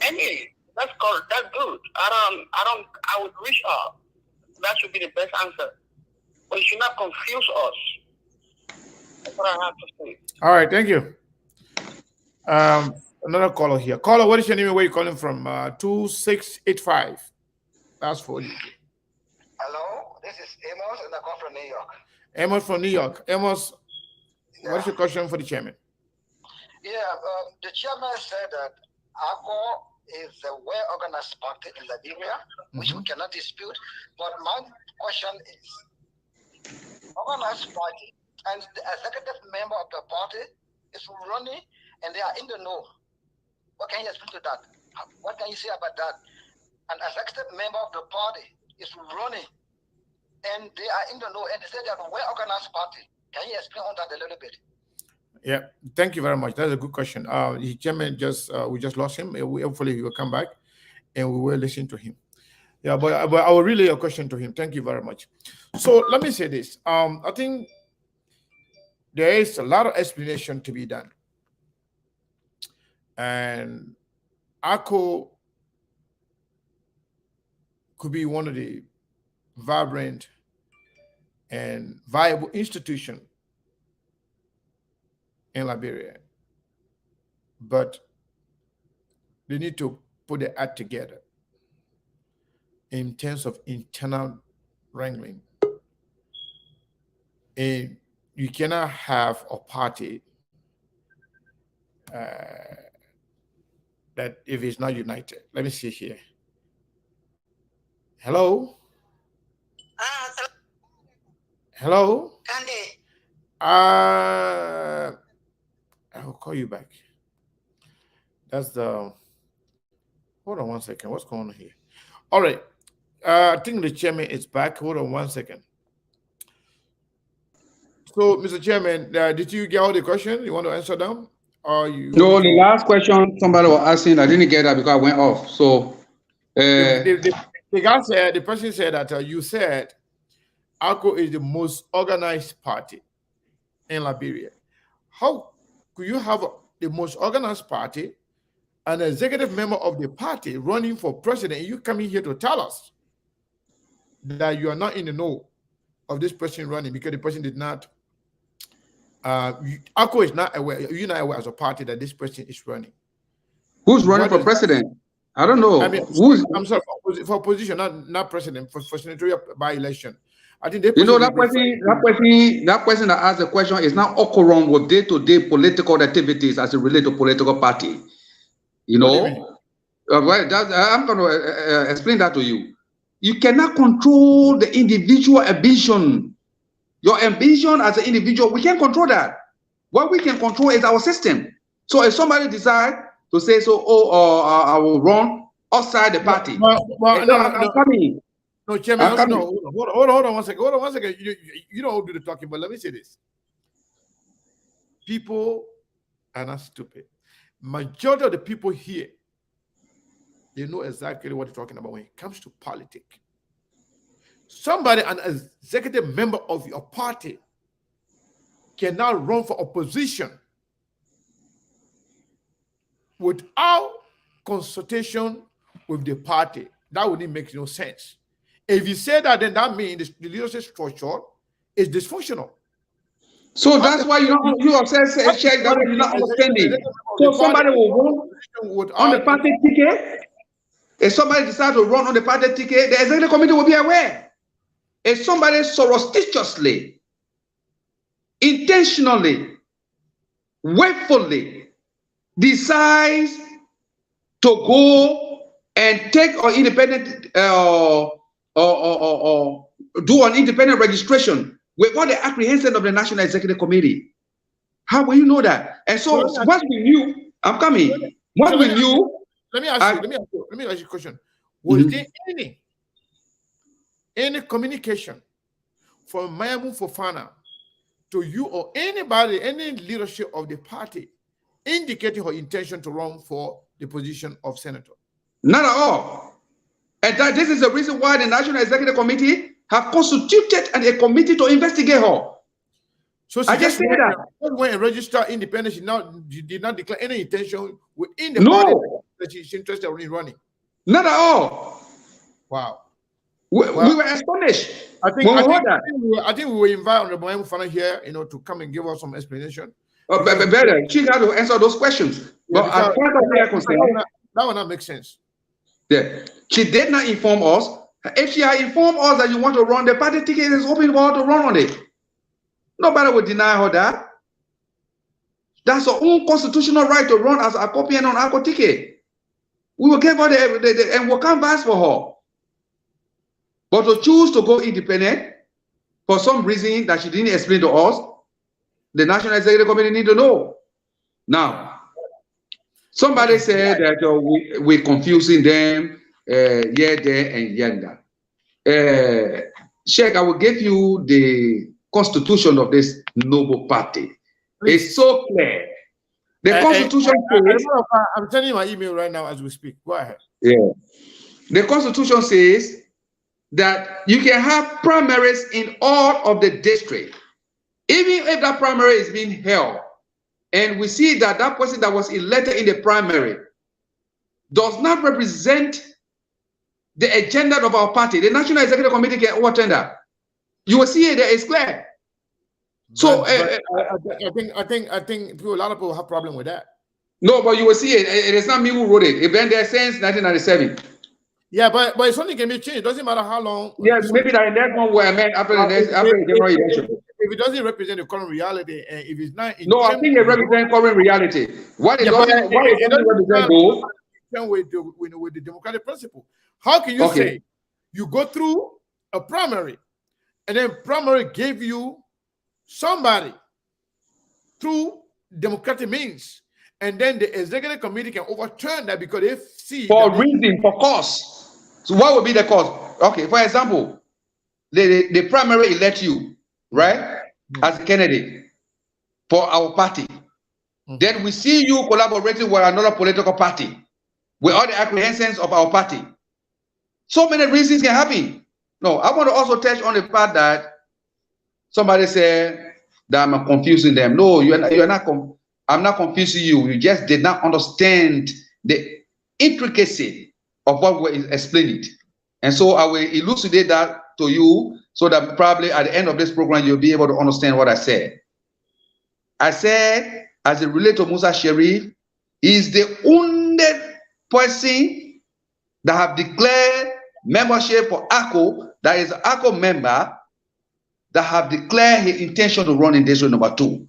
Anyway, that's good. That's good. I would reach out. That should be the best answer. But you should not confuse us. That's what I have to say. All right, thank you. Another caller here. Caller, what is your name and where you calling from? 2685. That's for you. Hello, this is Amos, and I come from New York. Amos from New York. Amos, Yeah, what's your question for the chairman? the chairman said that ALCOP is a well-organized party in Liberia, which we cannot dispute. But my question is, organized party and the executive member of the party is running, and they are in the know. What can you explain to that? What can you say about that? An executive member of the party is running, and they are in the know, and they say they are a well-organized party. Can you explain on that a little bit? Yeah, thank you very much. That's a good question. The chairman we just lost him. Hopefully he will come back and we will listen to him. Yeah, but I will relay your question to him. Thank you very much. So let me say this. I think there is a lot of explanation to be done. And ALCOP could be one of the vibrant and viable institutions in Liberia, but they need to put their act together in terms of internal wrangling. And you cannot have a party that if it's not united. Let me see here. Hello? Hello? I'll call you back. That's the. Hold on 1 second. What's going on here? All right. I think the chairman is back. Hold on 1 second. So, Mr. Chairman, did you get all the questions? You want to answer them? Or you? No, the last question somebody was asking, I didn't get that because I went off. So, the guy said, the person said that you said ALCOP is the most organized party in Liberia. How could you have the most organized party, an executive member of the party running for president, and you coming here to tell us that you are not in the know of this person running because the person did not, ALCOP is not aware, you're not aware as a party that this person is running. Who's running for president? I don't know. I mean, I'm sorry, for position, not president, for senatorial by-election. I think they. You know, that person that asked the question is not occurring with day-to-day political activities as it relates to political party. You know, I'm going to explain that to you. You cannot control the individual ambition. Your ambition as an individual, we can't control that. What we can control is our system. So if somebody decides to say, I will run outside the party. No, Chairman, no, hold on 1 second. Hold on 1 second. You don't do the talking, but let me say this. People are not stupid. Majority of the people here, they know exactly what they're talking about when it comes to politics. Somebody, an executive member of your party, cannot run for opposition without consultation with the party. That wouldn't make no sense. If you say that, then that means the leadership structure is dysfunctional. So that's why you have said check that you're not understanding. So somebody will run on the party ticket. If somebody decides to run on the party ticket, the executive committee will be aware. If somebody surreptitiously, intentionally, wakefully decides to go and take an independent or do an independent registration without the apprehension of the National Executive Committee, how will you know that? And so once we knew, I'm coming. Once we knew, let me ask you a question. Was there any communication from Mayamu Fofana to you or anybody, any leadership of the party, indicating her intention to run for the position of senator? Not at all. And that this is the reason why the National Executive Committee have constituted a committee to investigate her. So I just said that when a registered independent, she did not declare any intention within the party that she's interested in running. Not at all. Wow. We were astonished I think when we heard that. I think we will invite Honorable Mufana here, to come and give us some explanation. But better, she got to answer those questions. Yeah, But as far as we are concerned, that will not make sense. yeah, she did not inform us. If she had informed us that you want to run, the party ticket is open for her to run on it. Nobody would deny her that. That's her own constitutional right to run as a copy and on ALCOP ticket. We will give her the and we'll canvass for her. But to choose to go independent for some reason that she didn't explain to us, the National Executive Committee need to know. Now, somebody said that we're confusing them here, there, and yonder. Sheikh, I will give you the constitution of this noble party. It's so clear. The constitution says, I'm sending you my email right now as we speak. Go ahead. Yeah. The constitution says that you can have primaries in all of the district, even if that primary is being held, and we see that that person that was elected in the primary does not represent the agenda of our party, the National Executive Committee can overturn that. You will see it there, it's clear. So I think a lot of people have problem with that. No, but you will see it. It is not me who wrote it. It's been there since 1997. Yeah, but it's something can be changed. It doesn't matter how long. Yes, maybe that next one where I meant after the general election. If it doesn't represent the current reality, and if it's not, no, I think it represents current reality. What it doesn't represent goals with the democratic principle. How can you say you go through a primary, and then primary gave you somebody through democratic means, and then the executive committee can overturn that because they see for reason, for cause. So what would be the cause? Okay, for example, the primary elect you, right, as a candidate for our party. Then we see you collaborating with another political party with all the apprehensions of our party. So many reasons can happen. No, I want to also touch on the part that somebody said that I'm confusing them. No, you're not. I'm not confusing you. You just did not understand the intricacy of what we explained. And so I will elucidate that to you so that probably at the end of this program, you'll be able to understand what I said. I said, as it relates to Musa Sherif, he is the only person that have declared membership for ALCOP, that is an ALCOP member, that have declared his intention to run in district number 2.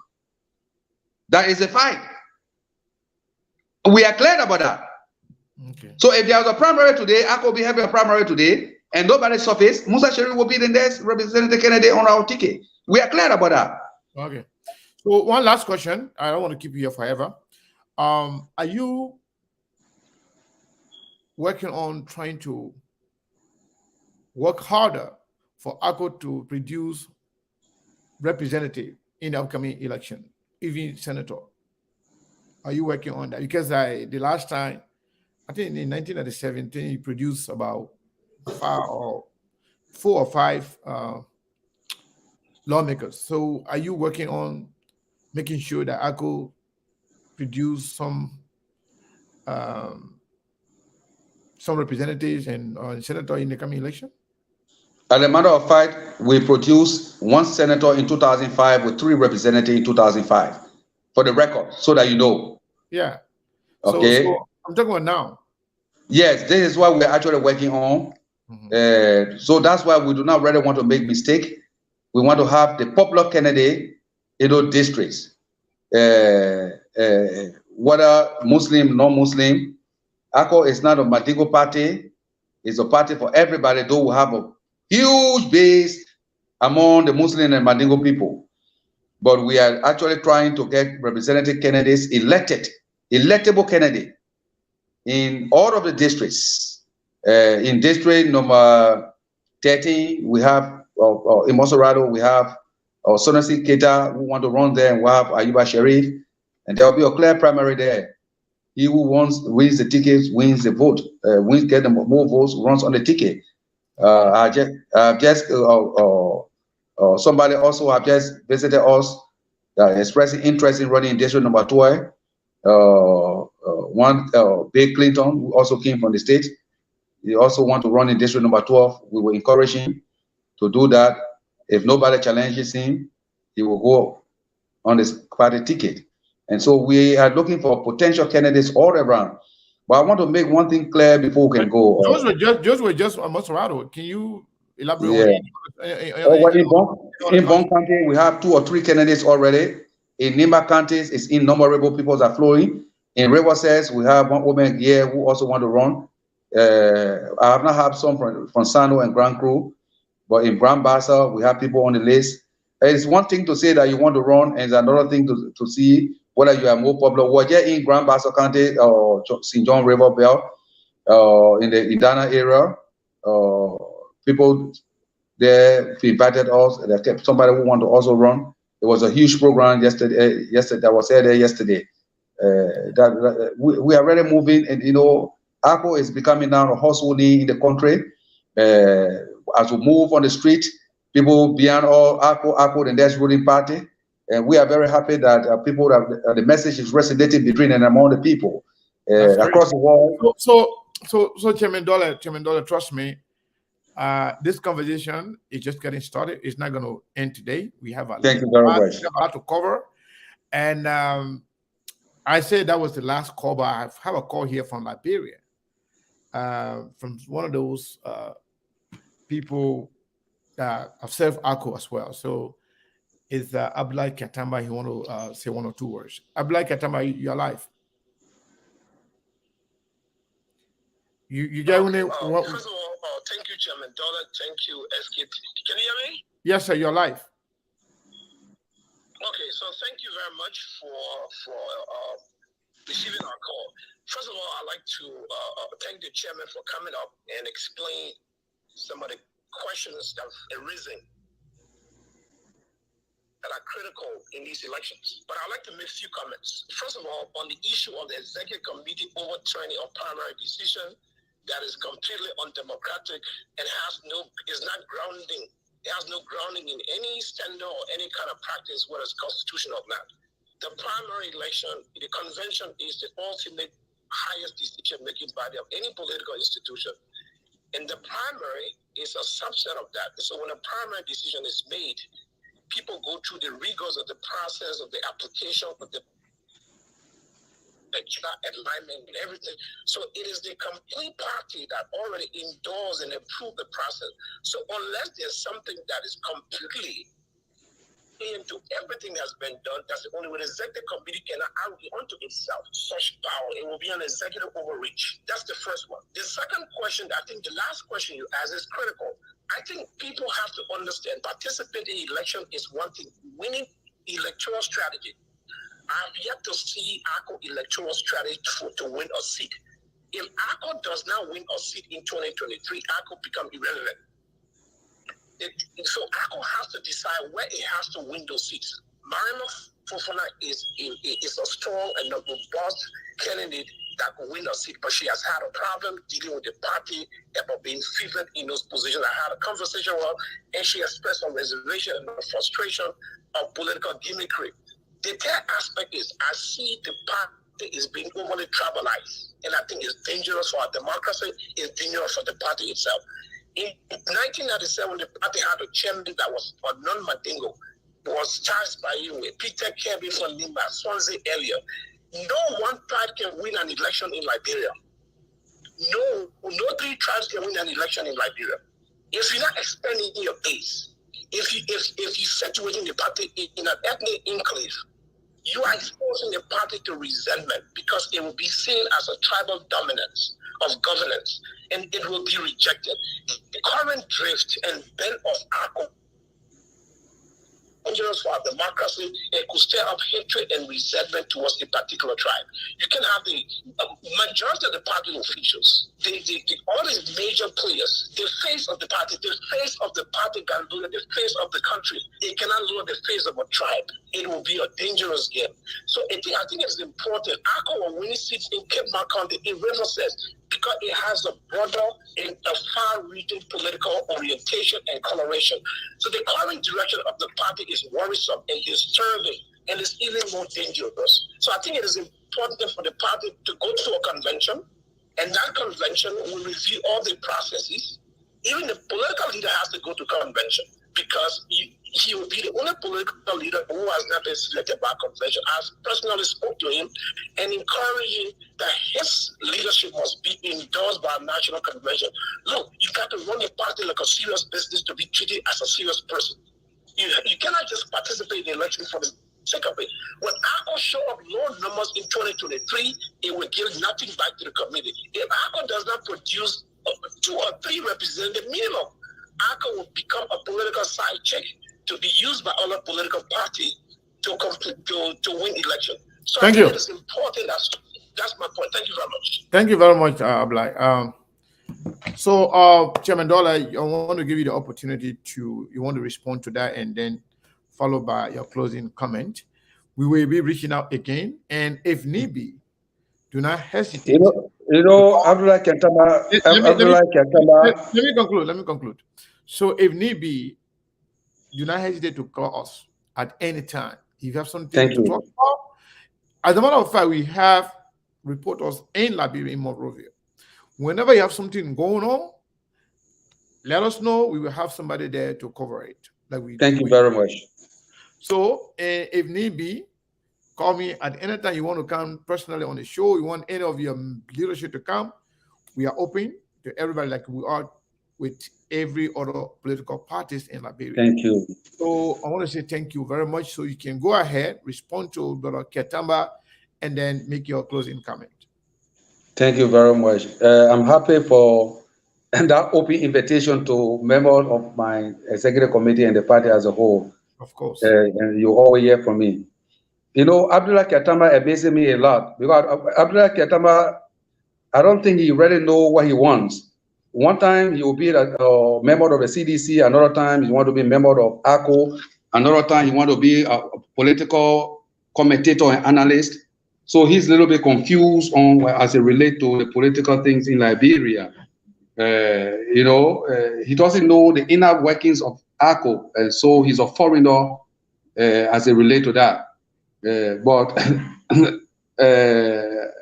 That is a fact. We are clear about that. Okay. So if there was a primary today, ALCOP will be having a primary today, and nobody surface, Musa Sherif will be the next representative candidate on our ticket. We are clear about that. Okay. So one last question. I don't want to keep you here forever. Are you working on trying to work harder for ALCOP to produce representative in the upcoming election, even senator? Are you working on that? Because the last time, I think in 1997, he produced about 4 or 5 lawmakers. So are you working on making sure that ALCOP produce some representatives and senator in the coming election? As a matter of fact, we produced 1 senator in 2005 with 3 representatives in 2005, for the record, so that you know. Yeah. Okay. So I'm talking about now. Yes, this is what we're actually working on. So that's why we do not really want to make mistake. We want to have the popular candidate in those districts, whether Muslim, non-Muslim. ALCOP is not a Mandingo party. It's a party for everybody, though we have a huge base among the Muslim and Mandingo people. But we are actually trying to get representative candidates elected, electable candidate in all of the districts. In district number 13, we have, in Monserrato, we have Sonasi Keita, who want to run there, and we have Ayuba Sherif, and there will be a clear primary there. He who wins the tickets, wins the vote, get the more votes, runs on the ticket. Somebody also have just visited us, expressing interest in running in district number 12. Bill Clinton, who also came from the state. he also want to run in district number 12. We will encourage him to do that. If nobody challenges him, he will go on his party ticket. And so we are looking for potential candidates all around. But I want to make one thing clear before we can go. Those were just Monserrato. Can you elaborate Yeah. on In Bon County, we have 2 or 3 candidates already. In Nimba counties, it's innumerable people are flowing. In Riverside, we have one woman here who also want to run. I have not had some from Sano and Grand Cru, but in Grand Bassa, we have people on the list. It's one thing to say that you want to run, and it's another thing to see whether you are more popular. We're here in Grand Bassa County or St. John River Belt, in the Idana area. People there invited us. They kept somebody who want to also run. There was a huge program yesterday. That was there yesterday. We are really moving, and ALCOP is becoming now a household name in the country. As we move on the street, people beyond all ALCOP and that's ruling party, and we are very happy that the message is resonating between and among the people across the world. So Chairman Dulleh, trust me. This conversation is just getting started. It's not going to end today. We have a lot to cover, and I said that was the last call, but I have a call here from Liberia, from one of those people that have served ALCOP as well. So it's Abdullahi Katamba. He want to say 1 or 2 words. Abdullahi Katamba, you're live. You get first of all, thank you, Chairman Dulleh. Thank you, SK. Can you hear me? Yes, sir. You're live. Okay, so thank you very much for receiving our call. First of all, I'd like to thank the chairman for coming up and explain some of the questions that have arisen that are critical in these elections. But I'd like to make a few comments. First of all, on the issue of the executive committee overturning a primary decision that is completely undemocratic and is not grounding. It has no grounding in any standard or any kind of practice, whether it's constitutional or not. The primary election, the convention is the ultimate highest decision-making body of any political institution. And the primary is a subset of that. So when a primary decision is made, people go through the rigors of the process of the application of the alignment and everything. So it is the complete party that already endorsed and approved the process. So unless there's something that is completely into everything that's been done, that's the only way the executive committee cannot argue unto itself such power. It will be an executive overreach. That's the first one. The second question, I think the last question you asked is critical. I think people have to understand participating in election is one thing. Winning electoral strategy. I've yet to see ALCOP electoral strategy to win a seat. If ALCOP does not win a seat in 2023, ALCOP become irrelevant. So ALCOP has to decide where it has to win those seats. Marima Fofana is a strong and a robust candidate that will win a seat, but she has had a problem dealing with the party about being favored in those positions. I had a conversation with her, and she expressed some reservation and frustration of political gimmickry. The third aspect is I see the party is being overly tribalized, and I think it's dangerous for our democracy, it's dangerous for the party itself. In 1997, the party had a chairman that was a non-Mandingo, was charged by Peter Kirby from Nimba, Swansea earlier. No one tribe can win an election in Liberia. No 3 tribes can win an election in Liberia. If you're not expanding your base, if you situating the party in an ethnic enclave, you are exposing the party to resentment because it will be seen as a tribal dominance of governance, and it will be rejected. The current drift and bent of ALCOP dangerous for our democracy. It could stir up hatred and resentment towards a particular tribe. You can have the majority of the party officials, all these major players, the face of the party can lose the face of the country. It cannot lose the face of a tribe. It will be a dangerous game. So I think it's important. ALCOP will win seats in Cape Mark County, in Riverside, because it has a broader and a far-reaching political orientation and coloration. So the current direction of the party is worrisome and disturbing, and it's even more dangerous. So I think it is important for the party to go to a convention And that convention will review all the processes. Even the political leader has to go to convention because he will be the only political leader who has not been selected by convention. I personally spoke to him and encouraged him that his leadership must be endorsed by a national convention. Look, you got to run a party like a serious business to be treated as a serious person. You cannot just participate in the election for the sake of it. When ALCOP show up low numbers in 2023, it will give nothing back to the community. If ALCOP does not produce 2 or 3 representatives minimum, ALCOP will become a political side check to be used by other political parties to win election. So Thank I you. think it is important. That's my point. Thank you very much. Thank you very much, Ablai. Chairman Dulleh, I want to give you the opportunity you want to respond to that, and then followed by your closing comment. We will be reaching out again, and if need be, do not hesitate. Abdullah Kentama. Let me conclude. So, if need be, do not hesitate to call us at any time. If you have something to talk about, as a matter of fact, we have reporters in Liberia, in Monrovia. Whenever you have something going on, let us know. We will have somebody there to cover it. Thank you very much. So, if need be, call me at any time you want to come personally on the show. You want any of your leadership to come, we are open to everybody like we are with every other political parties in Liberia. Thank you. So I want to say thank you very much. So you can go ahead, respond to Brother Ketamba, and then make your closing comment. Thank you very much. I'm happy for that open invitation to members of my executive committee and the party as a whole. Of course. And you always hear from me. Abdullah Ketamba amazes me a lot because Abdullah Ketamba, I don't think he really know what he wants. One time he will be a member of the CDC, another time he want to be a member of ALCOP, another time he want to be a political commentator and analyst. So he's a little bit confused on as it relates to the political things in Liberia. He doesn't know the inner workings of ALCOP, and so he's a foreigner as it relates to that. But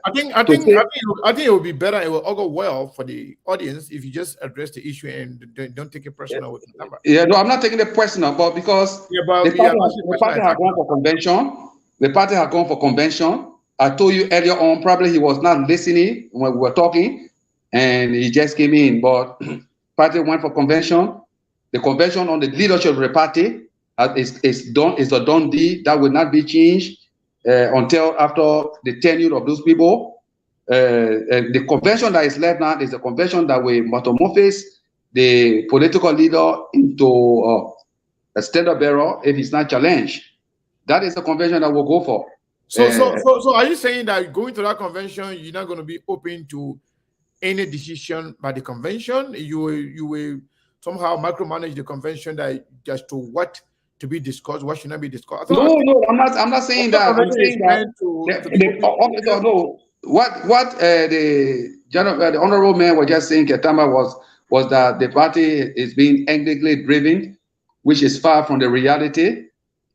I think it would be better. It will all go well for the audience if you just address the issue and don't take it personal with the number. Yeah, no, I'm not taking it personal, but because the party had gone for convention. The party had gone for convention. I told you earlier on, probably he was not listening when we were talking, and he just came in. But party went for convention. The convention on the leadership of the party is done. Is a done deal that will not be changed until after the tenure of those people. The convention that is left now is a convention that will metamorphose the political leader into a standard bearer if he's not challenged. That is the convention that we'll go for. So are you saying that going to that convention, you're not going to be open to any decision by the convention? You will somehow micromanage the convention that just to what to be discussed, what should not be discussed? No, I'm not saying that. I'm saying that the honorable man was just saying, Ketama, was that the party is being ethnically driven, which is far from the reality.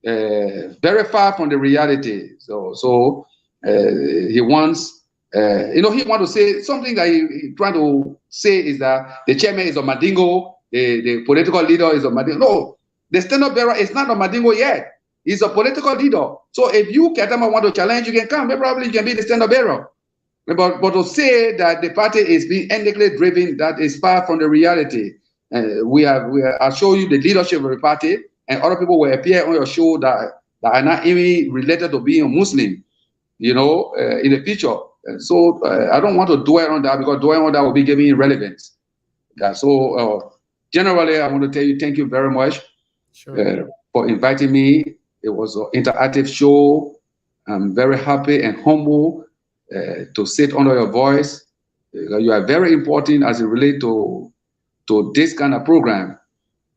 Very far from the reality. So he wants, he wants to say something that he trying to say is that the chairman is a Mandingo, the political leader is a Mandingo. No, the standard bearer is not a Mandingo yet. He's a political leader. So if you, Ketama, want to challenge, you can come. Probably you can be the standard bearer. But to say that the party is being ethnically driven, that is far from the reality. I'll show you the leadership of the party. And other people will appear on your show that are not even related to being a Muslim, in the future. So I don't want to dwell on that because dwell on that will be giving relevance. Yeah, so generally, I want to tell you thank you very much for inviting me. It was an interactive show. I'm very happy and humble to sit under your voice. You are very important as it relates to this kind of program.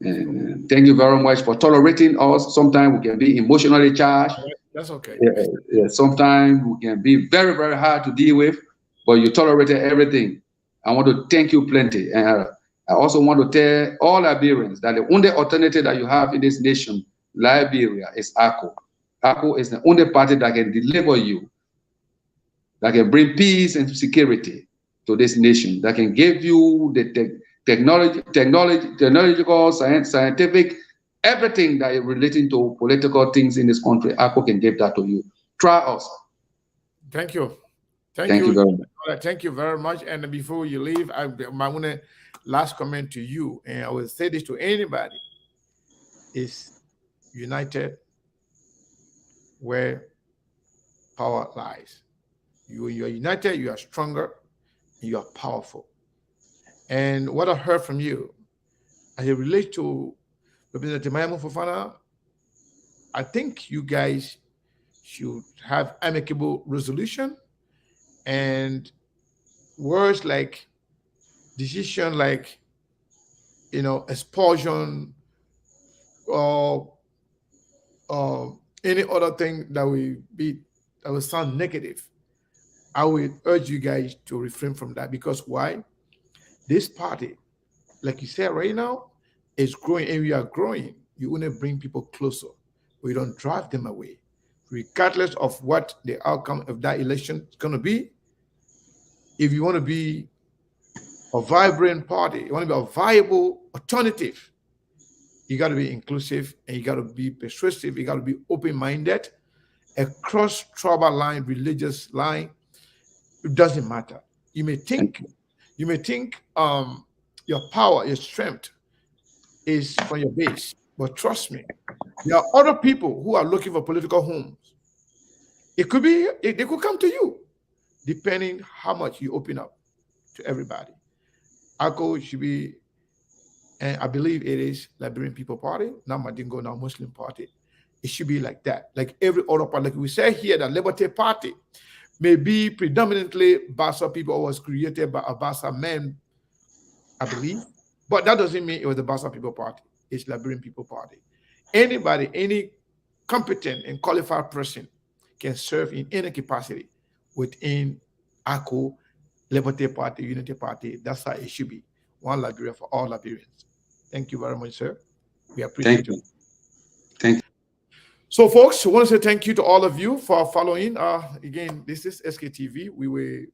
And thank you very much for tolerating us. Sometimes we can be emotionally charged. That's okay. Sometimes we can be very, very hard to deal with, but you tolerated everything. I want to thank you plenty. And I also want to tell all Liberians that the only alternative that you have in this nation, Liberia, is ALCOP. ALCOP is the only party that can deliver you, that can bring peace and security to this nation, that can give you the technological, scientific, everything that is relating to political things in this country. ALCOP can give that to you. Try us. Thank you. Thank you very much. Thank you very much. And before you leave, I want to last comment to you, and I will say this to anybody: is united where power lies. You are united, you are stronger, and you are powerful. And what I heard from you, as it relates to Representative Mayamu Fofana, I think you guys should have amicable resolution, and words like decision, like expulsion, or any other thing that will sound negative. I would urge you guys to refrain from that, because why? This party, like you said right now, is growing, and we are growing. You want to bring people closer, but you don't drive them away. Regardless of what the outcome of that election is going to be, if you want to be a vibrant party, you want to be a viable alternative, you got to be inclusive, and you got to be persuasive, you got to be open-minded, across tribal line, religious line. It doesn't matter. You may think your power, your strength is from your base, but trust me, there are other people who are looking for political homes. It could be they could come to you, depending how much you open up to everybody. ALCOP should be, and I believe it is, Liberian People Party, not Madingo, not Muslim Party. It should be like that, like every other party. Like we say here, the Liberty Party may be predominantly Bassa people, or was created by a Bassa man, I believe, but that doesn't mean it was the Bassa People Party. It's Liberian People Party. Anybody, any competent and qualified person can serve in any capacity within ALCOP, Liberty Party, Unity Party. That's how it should be. One Liberia for all Liberians. Thank you very much, sir. We appreciate Thank you. it. Thank you. So, folks, I want to say thank you to all of you for following. Again, this is SKTV. We will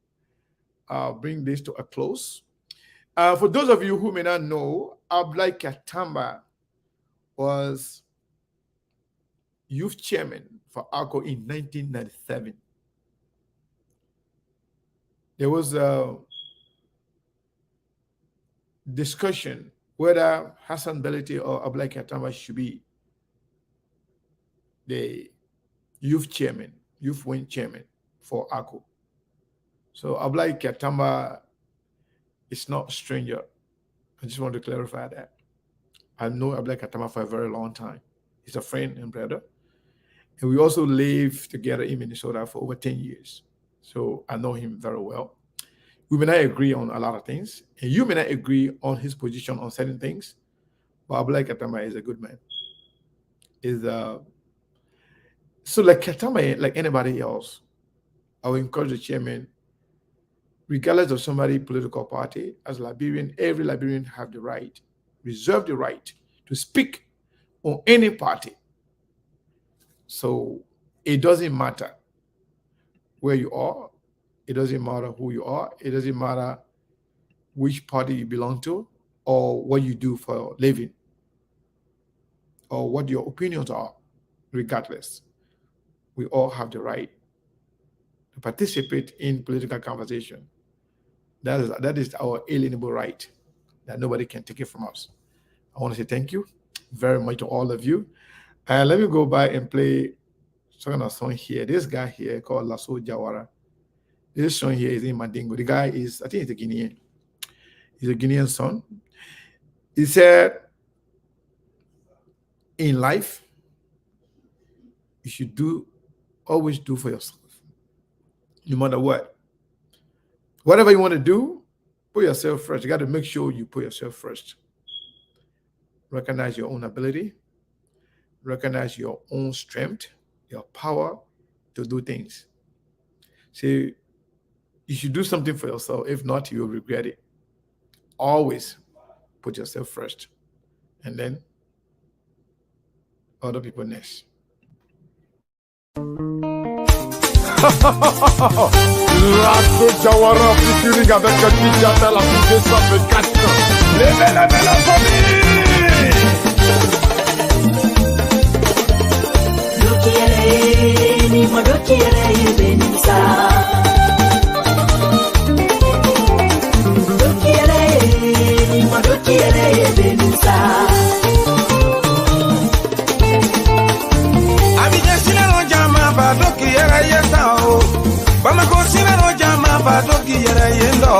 bring this to a close. For those of you who may not know, Abdullahi Katamba was youth chairman for ALCOP in 1997. There was a discussion whether Hassan Belete or Abdullahi Katamba should be the youth chairman, youth wing chairman for ALCOP. So Abdullahi Katamba is not a stranger. I just want to clarify that. I know Abdullahi Katamba for a very long time. He's a friend and brother. And we also lived together in Minnesota for over 10 years. So I know him very well. We may not agree on a lot of things, and you may not agree on his position on certain things, but Abdullahi Katamba is a good man. So like Katamba, like anybody else, I would encourage the chairman, regardless of somebody's political party, as Liberian, every Liberian have the right, reserve the right to speak on any party. So it doesn't matter where you are. It doesn't matter who you are. It doesn't matter which party you belong to, or what you do for a living, or what your opinions are. Regardless, we all have the right to participate in political conversation. That is our alienable right, that nobody can take it from us. I want to say thank you very much to all of you. And let me go by and play a song here. This guy here called Lasso Jawara. This song here is in Mandingo. The guy is, I think he's a Guinean. He's a Guinean son. He said, in life, you should always do for yourself, no matter what. Whatever you want to do, put yourself first. You got to make sure you put yourself first. Recognize your own ability. Recognize your own strength, your power to do things. See, you should do something for yourself. If not, you will regret it. Always put yourself first, and then other people next. Lasso Jawara featuring avec Kijata, la plus de 124. Levez la famille. Dokiere, ni madokiere benisa. Dokiere, ni madokiere benisa. Abidjan sinero jama ba dokiere yesao. Bamako sinero jama ba dokiere yendo.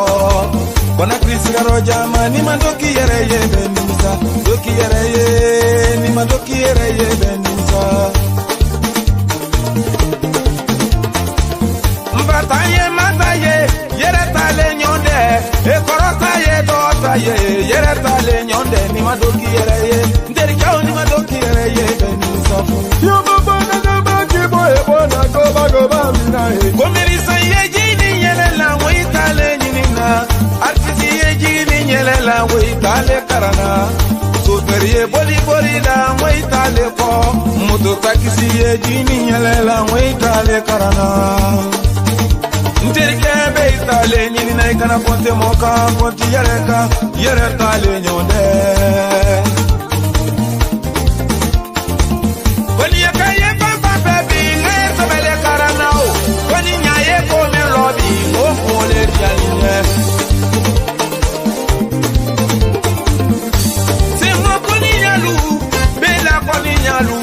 Conakry sinero jama ni madokiere benisa. Dokiere ni madokiere benisa. Mbataye mataye yere tale nyonde e korotaye dotaye yere tale nyonde ni madoki yere ye nderi kao ni madoki yere ye benisa yo baba na baba kibo e bona goba mina e komerisa ye jini yele la we tale nyina artisi ye jini yele la we tale karana superiye boli la we tale ko moto takisi ye jini yele la we tale karana Nterike be itale nyini na ikana konte moka konti yere tale nyonde Koni yakaye papa baby ngaye sabele karanao Koni nyaye kome lobby o kole dialine Simo koni nyalu bela koni nyalu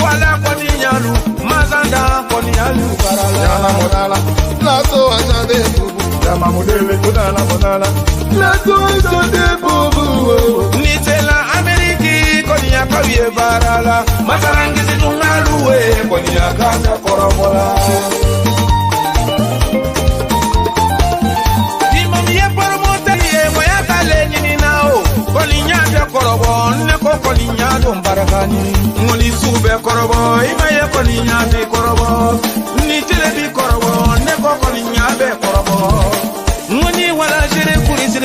Wala koni nyalu mazanda koni nyalu karala Yana monala Lasso Ajade Bubu Yama Modele Kodala Monala Lasso Ajade Bubu Nitela Ameriki Konya kawie barala Matarangizi tungaluwe Konya kaja korobola Imamiye poromote ye Moya kale nini nao Konya vya korobo Neko konya dumbarakani Ngoli sube korobo Imaye konya vi korobo Nitele vi korobo Neko konya ve korobo Ngoni wala jere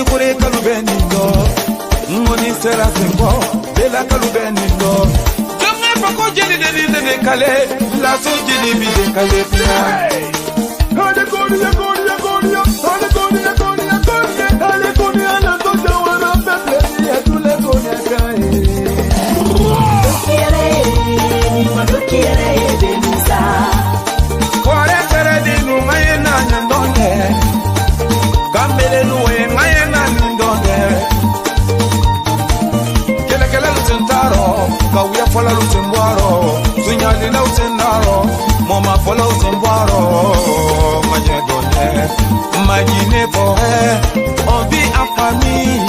kuri kalubeni do Ngoni sera sengo Bela kalubeni do Jonge pako jeli de kale La so jeli bi de kale Hale koni ya Hale koni ya Hale koni ya na to jawara peple ya tule koni ya kai Dokiere, ni madokiere benisa. Kore tere dinu maye na nyandonde Kambele nuwe maye na nyandonde Kele lutentaro Kawia fola lutembuaro Sunyali na utendaro Moma fola utembwaro Manyedonde Magine forêt On vit en famille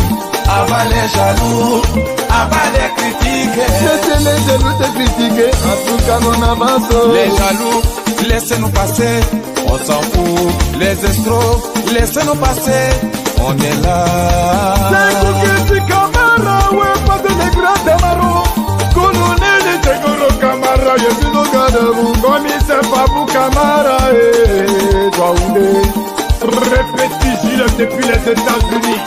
Avant les jaloux Avant les critiques Laissez les jaloux te critiquer En tout cas on avance Les jaloux Laissez-nous passer On s'en fout Les escrocs Laissez-nous passer On est là Sekukisi kamara we pate le grand demaro Koloneli Seguro Kamara Yesino Gadabu Komise Babu Kamara Twaoundé Répéti Gilles depuis les États-Unis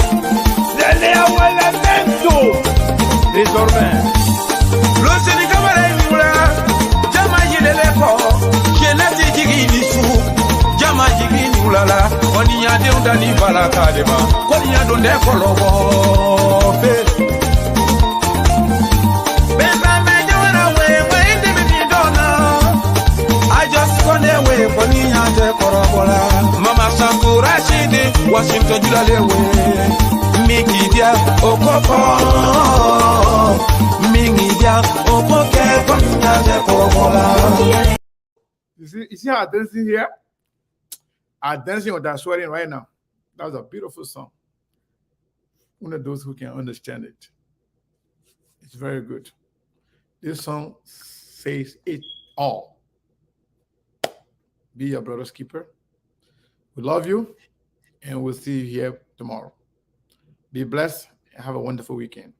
C'est Léa Ouelemento Désormais Le Sénégal Moula Jama Yileleko Kenati Jigi Nisu Jama Jigi Nulala Koni Yade Undani Bala Kadema Koni Yadonde Kolobo Beba Mejawana we Indemini Dona I just gone away Koni Yade Korobola Mama Sakura Shidi Washington Julalewe Migidia Okoko Mingidia Okoke Koni Yade Korobola You see how dancing here? Are dancing or they're sweating right now. That was a beautiful song. One of those who can understand it. It's very good. This song says it all. Be your brother's keeper. We love you, and we'll see you here tomorrow. Be blessed and have a wonderful weekend.